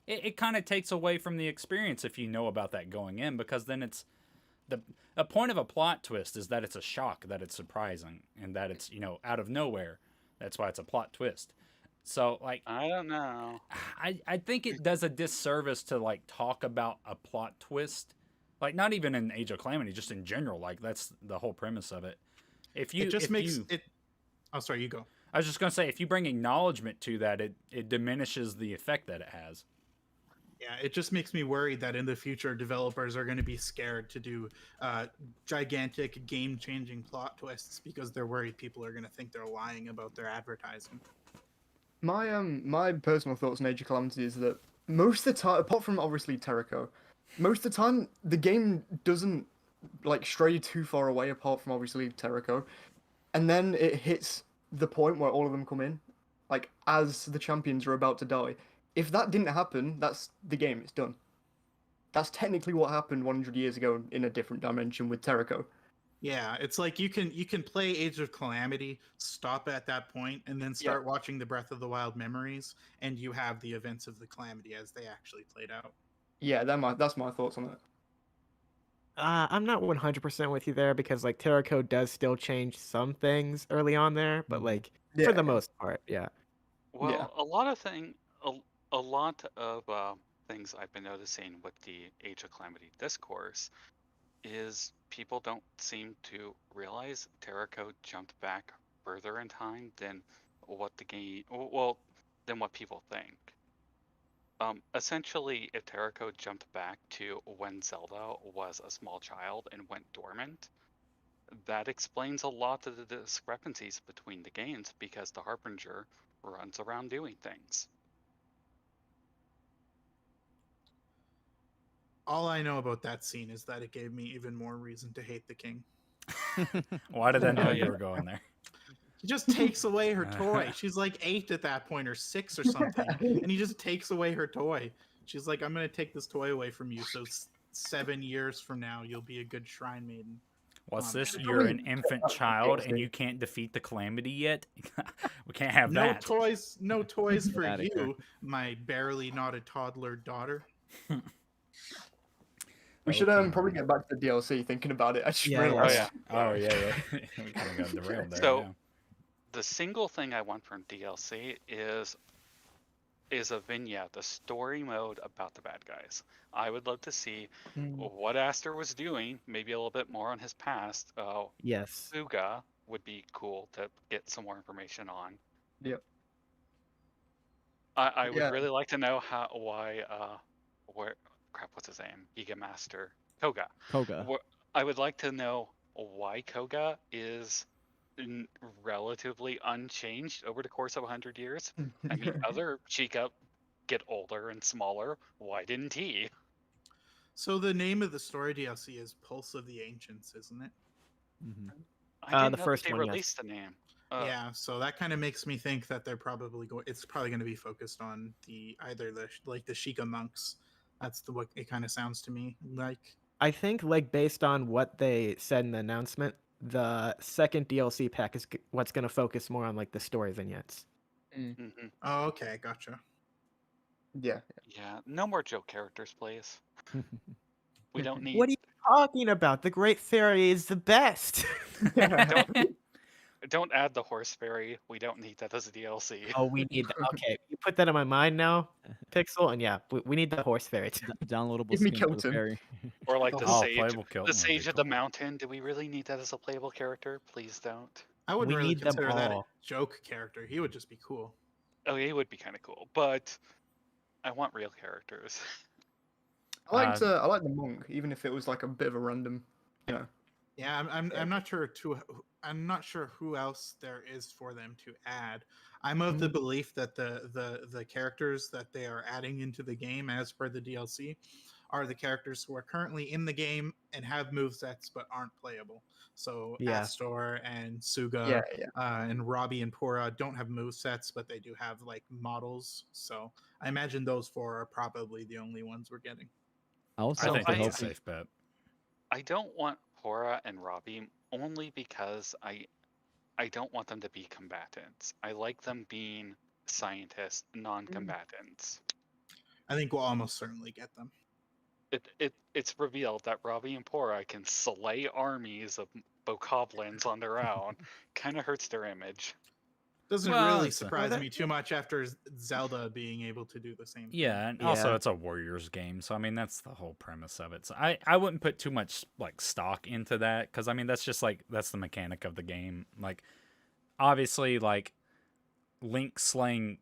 Speaker 1: it kind of takes away from the experience if you know about that going in, because then it's a point of a plot twist is that it's a shock, that it's surprising, and that it's out of nowhere. That's why it's a plot twist. So like
Speaker 4: I don't know.
Speaker 1: I think it does a disservice to like talk about a plot twist. Like, not even in Age of Calamity, just in general. Like, that's the whole premise of it.
Speaker 3: Oh, sorry, you go.
Speaker 1: I was just going to say, if you bring acknowledgement to that, it diminishes the effect that it has.
Speaker 3: Yeah, it just makes me worried that in the future, developers are going to be scared to do gigantic, game-changing plot twists because they're worried people are going to think they're lying about their advertising.
Speaker 5: My personal thoughts on Age of Calamity is that most of the time, apart from obviously Terrico, most of the time, the game doesn't like stray too far away apart from obviously Terrico. And then it hits the point where all of them come in, like as the champions are about to die. If that didn't happen, that's the game, it's done. That's technically what happened 100 years ago in a different dimension with Terrico.
Speaker 3: Yeah, it's like you can play Age of Calamity, stop at that point, and then start watching the Breath of the Wild memories, and you have the events of the Calamity as they actually played out.
Speaker 5: Yeah, that's my thoughts on it.
Speaker 8: I'm not 100% with you there because like Terrico does still change some things early on there, but like for the most part, yeah.
Speaker 4: Well, a lot of things I've been noticing with the Age of Calamity discourse is people don't seem to realize Terrico jumped back further in time than what people think. Essentially, if Terrico jumped back to when Zelda was a small child and went dormant, that explains a lot of the discrepancies between the games because the Harbinger runs around doing things.
Speaker 3: All I know about that scene is that it gave me even more reason to hate the king.
Speaker 1: Why did I know you were going there?
Speaker 3: He just takes away her toy. She's like 8 at that point, or 6 or something, and he just takes away her toy. She's like, "I'm gonna take this toy away from you, so 7 years from now you'll be a good shrine maiden."
Speaker 1: What's this? You're an infant child and you can't defeat the Calamity yet? We can't have that.
Speaker 3: No toys for you, my barely not a toddler daughter.
Speaker 5: We should
Speaker 1: Okay.
Speaker 5: probably get back to the DLC. Thinking about it, I just
Speaker 8: Yeah, yeah.
Speaker 5: realized.
Speaker 4: Oh,
Speaker 1: Oh
Speaker 4: yeah.
Speaker 1: yeah. We kind of got derailed there.
Speaker 4: So-
Speaker 1: yeah.
Speaker 4: The single thing I want from DLC is a vignette, the story mode about the bad guys. I would love to see what Aster was doing, maybe a little bit more on his past.
Speaker 8: Yes.
Speaker 4: Suga would be cool to get some more information on.
Speaker 5: Yep.
Speaker 4: I would
Speaker 5: Yeah.
Speaker 4: really like to know what's his name? Giga Master Koga.
Speaker 9: Koga.
Speaker 4: I would like to know why Koga is relatively unchanged over the course of 100 years. I mean, other Chica get older and smaller. Why didn't he?
Speaker 3: So the name of the story DLC is Pulse of the Ancients, isn't it?
Speaker 9: Hmm.
Speaker 4: I didn't
Speaker 8: The
Speaker 4: know
Speaker 8: first
Speaker 4: that they
Speaker 8: one, yes.
Speaker 4: released the name.
Speaker 3: Yeah, so that kind of makes me think that they're probably going. It's probably going to be focused on the Sheikah monks. That's what it kind of sounds to me like.
Speaker 8: I think, like, based on what they said in the announcement, the second DLC pack is what's going to focus more on, like, the story vignettes.
Speaker 4: Mhm.
Speaker 3: Oh, okay, gotcha.
Speaker 5: Yeah.
Speaker 4: Yeah, no more joke characters, please. We don't need.
Speaker 8: What are you talking about? The Great Fairy is the best.
Speaker 4: Don't add the horse fairy. We don't need that as a DLC.
Speaker 8: Oh, we need that. Okay, you put that in my mind now, Pixel, and yeah, we need the horse fairy too.
Speaker 9: Downloadable
Speaker 5: Give me
Speaker 9: skin for the
Speaker 5: Kilton.
Speaker 9: fairy.
Speaker 4: Or like the
Speaker 1: Oh,
Speaker 4: sage,
Speaker 1: playable Kilton
Speaker 4: the
Speaker 1: would be
Speaker 4: sage of the
Speaker 1: cool.
Speaker 4: mountain. Do we really need that as a playable character? Please don't.
Speaker 3: I wouldn't
Speaker 8: We
Speaker 3: really
Speaker 8: need them
Speaker 3: consider that a
Speaker 8: all.
Speaker 3: joke character. He would just be cool.
Speaker 4: Oh, he would be kind of cool, but I want real characters.
Speaker 5: I like the monk, even if it was like a bit of a random, you know.
Speaker 3: Yeah, I'm not sure I'm not sure who else there is for them to add. I'm of the belief that the characters that they are adding into the game as per the DLC are the characters who are currently in the game and have movesets but aren't playable. So
Speaker 8: Yeah.
Speaker 3: Astor and Suga
Speaker 5: Yeah.
Speaker 3: and Robbie and Pura don't have movesets, but they do have like models. So I imagine those four are probably the only ones we're getting.
Speaker 9: I was
Speaker 1: I
Speaker 9: also
Speaker 1: think that's a
Speaker 9: hoping.
Speaker 1: safe bet.
Speaker 4: I don't want Pora and Robbie only because I don't want them to be combatants. I like them being scientists, non-combatants.
Speaker 3: I think we'll almost certainly get them.
Speaker 4: It's revealed that Robbie and Pora can slay armies of bokoblins on their own. Kind of hurts their image.
Speaker 3: Doesn't
Speaker 1: Well,
Speaker 3: really
Speaker 1: it's a-
Speaker 3: surprise me too much after Zelda being able to do the same thing.
Speaker 1: Yeah, and also
Speaker 8: Yeah.
Speaker 1: it's a Warriors game, so I mean that's the whole premise of it. So I wouldn't put too much like stock into that because I mean that's just like that's the mechanic of the game. Like obviously like Link slaying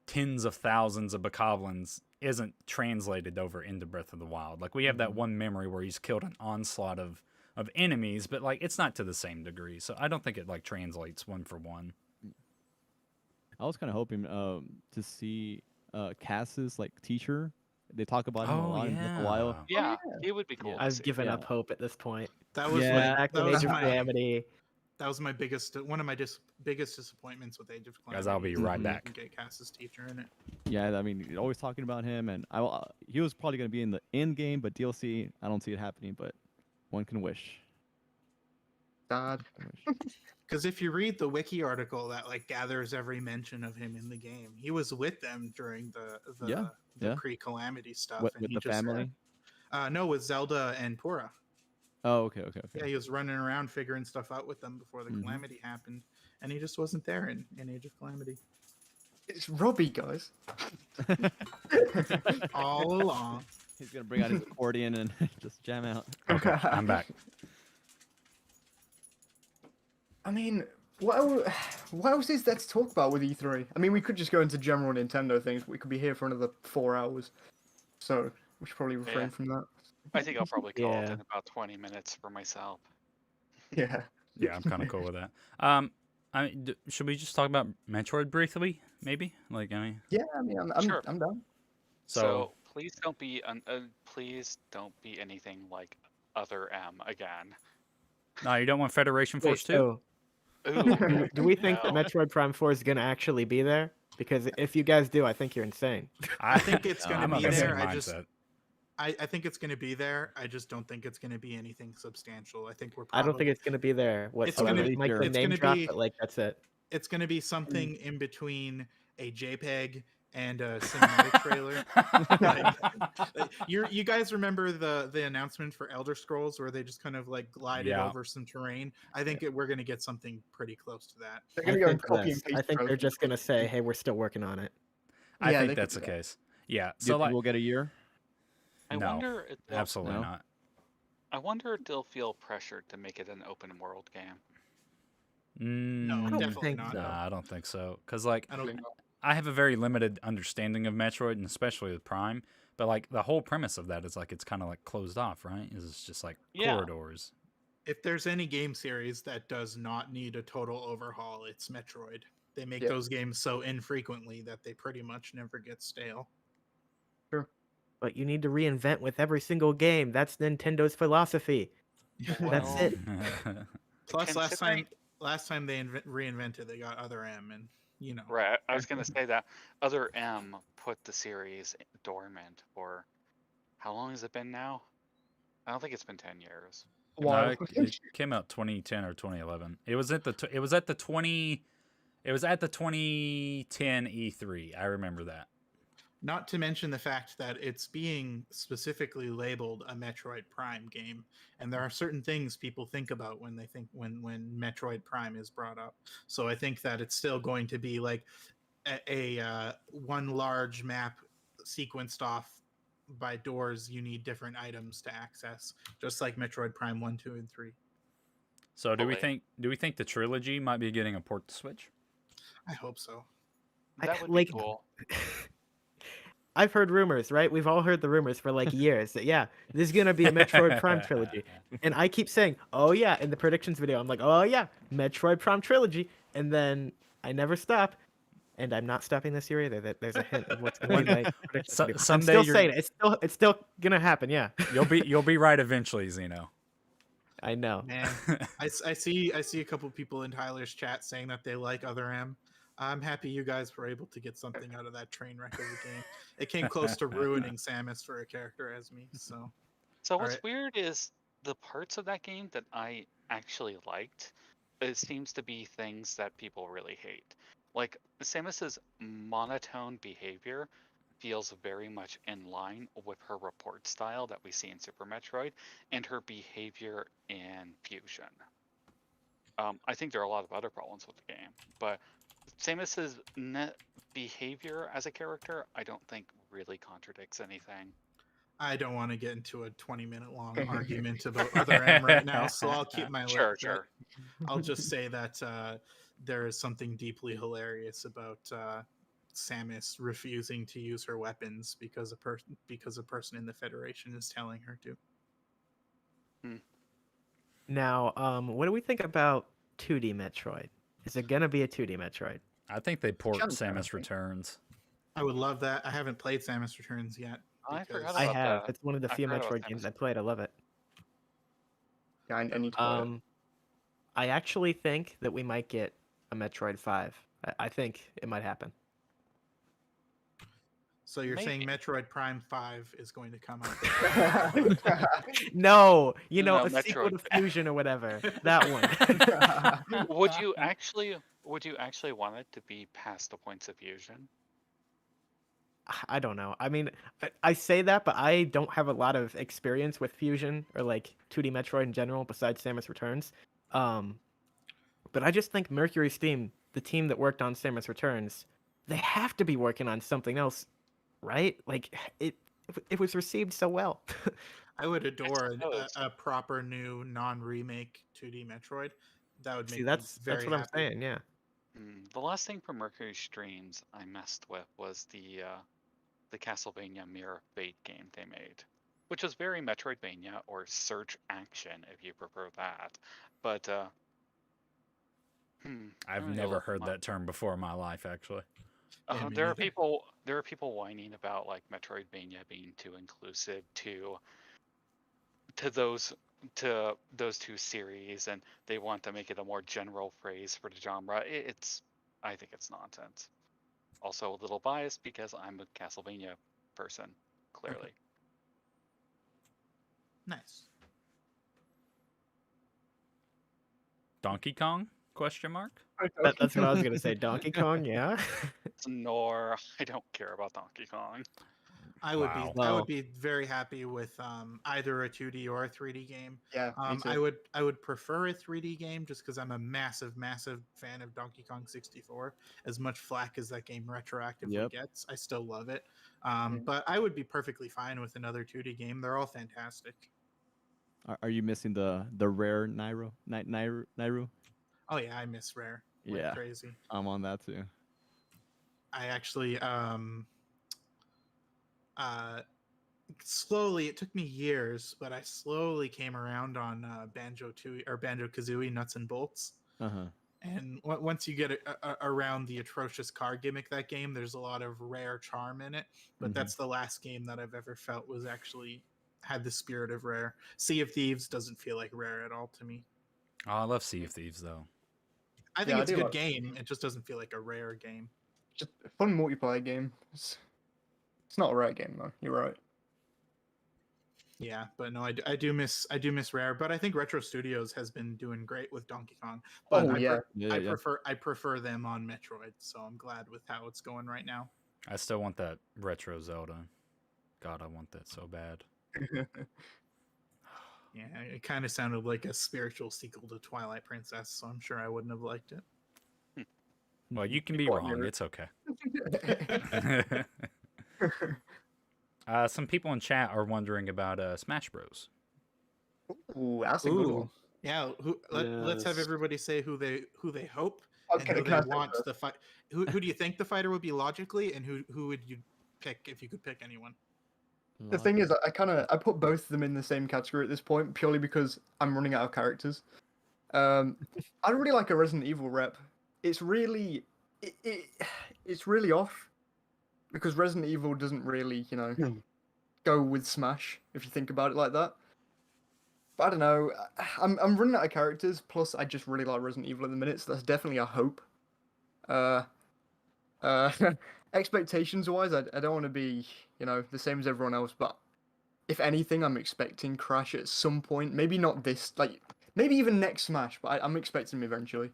Speaker 1: tens of thousands of bokoblins isn't translated over into Breath of the Wild. Like we have that one memory where he's killed an onslaught of enemies, but like it's not to the same degree. So I don't think it like translates one for one.
Speaker 9: I was kind of hoping to see Cass's like teacher. They talk about him a
Speaker 1: Oh
Speaker 9: lot in Breath of the Wild.
Speaker 4: Yeah, he would be cool. to
Speaker 8: I've
Speaker 4: see.
Speaker 8: given
Speaker 9: Yeah.
Speaker 8: up hope at this point.
Speaker 3: That was
Speaker 9: Yeah.
Speaker 3: my,
Speaker 8: Back
Speaker 3: that
Speaker 8: in
Speaker 3: was
Speaker 8: Age of
Speaker 3: my
Speaker 8: Calamity.
Speaker 3: that was my biggest one of my biggest disappointments with Age of Calamity.
Speaker 1: Guys, I'll be right
Speaker 3: is
Speaker 1: back.
Speaker 3: you Get Cass's teacher in it.
Speaker 9: Yeah, I mean, always talking about him, and he was probably going to be in the end game, but DLC, I don't see it happening. But one can wish.
Speaker 5: Sad.
Speaker 9: Can wish.
Speaker 3: Because if you read the wiki article that like gathers every mention of him in the game, he was with them during the
Speaker 9: Yeah.
Speaker 3: pre-calamity stuff.
Speaker 9: With
Speaker 3: he
Speaker 9: the
Speaker 3: just,
Speaker 9: family.
Speaker 3: No, with Zelda and Pura.
Speaker 9: Oh, okay.
Speaker 3: Yeah, he was running around figuring stuff out with them before the calamity happened, and he just wasn't there in Age of Calamity
Speaker 5: It's Robbie, guys.
Speaker 3: all along.
Speaker 9: He's gonna bring out his accordion and just jam out.
Speaker 1: Okay, I'm back.
Speaker 5: I mean, what else is there to talk about with E3? I mean, we could just go into general Nintendo things. We could be here for another 4 hours, so we should probably refrain
Speaker 4: Yeah.
Speaker 5: from that.
Speaker 4: I think I'll probably call it
Speaker 8: Yeah.
Speaker 4: in about 20 minutes for myself.
Speaker 5: Yeah.
Speaker 1: Yeah, I'm kind of cool with that. I mean, should we just talk about Metroid briefly? Maybe. Like, I mean,
Speaker 5: Yeah, I mean,
Speaker 4: Sure.
Speaker 5: I'm down.
Speaker 4: So please don't be anything like Other M again.
Speaker 1: no, you don't want Federation
Speaker 8: Wait,
Speaker 1: Force 2?
Speaker 8: so
Speaker 4: Ooh,
Speaker 8: do we think that
Speaker 4: No.
Speaker 8: Metroid Prime 4 is going to actually be there? Because if you guys do, I think you're insane.
Speaker 3: I think it's gonna
Speaker 1: I'm of
Speaker 3: be
Speaker 1: the same
Speaker 3: there.
Speaker 1: mindset.
Speaker 3: I think it's going to be there. I just don't think it's going to be anything substantial. I think we're.
Speaker 8: I don't
Speaker 3: probably-
Speaker 8: think it's going to be there whatsoever.
Speaker 3: gonna-
Speaker 8: Like the
Speaker 3: it's
Speaker 8: name
Speaker 3: gonna
Speaker 8: drop,
Speaker 3: be-
Speaker 8: but like that's it.
Speaker 3: It's going to be something in between a JPEG and a cinematic trailer. You guys remember the announcement for Elder Scrolls where they just kind of like glided
Speaker 1: Yeah.
Speaker 3: over some terrain? I think we're going to get something pretty close to that.
Speaker 5: They're
Speaker 8: I
Speaker 5: gonna go and
Speaker 8: think,
Speaker 5: copy and
Speaker 8: I
Speaker 5: paste.
Speaker 8: think they're
Speaker 5: trophies.
Speaker 8: just gonna say, "Hey, we're still working on it."
Speaker 1: I
Speaker 5: Yeah,
Speaker 1: think
Speaker 5: they could
Speaker 1: that's
Speaker 5: do
Speaker 1: the
Speaker 5: that.
Speaker 1: case. Yeah.
Speaker 9: Do
Speaker 1: So
Speaker 9: you think
Speaker 1: like,
Speaker 9: we'll get a year?
Speaker 4: I
Speaker 1: no,
Speaker 4: wonder if they'll,
Speaker 1: absolutely
Speaker 9: No?
Speaker 1: not.
Speaker 4: I wonder if they'll feel pressured to make it an open world game.
Speaker 3: No,
Speaker 8: I don't
Speaker 3: definitely
Speaker 8: think
Speaker 3: not.
Speaker 8: so.
Speaker 1: Nah, I don't think so. Cause like,
Speaker 3: I don't think
Speaker 1: I have a very limited understanding of Metroid, and especially with Prime. But like, the whole premise of that is like it's kind of like closed off, right? It's just like
Speaker 4: Yeah.
Speaker 1: corridors.
Speaker 3: if there's any game series that does not need a total overhaul, it's Metroid. They make
Speaker 5: Yeah.
Speaker 3: those games so infrequently that they pretty much never get stale.
Speaker 8: But you need to reinvent with every single game. That's Nintendo's philosophy. That's
Speaker 4: Well,
Speaker 8: it.
Speaker 3: Plus,
Speaker 4: Considering-
Speaker 3: last time they reinvented, they got Other M, and you know,
Speaker 4: Right. I was gonna say that Other M put the series dormant for how long has it been now? I don't think it's been 10 years.
Speaker 1: No,
Speaker 5: Wow.
Speaker 1: it came out 2010 or 2011. It was at the 2010 E3. I remember that.
Speaker 3: not to mention the fact that it's being specifically labeled a Metroid Prime game, and there are certain things people think about when they think when Metroid Prime is brought up. So I think that it's still going to be like a one large map sequenced off by doors. You need different items to access, just like Metroid Prime 1, 2, and 3.
Speaker 1: So do we
Speaker 4: Fully.
Speaker 1: think the trilogy might be getting a port to Switch?
Speaker 3: I hope so.
Speaker 4: That would
Speaker 8: like-
Speaker 4: be cool.
Speaker 8: I've heard rumors, right? We've all heard the rumors for like years that yeah, this is gonna be a Metroid Prime trilogy, and I keep saying, "Oh yeah," in the predictions video, I'm like, "Oh yeah, Metroid Prime trilogy," and then I never stop, and I'm not stopping this year either. That there's a hint of what's gonna be my prediction video. I'm
Speaker 1: Someday
Speaker 8: still
Speaker 1: you're-
Speaker 8: saying it. It's still gonna happen. Yeah,
Speaker 1: You'll be right eventually, Zeno.
Speaker 8: I know.
Speaker 3: Man, I see a couple people in Tyler's chat saying that they like Other M. I'm happy you guys were able to get something out of that train wreck of a game. It came close to ruining Samus for a character as me. So
Speaker 4: So what's
Speaker 3: Alright.
Speaker 4: weird is the parts of that game that I actually liked, it seems to be things that people really hate. Like Samus's monotone behavior feels very much in line with her report style that we see in Super Metroid and her behavior in Fusion. I think there are a lot of other problems with the game, but Samus's behavior as a character, I don't think really contradicts anything.
Speaker 3: I don't want to get into a 20-minute long argument about Other M right now, so I'll keep my
Speaker 4: Sure,
Speaker 3: lip. But
Speaker 4: sure.
Speaker 3: I'll just say that there is something deeply hilarious about Samus refusing to use her weapons because a person in the Federation is telling her to.
Speaker 8: Now, what do we think about 2D Metroid? Is it gonna be a 2D Metroid?
Speaker 1: I think they port
Speaker 5: Sounds
Speaker 1: Samus
Speaker 5: promising.
Speaker 1: Returns.
Speaker 3: I would love that. I haven't played Samus Returns yet.
Speaker 4: I
Speaker 3: because-
Speaker 4: forgot
Speaker 8: I
Speaker 4: about
Speaker 8: have.
Speaker 4: that.
Speaker 8: It's one of the
Speaker 4: I
Speaker 8: few
Speaker 4: forgot about
Speaker 8: Metroid games
Speaker 4: Samus.
Speaker 8: I played. I love it.
Speaker 5: Yeah, I need to play it.
Speaker 8: I actually think that we might get a Metroid 5. I think it might happen.
Speaker 3: So you're saying
Speaker 4: Maybe.
Speaker 3: Metroid Prime 5 is going to come out?
Speaker 8: No, you know,
Speaker 4: No,
Speaker 8: a sequel
Speaker 4: Metroid.
Speaker 8: to Fusion or whatever. That one.
Speaker 4: Would you actually want it to be past the points of fusion?
Speaker 8: I don't know. I mean, I say that, but I don't have a lot of experience with Fusion or like 2D Metroid in general, besides Samus Returns. But I just think Mercury Steam, the team that worked on Samus Returns, they have to be working on something else, right? Like it was received so well.
Speaker 3: I would adore
Speaker 4: suppose.
Speaker 3: a proper new non-remake 2D Metroid. That would make
Speaker 8: See,
Speaker 3: me
Speaker 8: that's
Speaker 3: very
Speaker 8: what I'm
Speaker 3: happy.
Speaker 8: saying. Yeah.
Speaker 4: The last thing from Mercury Streams I messed with was the Castlevania Mirror of Fate game they made, which was very Metroidvania or search action if you prefer that. But
Speaker 1: I've
Speaker 4: I'm gonna go
Speaker 1: never
Speaker 4: look them
Speaker 1: heard
Speaker 4: up.
Speaker 1: that term before in my life, actually.
Speaker 3: Yeah, me
Speaker 4: There are
Speaker 3: neither.
Speaker 4: people whining about like Metroidvania being too inclusive to those two series, and they want to make it a more general phrase for the genre. I think it's nonsense. Also a little biased because I'm a Castlevania person, clearly.
Speaker 3: Nice.
Speaker 1: Donkey Kong? Question mark.
Speaker 8: That's what I was gonna say. Donkey Kong, yeah.
Speaker 4: Nor I don't care about Donkey Kong.
Speaker 3: I would be
Speaker 1: Wow.
Speaker 3: I
Speaker 6: Well-
Speaker 3: would be very happy with either a 2D or a 3D game.
Speaker 5: Yeah, me
Speaker 3: I
Speaker 5: too.
Speaker 3: would prefer a 3D game just because I'm a massive fan of Donkey Kong 64. As much flack as that game retroactively
Speaker 9: Yep.
Speaker 3: gets, I still love it.
Speaker 5: Mm.
Speaker 3: But I would be perfectly fine with another 2D game. They're all fantastic.
Speaker 9: Are you missing the rare Nairo?
Speaker 3: Oh yeah, I miss Rare like
Speaker 9: Yeah.
Speaker 3: crazy.
Speaker 9: I'm on that too.
Speaker 3: I actually slowly, it took me years, but I slowly came around on Banjo Kazooie Nuts and Bolts.
Speaker 9: Uh-huh.
Speaker 3: And once you get around the atrocious car gimmick that game, there's a lot of rare charm in it. But
Speaker 9: Mhm.
Speaker 3: that's the last game that I've ever felt was actually had the spirit of Rare. Sea of Thieves doesn't feel like Rare at all to me.
Speaker 1: Oh, I love Sea of Thieves though.
Speaker 3: I think
Speaker 5: Yeah, I
Speaker 3: it's a
Speaker 5: do
Speaker 3: good
Speaker 5: like Sea of
Speaker 3: game. It just doesn't feel like a Rare game.
Speaker 5: Just a fun multiplayer game. It's not a right game though. You're right.
Speaker 3: Yeah, but no, I do miss Rare. But I think Retro Studios has been doing great with Donkey Kong. But
Speaker 5: Oh, yeah.
Speaker 9: Yeah.
Speaker 3: I prefer them on Metroid, so I'm glad with how it's going right now.
Speaker 1: I still want that retro Zelda. God, I want that so bad.
Speaker 3: Yeah, it kind of sounded like a spiritual sequel to Twilight Princess, so I'm sure I wouldn't have liked it.
Speaker 1: Well, you can be
Speaker 5: What,
Speaker 1: wrong.
Speaker 5: nerd?
Speaker 1: It's okay. Some people in chat are wondering about Smash Bros.
Speaker 5: Ooh, that's a good
Speaker 6: Ooh.
Speaker 5: one.
Speaker 3: Yeah, let's have
Speaker 6: Yes.
Speaker 3: everybody say who they hope and
Speaker 5: Okay,
Speaker 3: who
Speaker 5: can
Speaker 3: they
Speaker 5: I say
Speaker 3: want
Speaker 5: first?
Speaker 3: the fight. Who do you think the fighter would be logically, and who would you pick if you could pick anyone?
Speaker 5: The thing is, I put both of them in the same category at this point purely because I'm running out of characters. I really like a Resident Evil rep. It's really, it's really off because Resident Evil doesn't really, go with Smash if you think about it like that. But I don't know. I'm running out of characters. Plus, I just really like Resident Evil at the minute, so that's definitely a hope. Uh, expectations wise, I don't want to be, the same as everyone else, but if anything, I'm expecting Crash at some point. Maybe not this, maybe even next Smash, but I'm expecting him eventually.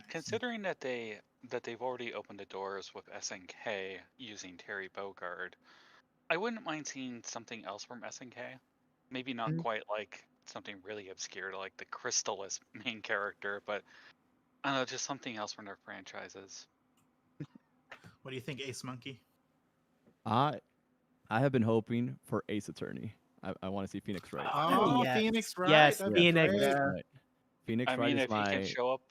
Speaker 4: Considering that they've already opened the doors with SNK using Terry Bogard, I wouldn't mind seeing something else from SNK. Maybe not quite like something really obscure like the Crystallis main character, but I don't know, just something else from their franchises.
Speaker 3: What do you think, Ace Monkey?
Speaker 9: I have been hoping for Ace Attorney. I want to see Phoenix Wright.
Speaker 3: Oh,
Speaker 8: yes.
Speaker 3: Phoenix Wright.
Speaker 8: Yes,
Speaker 3: that'd be
Speaker 8: Phoenix.
Speaker 3: great.
Speaker 9: Right. Phoenix
Speaker 4: I
Speaker 9: Wright
Speaker 4: mean,
Speaker 9: is
Speaker 4: if he
Speaker 9: my
Speaker 4: can show up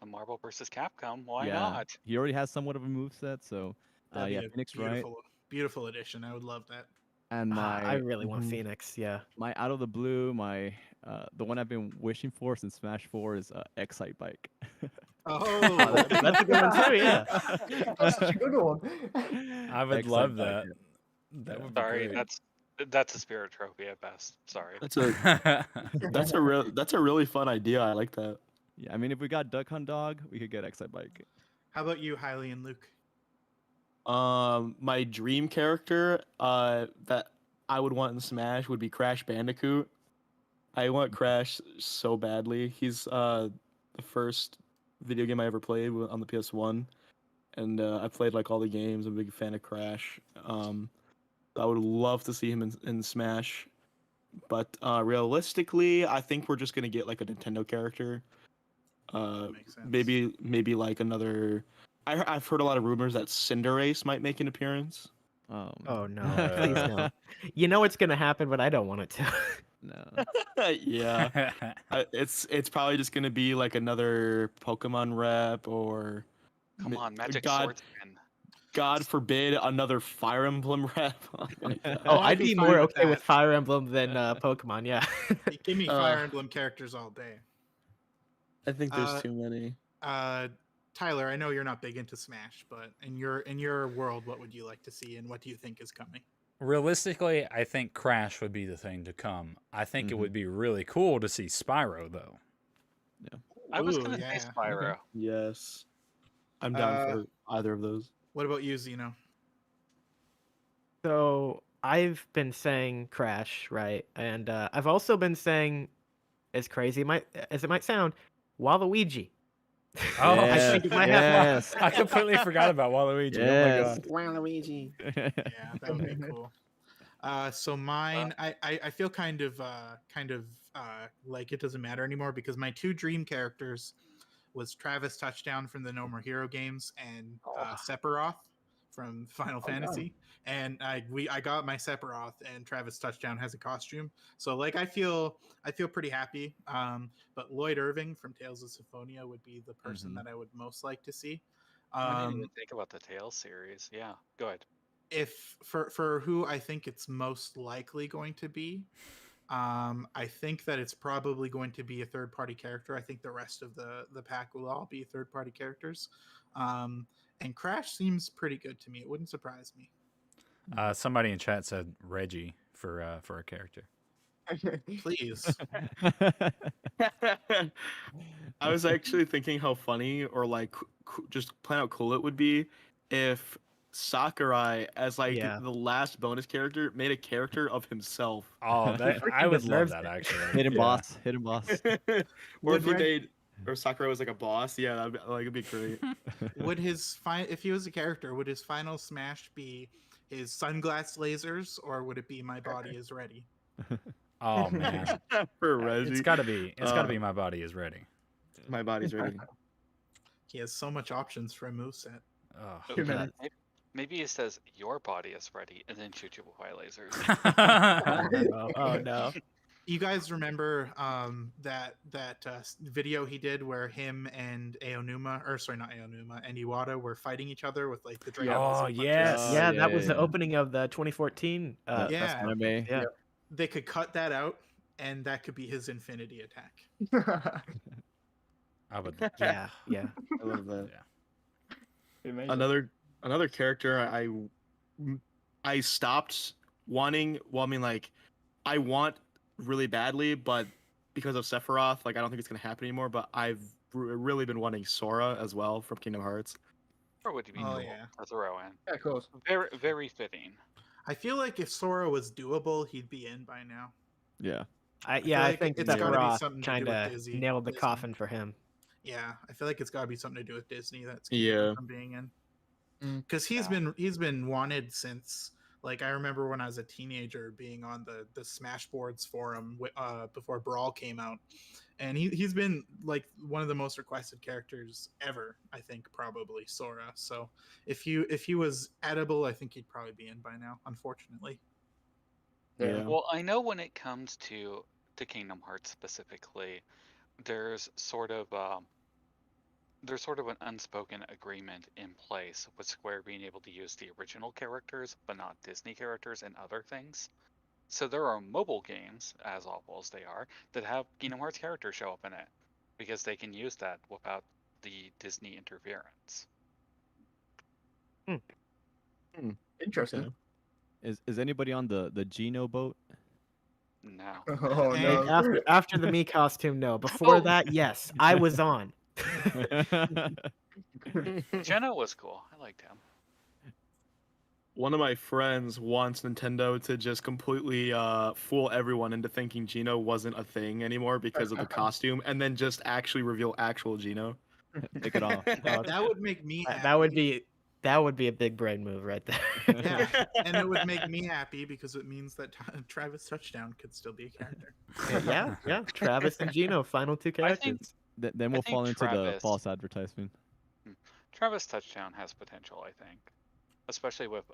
Speaker 4: in Marvel vs. Capcom, why
Speaker 9: yeah.
Speaker 4: not?
Speaker 9: He already has somewhat of a moveset, so
Speaker 3: That'd
Speaker 9: yeah,
Speaker 3: be a
Speaker 9: Phoenix Wright
Speaker 3: beautiful addition. I would love that.
Speaker 9: and my
Speaker 8: I really want Phoenix. Yeah.
Speaker 9: my out of the blue, my the one I've been wishing for since Smash 4 is Excite Bike.
Speaker 3: Oh,
Speaker 8: That's a good one too. Yeah.
Speaker 5: That's such a good one.
Speaker 1: I would
Speaker 9: Excite
Speaker 1: love
Speaker 9: Bike,
Speaker 1: that.
Speaker 9: yeah.
Speaker 1: That would be
Speaker 4: Sorry,
Speaker 1: great.
Speaker 4: that's a spirit trophy at best. Sorry.
Speaker 6: That's a really fun idea. I like that.
Speaker 9: Yeah, I mean, if we got Duck Hunt Dog, we could get Excite Bike.
Speaker 3: how about you, Hailey and Luke?
Speaker 6: My dream character that I would want in Smash would be Crash Bandicoot. I want Crash so badly. He's the first video game I ever played on the PS1, and I played like all the games. I'm a big fan of Crash. I would love to see him in Smash, but realistically, I think we're just gonna get like a Nintendo character.
Speaker 3: Makes sense.
Speaker 6: Maybe like another. I've heard a lot of rumors that Cinderace might make an appearance.
Speaker 8: Oh no, please no. You know it's gonna happen, but I don't want it to.
Speaker 9: No.
Speaker 6: Yeah, it's probably just gonna be like another Pokemon rep or
Speaker 4: Come on, Magic
Speaker 6: God,
Speaker 4: Swordsman.
Speaker 6: God forbid another Fire Emblem rep. Oh my God.
Speaker 8: Oh,
Speaker 3: I'd
Speaker 8: I'd
Speaker 3: be
Speaker 8: be
Speaker 3: fine
Speaker 8: more
Speaker 3: with
Speaker 8: okay with
Speaker 3: that.
Speaker 8: Fire Emblem than Pokemon. Yeah.
Speaker 3: Give me Fire Emblem characters all day.
Speaker 6: I think there's
Speaker 3: Uh,
Speaker 6: too many.
Speaker 3: Tyler, I know you're not big into Smash, but in your world, what would you like to see, and what do you think is coming?
Speaker 1: Realistically, I think Crash would be the thing to come. I think it would be really cool to see Spyro, though.
Speaker 4: I was
Speaker 3: Ooh,
Speaker 4: gonna
Speaker 3: yeah.
Speaker 4: say Spyro.
Speaker 6: Yes, I'm down
Speaker 3: Uh,
Speaker 6: for either of those.
Speaker 3: What about you, Zeno?
Speaker 8: So I've been saying Crash, right? And I've also been saying, as crazy as it might sound, Waluigi.
Speaker 1: Oh,
Speaker 8: I think it might have.
Speaker 1: I completely forgot about Waluigi. Oh my
Speaker 9: Yes.
Speaker 1: god.
Speaker 5: Waluigi.
Speaker 3: Yeah, that would be cool. So mine, I feel kind of like it doesn't matter anymore because my two dream characters was Travis Touchdown from the No More Hero games and Sephiroth from Final Fantasy. And I got my Sephiroth, and Travis Touchdown has a costume. So like I feel pretty happy. But Lloyd Irving from Tales of Symphonia would be the person that I would most like to see.
Speaker 4: I didn't even think about the Tales series. Yeah, go ahead.
Speaker 3: If for who I think it's most likely going to be, I think that it's probably going to be a third party character. I think the rest of the pack will all be third party characters. And Crash seems pretty good to me. It wouldn't surprise me.
Speaker 1: Somebody in chat said Reggie for a character.
Speaker 3: Please.
Speaker 6: I was actually thinking how funny or like just plain out cool it would be if Sakurai, as like
Speaker 8: Yeah.
Speaker 6: the last bonus character, made a character of himself.
Speaker 1: Oh, that, I
Speaker 8: freaking
Speaker 1: would love
Speaker 8: deserves
Speaker 1: that
Speaker 8: it.
Speaker 1: actually.
Speaker 9: Hidden
Speaker 1: Yeah.
Speaker 9: boss. Hidden boss.
Speaker 6: Or if he
Speaker 3: Red-
Speaker 6: made, or Sakurai was like a boss. Yeah, that'd be, like it'd be great.
Speaker 3: Would his if he was a character, would his final smash be his sunglass lasers, or would it be My Body Is Ready?
Speaker 1: Oh man,
Speaker 6: For Resi.
Speaker 1: it's gotta be. It's gotta be. My body is ready.
Speaker 6: My body's ready.
Speaker 3: He has so much options for a moveset.
Speaker 1: Oh.
Speaker 4: Okay, maybe it says your body is ready, and then shoot you with white lasers.
Speaker 8: Oh no.
Speaker 3: You guys remember that video he did where him and Aonuma, or sorry, not Aonuma, and Iwata were fighting each other with like the Dragon Ball Z
Speaker 1: Oh,
Speaker 3: punches?
Speaker 1: yes.
Speaker 8: Yeah,
Speaker 9: yeah,
Speaker 8: that was
Speaker 9: yeah,
Speaker 8: the
Speaker 9: yeah.
Speaker 8: opening of the 2014.
Speaker 3: Yeah.
Speaker 9: Anime.
Speaker 8: Yeah.
Speaker 3: They could cut that out, and that could be his infinity attack.
Speaker 1: I would.
Speaker 8: Yeah. Yeah.
Speaker 6: I love that.
Speaker 1: Yeah.
Speaker 6: Another character I stopped wanting. Well, I mean, like, I want really badly, but because of Sephiroth, like, I don't think it's gonna happen anymore. But I've really been wanting Sora as well from Kingdom Hearts.
Speaker 4: Or would be
Speaker 3: Oh,
Speaker 4: cool
Speaker 3: yeah.
Speaker 4: to throw in.
Speaker 5: Yeah, of course.
Speaker 4: Very, very fitting.
Speaker 3: I feel like if Sora was doable, he'd be in by now.
Speaker 9: Yeah.
Speaker 8: I
Speaker 3: like
Speaker 8: think
Speaker 3: it's gotta be
Speaker 8: Sephiroth
Speaker 3: something to do
Speaker 8: kind
Speaker 3: with
Speaker 8: of
Speaker 3: Disney-
Speaker 8: nailed the
Speaker 3: Disney.
Speaker 8: coffin for him.
Speaker 3: Yeah, I feel like it's got to be something to do with Disney that's keeping
Speaker 6: Yeah.
Speaker 3: him from being in. Because he's been wanted since, like, I remember when I was a teenager being on the Smashboards forum before Brawl came out, and he's been like one of the most requested characters ever. I think probably Sora. So if he was edible, I think he'd probably be in by now. Unfortunately.
Speaker 6: Yeah.
Speaker 4: Well, I know when it comes to Kingdom Hearts specifically, there's sort of an unspoken agreement in place with Square being able to use the original characters, but not Disney characters and other things. So there are mobile games, as awful as they are, that have Kingdom Hearts characters show up in it because they can use that without the Disney interference.
Speaker 5: Interesting.
Speaker 9: Is anybody on the Geno boat?
Speaker 4: No.
Speaker 5: Oh
Speaker 3: Hey,
Speaker 5: no.
Speaker 8: After the me costume, no. Before
Speaker 4: Oh.
Speaker 8: that, yes, I was on.
Speaker 4: Jenna was cool. I liked him.
Speaker 6: One of my friends wants Nintendo to just completely fool everyone into thinking Geno wasn't a thing anymore because of the costume, and then just actually reveal actual Geno.
Speaker 9: Take it off.
Speaker 3: That would make me happy.
Speaker 8: That would be a big brain move right there.
Speaker 3: Yeah, and it would make me happy because it means that Travis Touchdown could still be a character.
Speaker 8: yeah. Travis and Gino, final two
Speaker 4: I think-
Speaker 8: characters.
Speaker 9: Then we'll
Speaker 4: think
Speaker 9: fall into the
Speaker 4: Travis-
Speaker 9: false advertisement.
Speaker 4: Travis Touchdown has potential, I think, especially with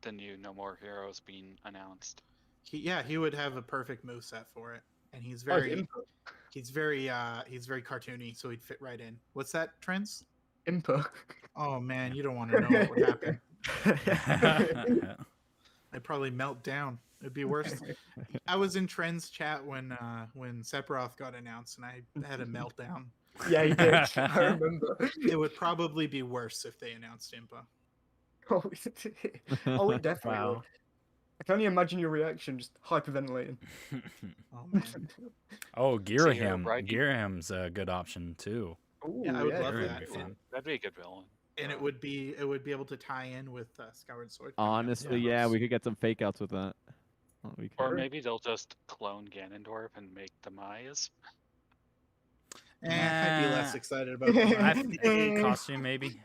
Speaker 4: the new No More Heroes being announced.
Speaker 3: He would have a perfect moveset for it, and he's
Speaker 5: Oh,
Speaker 3: very
Speaker 5: input.
Speaker 3: he's very cartoony, so he'd fit right in. What's that, Trends?
Speaker 5: Input.
Speaker 3: Oh man, you don't want to know what would happen. I'd probably melt down. It'd be worse. I was in Trends chat when Sephiroth got announced, and I had a meltdown.
Speaker 5: Yeah, he did. I remember.
Speaker 3: It would probably be worse if they announced Impa.
Speaker 5: Oh, it definitely
Speaker 8: Wow.
Speaker 5: would. I can only imagine your reaction, just hyperventilating.
Speaker 3: Oh man,
Speaker 1: Oh,
Speaker 4: you're
Speaker 1: Girahim.
Speaker 4: right.
Speaker 1: Girahim's a good option too.
Speaker 5: Ooh,
Speaker 3: Yeah, I would love
Speaker 1: Girahim
Speaker 3: that.
Speaker 1: would be fun.
Speaker 4: That'd be a good villain.
Speaker 3: and it would be able to tie in with Skyward Sword.
Speaker 9: Honestly, yeah, we could get some fake outs with that. Oh, we
Speaker 4: Or
Speaker 9: could.
Speaker 4: maybe they'll just clone Ganondorf and make the Mayas.
Speaker 3: I'd be less
Speaker 1: Nah.
Speaker 3: excited about Demise.
Speaker 1: Costume maybe,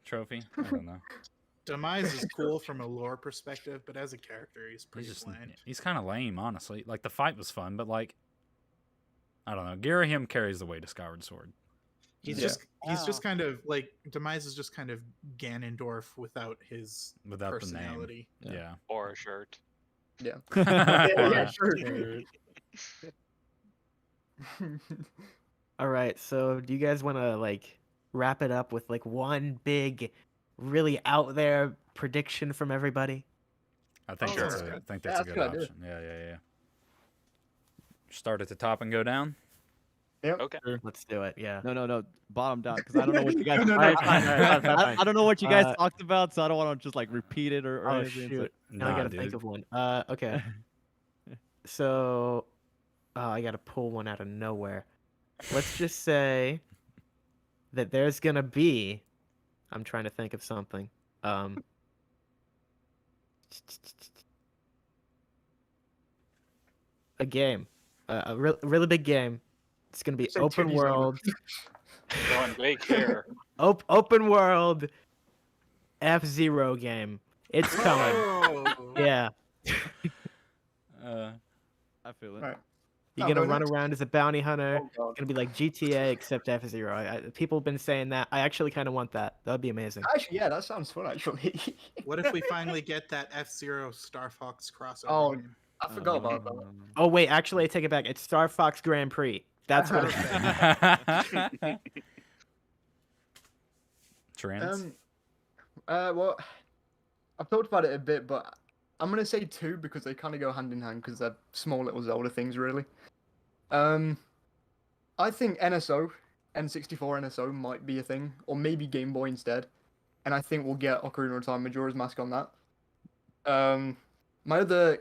Speaker 1: trophy. I don't know.
Speaker 3: Demise is cool from a lore perspective, but as a character, he's pretty bland.
Speaker 1: He's kind of lame, honestly. Like the fight was fun, but like I don't know. Girahim carries the weight of Skyward Sword.
Speaker 3: He's
Speaker 5: Yeah.
Speaker 3: just kind of like Demise is just kind of Ganondorf without his
Speaker 1: Without
Speaker 3: personality.
Speaker 1: the name. Yeah.
Speaker 4: Or a shirt.
Speaker 5: Yeah.
Speaker 1: Yeah,
Speaker 5: sure.
Speaker 8: All right, so do you guys want to like wrap it up with like one big, really out there prediction from everybody?
Speaker 1: I think
Speaker 3: Sure.
Speaker 1: that's a, I think
Speaker 5: Yeah,
Speaker 1: that's a
Speaker 5: that's a
Speaker 1: good
Speaker 5: good idea.
Speaker 1: option. Yeah. Start at the top and go down.
Speaker 4: Okay.
Speaker 8: Let's do it. Yeah.
Speaker 9: No, bottom down, because I don't know what you guys.
Speaker 5: No, no,
Speaker 8: Alright, fine, alright, fine, fine.
Speaker 9: I don't know what you guys
Speaker 8: Uh,
Speaker 9: talked about, so I don't want to just like repeat it or
Speaker 8: Oh
Speaker 9: anything.
Speaker 8: shoot! Now I
Speaker 1: Nah,
Speaker 8: gotta
Speaker 1: dude.
Speaker 8: think of one. Okay. So, I gotta pull one out of nowhere. Let's just say that there's gonna be. I'm trying to think of something. A game, a really big game. It's gonna be
Speaker 5: Say
Speaker 8: open
Speaker 5: 2D
Speaker 8: world.
Speaker 4: Going big here.
Speaker 8: Open world F-Zero game. It's coming.
Speaker 3: Oh,
Speaker 8: Yeah.
Speaker 9: I feel it.
Speaker 5: Right.
Speaker 8: You're
Speaker 5: No,
Speaker 8: gonna
Speaker 5: go
Speaker 8: run
Speaker 5: next.
Speaker 8: around as a bounty hunter.
Speaker 5: Oh, God.
Speaker 8: It's gonna be like GTA except F-Zero. People have been saying that. I actually kind of want that. That'd be amazing.
Speaker 5: Actually, yeah, that sounds fun. Actually.
Speaker 3: what if we finally get that F-Zero Star Fox crossover
Speaker 5: Oh,
Speaker 3: game?
Speaker 5: I forgot about that.
Speaker 8: Oh wait, actually, I take it back. It's Star Fox Grand Prix. That's what.
Speaker 1: Trends.
Speaker 5: Well, I've talked about it a bit, but I'm gonna say two because they kind of go hand in hand because they're small little Zelda things, really. I think N64 NSO might be a thing, or maybe Game Boy instead, and I think we'll get Ocarina of Time Majora's Mask on that. My other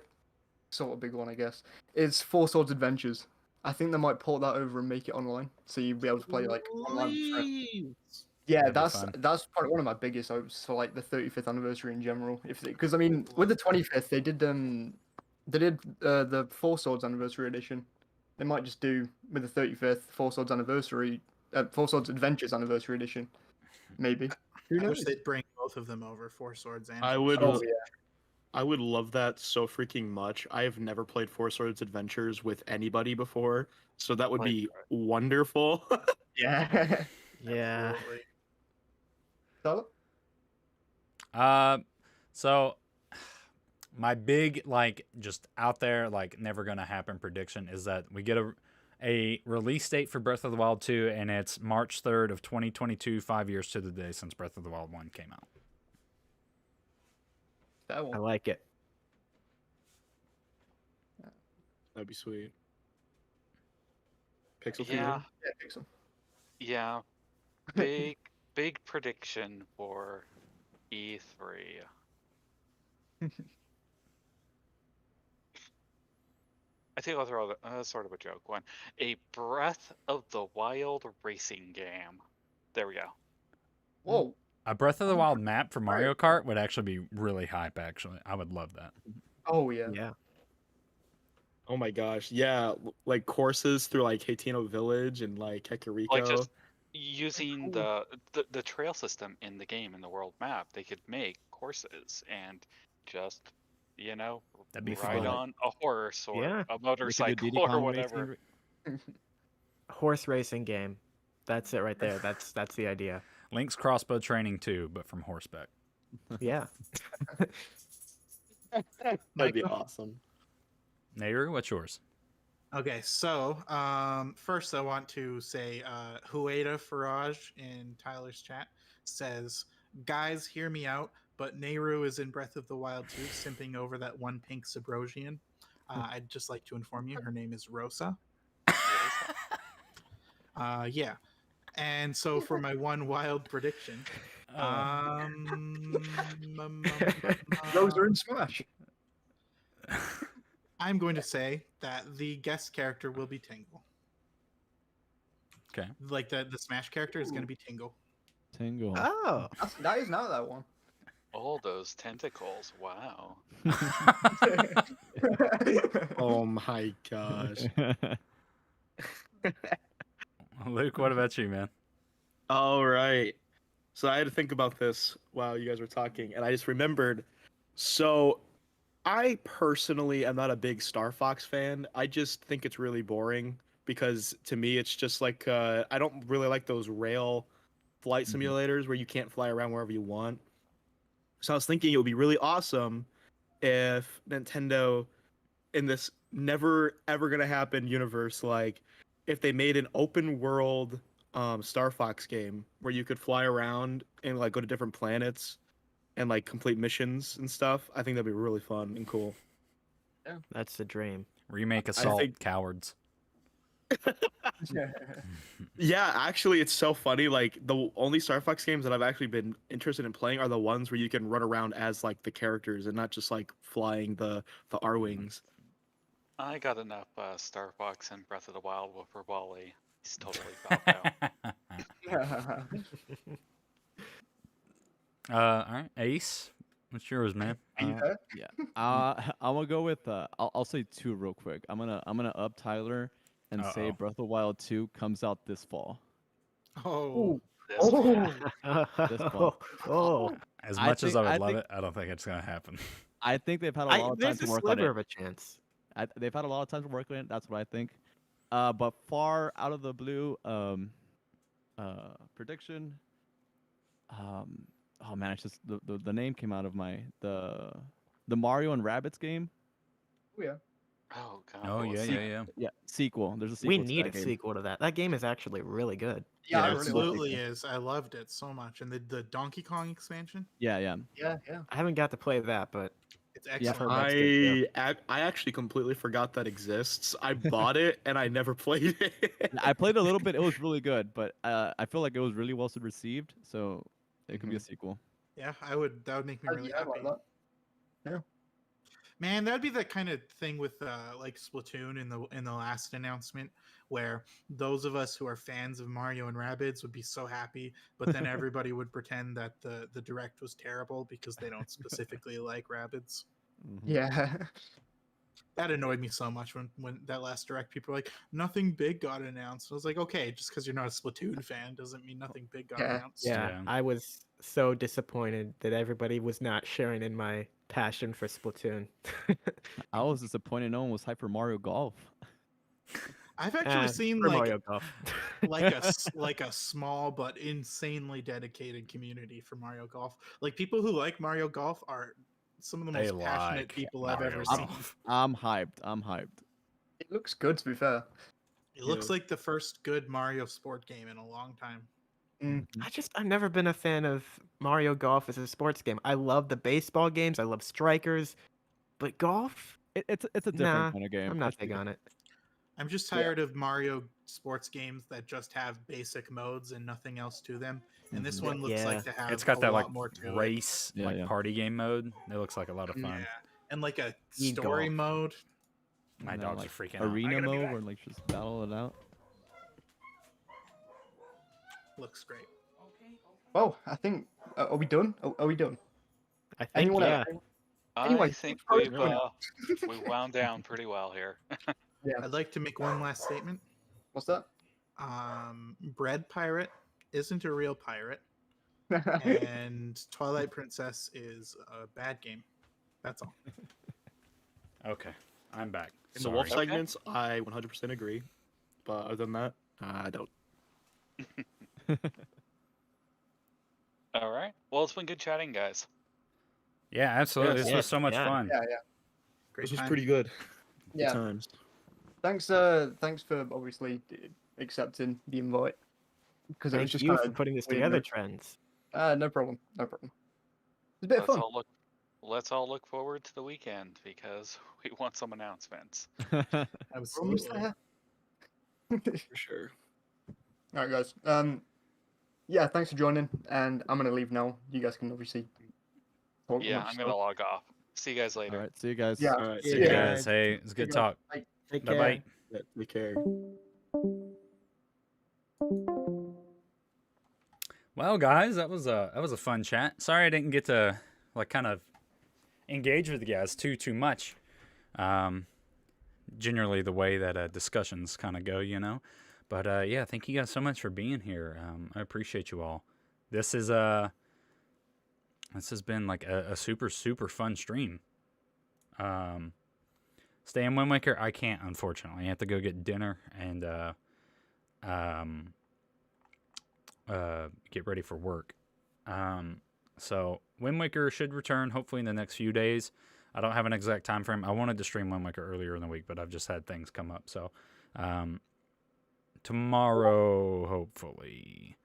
Speaker 5: sort of big one, I guess, is Four Swords Adventures. I think they might port that over and make it online, so you'll be able to play like online. with friends.
Speaker 3: Please.
Speaker 5: Yeah,
Speaker 1: That'd be fun.
Speaker 5: that's probably one of my biggest hopes for like the 35th anniversary in general. Because I mean, with the 25th, they did the Four Swords anniversary edition. They might just do with the 35th Four Swords anniversary, Four Swords Adventures anniversary edition, maybe. Who
Speaker 3: I
Speaker 5: knows?
Speaker 3: wish they'd bring both of them over, Four Swords and.
Speaker 6: I
Speaker 3: Four
Speaker 6: would.
Speaker 3: Swords.
Speaker 5: Oh, yeah.
Speaker 6: I would love that so freaking much. I have never played Four Swords Adventures with anybody before, so that would be wonderful.
Speaker 5: Yeah.
Speaker 8: Yeah.
Speaker 3: Absolutely.
Speaker 5: So,
Speaker 1: So my big like just out there like never gonna happen prediction is that we get a release date for Breath of the Wild 2 and it's March 3rd of 2022, 5 years to the day since Breath of the Wild 1 came out.
Speaker 5: that
Speaker 8: I
Speaker 5: one.
Speaker 8: like it.
Speaker 6: That'd be sweet. Pixel
Speaker 4: Yeah.
Speaker 5: Yeah, Pixel.
Speaker 4: Yeah. Big prediction for E3. I think I'll throw sort of a joke one. A Breath of the Wild racing game. There we go.
Speaker 5: Whoa.
Speaker 1: A Breath of the Wild map for Mario Kart would actually be really hype. Actually, I would love that.
Speaker 5: Oh yeah.
Speaker 8: Yeah.
Speaker 6: Oh my gosh, yeah, like courses through like Hateno Village and like Kakariko.
Speaker 4: Like just using the trail system in the game, in the world map, they could make courses and just,
Speaker 1: That'd be
Speaker 4: ride
Speaker 1: fun.
Speaker 4: on a horse or
Speaker 8: Yeah.
Speaker 4: a
Speaker 9: They could do
Speaker 4: motorcycle
Speaker 9: Diddy
Speaker 4: or
Speaker 9: Kong
Speaker 4: whatever.
Speaker 9: racing.
Speaker 8: Horse racing game. That's it right there. That's the idea.
Speaker 1: Link's crossbow training too, but from horseback.
Speaker 8: Yeah.
Speaker 6: That'd be
Speaker 3: Michael?
Speaker 6: awesome.
Speaker 1: Nehru, what's yours?
Speaker 3: Okay, so first I want to say Hueda Faraj in Tyler's chat says, "Guys, hear me out, but Nehru is in Breath of the Wild 2, simping over that one pink Subrosian. I'd just like to inform you, her name is Rosa. Yeah. And so for my one wild prediction,
Speaker 5: Those are in Smash.
Speaker 3: I'm going to say that the guest character will be Tingle.
Speaker 1: Okay.
Speaker 3: Like the Smash character is going to be Tingle.
Speaker 9: Tingle.
Speaker 8: Oh.
Speaker 5: That is now that one.
Speaker 4: All those tentacles. Wow.
Speaker 6: Oh my gosh.
Speaker 1: Luke, what about you, man?
Speaker 6: All right. So I had to think about this while you guys were talking, and I just remembered. So I personally am not a big Star Fox fan. I just think it's really boring because to me it's just like I don't really like those rail flight simulators where you can't fly around wherever you want. So I was thinking it would be really awesome if Nintendo, in this never ever gonna happen universe, like if they made an open world Star Fox game where you could fly around and like go to different planets and like complete missions and stuff. I think that'd be really fun and cool.
Speaker 8: That's the dream.
Speaker 1: Remake Assault
Speaker 6: think-
Speaker 1: Cowards.
Speaker 6: Yeah, actually, it's so funny. Like the only Star Fox games that I've actually been interested in playing are the ones where you can run around as like the characters and not just like flying the R wings.
Speaker 4: I got enough Star Fox and Breath of the Wild for Wally. He's totally fouled out.
Speaker 1: All right, Ace, what's yours, man?
Speaker 9: Yeah. I'm gonna go with I'll say two real quick. I'm gonna up Tyler and say
Speaker 1: Uh-oh.
Speaker 9: Breath of the Wild 2 comes out this fall.
Speaker 3: Oh,
Speaker 4: This one.
Speaker 9: This fall.
Speaker 8: Oh,
Speaker 1: As
Speaker 9: I
Speaker 1: much as
Speaker 9: think-
Speaker 1: I
Speaker 9: I
Speaker 1: would love
Speaker 9: think-
Speaker 1: it, I don't think it's gonna happen.
Speaker 9: I think they've had a lot of time
Speaker 8: there's
Speaker 9: to
Speaker 8: a
Speaker 9: work on
Speaker 8: sliver
Speaker 9: it.
Speaker 8: of a chance.
Speaker 9: They've had a lot of time to work on it. That's what I think. But far out of the blue, prediction. Oh man, it's just the name came out of my the Mario and Rabbids game.
Speaker 4: Oh god.
Speaker 1: Oh
Speaker 4: what
Speaker 1: yeah,
Speaker 4: was
Speaker 1: yeah,
Speaker 4: that?
Speaker 1: yeah.
Speaker 9: Yeah, sequel. There's a sequel.
Speaker 8: We
Speaker 9: to
Speaker 8: need
Speaker 9: that
Speaker 8: a
Speaker 9: game.
Speaker 8: sequel to that. That game is actually really good.
Speaker 3: it
Speaker 5: Yeah, I really like
Speaker 3: absolutely
Speaker 5: it.
Speaker 3: is. I loved it so much. And the Donkey Kong expansion,
Speaker 9: Yeah, yeah.
Speaker 5: Yeah.
Speaker 8: I haven't got to play that, but
Speaker 3: it's
Speaker 8: Yeah,
Speaker 3: excellent.
Speaker 8: I've heard that's good, too.
Speaker 6: I actually completely forgot that exists. I bought it and I never played it.
Speaker 9: I played a little bit. It was really good, but I feel like it was really well received. So it could be a sequel.
Speaker 3: Yeah, I would. That would make me really
Speaker 5: Yeah,
Speaker 3: happy.
Speaker 5: why not?
Speaker 3: Man, that'd be the kind of thing with like Splatoon in the last announcement, where those of us who are fans of Mario and Rabbids would be so happy, but then everybody would pretend that the direct was terrible because they don't specifically like Rabbids.
Speaker 9: Mhm.
Speaker 5: Yeah.
Speaker 3: That annoyed me so much when that last direct, people were like, nothing big got announced. I was like, okay, just because you're not a Splatoon fan doesn't mean nothing big got
Speaker 5: Yeah.
Speaker 3: announced.
Speaker 8: yeah,
Speaker 1: Yeah.
Speaker 8: I was so disappointed that everybody was not sharing in my passion for Splatoon.
Speaker 9: I was disappointed no one was hyped for Mario Golf.
Speaker 3: I've actually seen
Speaker 8: for
Speaker 3: like
Speaker 8: Mario Golf.
Speaker 3: like a small but insanely dedicated community for Mario Golf. Like people who like Mario Golf are some of the
Speaker 1: They
Speaker 3: most passionate
Speaker 1: like
Speaker 3: people I've
Speaker 1: Mario
Speaker 3: ever
Speaker 1: Golf.
Speaker 3: seen.
Speaker 9: I'm hyped. I'm hyped.
Speaker 5: It looks good, to be fair.
Speaker 3: It looks like the first good Mario sport game in a long time.
Speaker 8: I've never been a fan of Mario Golf as a sports game. I love the baseball games. I love strikers, but golf,
Speaker 9: It's a different
Speaker 8: Nah,
Speaker 9: kind of game.
Speaker 8: I'm not
Speaker 9: It's
Speaker 8: big on it.
Speaker 3: I'm just tired of Mario sports games that just have basic modes and nothing else to them. And this one looks like to have
Speaker 1: It's got
Speaker 3: a
Speaker 1: that
Speaker 3: lot
Speaker 1: like
Speaker 3: more to it.
Speaker 1: race,
Speaker 9: Yeah,
Speaker 1: like
Speaker 9: yeah.
Speaker 1: party game mode. It looks like a lot of
Speaker 3: Yeah,
Speaker 1: fun.
Speaker 3: and like a
Speaker 8: Need
Speaker 3: story
Speaker 8: golf.
Speaker 3: mode.
Speaker 1: My
Speaker 9: And then,
Speaker 1: dogs
Speaker 9: like,
Speaker 1: are freaking out.
Speaker 9: arena
Speaker 3: I gotta be
Speaker 9: mode
Speaker 3: back.
Speaker 9: where like just battle it out.
Speaker 3: Looks great.
Speaker 5: Well, I think are we done? Are we done?
Speaker 8: I think
Speaker 5: Anyone
Speaker 8: yeah.
Speaker 5: else?
Speaker 4: I
Speaker 5: Anyway,
Speaker 4: think
Speaker 5: sorry,
Speaker 4: we've wound down pretty well here.
Speaker 3: I'd like to make one last statement.
Speaker 5: What's that?
Speaker 3: Bread Pirate isn't a real pirate, and Twilight Princess is a bad game. That's all.
Speaker 1: Okay, I'm back.
Speaker 6: In the wolf
Speaker 1: Sorry.
Speaker 6: segments, I 100% agree. But other than that, I don't.
Speaker 4: All right. Well, it's been good chatting, guys.
Speaker 1: Yeah, absolutely.
Speaker 6: Yes,
Speaker 1: This was so much
Speaker 8: yeah.
Speaker 1: fun.
Speaker 3: Great
Speaker 6: This was
Speaker 3: time.
Speaker 6: pretty good. Good
Speaker 5: Yeah.
Speaker 6: times.
Speaker 5: Thanks for obviously accepting the invite because it was
Speaker 8: Thank
Speaker 5: just
Speaker 8: you
Speaker 5: kind
Speaker 8: for
Speaker 5: of
Speaker 8: putting this
Speaker 5: weird,
Speaker 8: together,
Speaker 5: no?
Speaker 8: Trends.
Speaker 5: no problem. It's a bit of fun.
Speaker 4: Let's all look forward to the weekend because we want some announcements.
Speaker 3: Absolutely.
Speaker 5: Almost there.
Speaker 6: For sure.
Speaker 5: All right, guys. Yeah, thanks for joining, and I'm gonna leave now. You guys can obviously talk
Speaker 4: Yeah,
Speaker 5: amongst
Speaker 4: I'm gonna log off. See you guys later.
Speaker 9: All right, see you guys.
Speaker 5: Yeah.
Speaker 6: All right.
Speaker 1: See
Speaker 6: See
Speaker 1: you
Speaker 6: you
Speaker 1: guys. Hey, it's good
Speaker 5: guys.
Speaker 1: talk.
Speaker 5: Bye.
Speaker 8: Take
Speaker 1: Bye
Speaker 8: care.
Speaker 1: bye.
Speaker 6: Yeah, take care.
Speaker 1: Well, guys, that was a fun chat. Sorry I didn't get to like kind of engage with you guys too much. Generally the way that discussions kind of go, you know. But yeah, thank you guys so much for being here. I appreciate you all. This has been like a super fun stream. Stay in Wind Waker. I can't, unfortunately. I have to go get dinner and get ready for work. So Wind Waker should return hopefully in the next few days. I don't have an exact time frame. I wanted to stream Wind Waker earlier in the week, but I've just had things come up. So tomorrow, hopefully.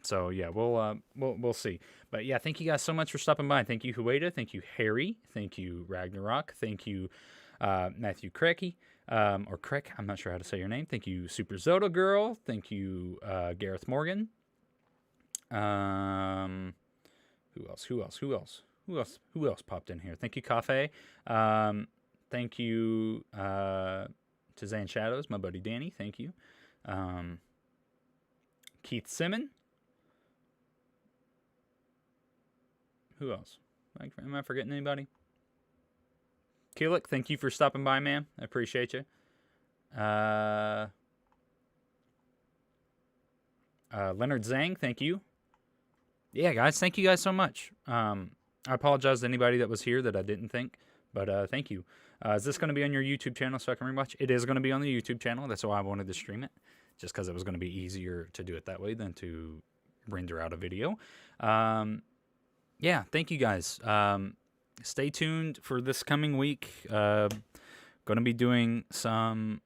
Speaker 1: So yeah, we'll see. But yeah, thank you guys so much for stopping by. Thank you, Hueda. Thank you, Harry. Thank you, Ragnarok. Thank you, Matthew Krecky. Or Krek, I'm not sure how to say your name. Thank you, Super Zoda Girl. Thank you, Gareth Morgan. Who else popped in here? Thank you, Cafe. Thank you, to Zan Shadows, my buddy Danny. Thank you. Keith Simon. Who else? Am I forgetting anybody? Keelik, thank you for stopping by, man. I appreciate you. Leonard Zhang, thank you. Yeah, guys, thank you guys so much. I apologize to anybody that was here that I didn't think, but thank you. Is this going to be on your YouTube channel so I can rewatch? It is going to be on the YouTube channel. That's why I wanted to stream it, just because it was going to be easier to do it that way than to render out a video. Yeah, thank you guys. Stay tuned for this coming week. Going to be doing some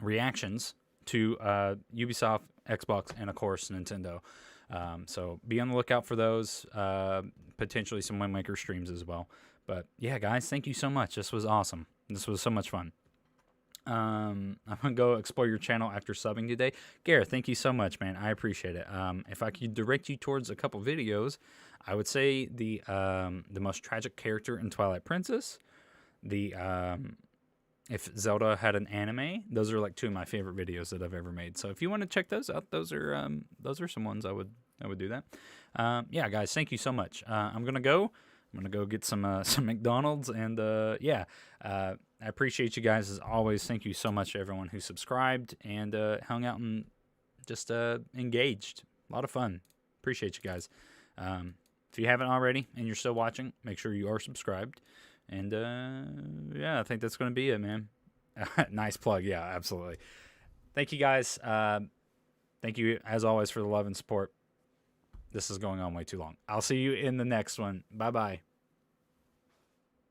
Speaker 1: reactions to Ubisoft, Xbox, and of course Nintendo. So be on the lookout for those. Potentially some Wind Waker streams as well. But yeah, guys, thank you so much. This was awesome. This was so much fun. I'm gonna go explore your channel after subbing today. Gareth, thank you so much, man. I appreciate it. If I could direct you towards a couple videos, I would say the most tragic character in Twilight Princess, if Zelda had an anime, those are like two of my favorite videos that I've ever made. So if you want to check those out, those are some ones I would do that. Yeah, guys, thank you so much. I'm gonna go get some McDonald's, and yeah. I appreciate you guys as always. Thank you so much to everyone who subscribed and hung out and just engaged. A lot of fun. Appreciate you guys. If you haven't already and you're still watching, make sure you are subscribed. And yeah, I think that's going to be it, man. Nice plug. Yeah, absolutely. Thank you guys. Thank you as always for the love and support. This is going on way too long. I'll see you in the next one. Bye-bye.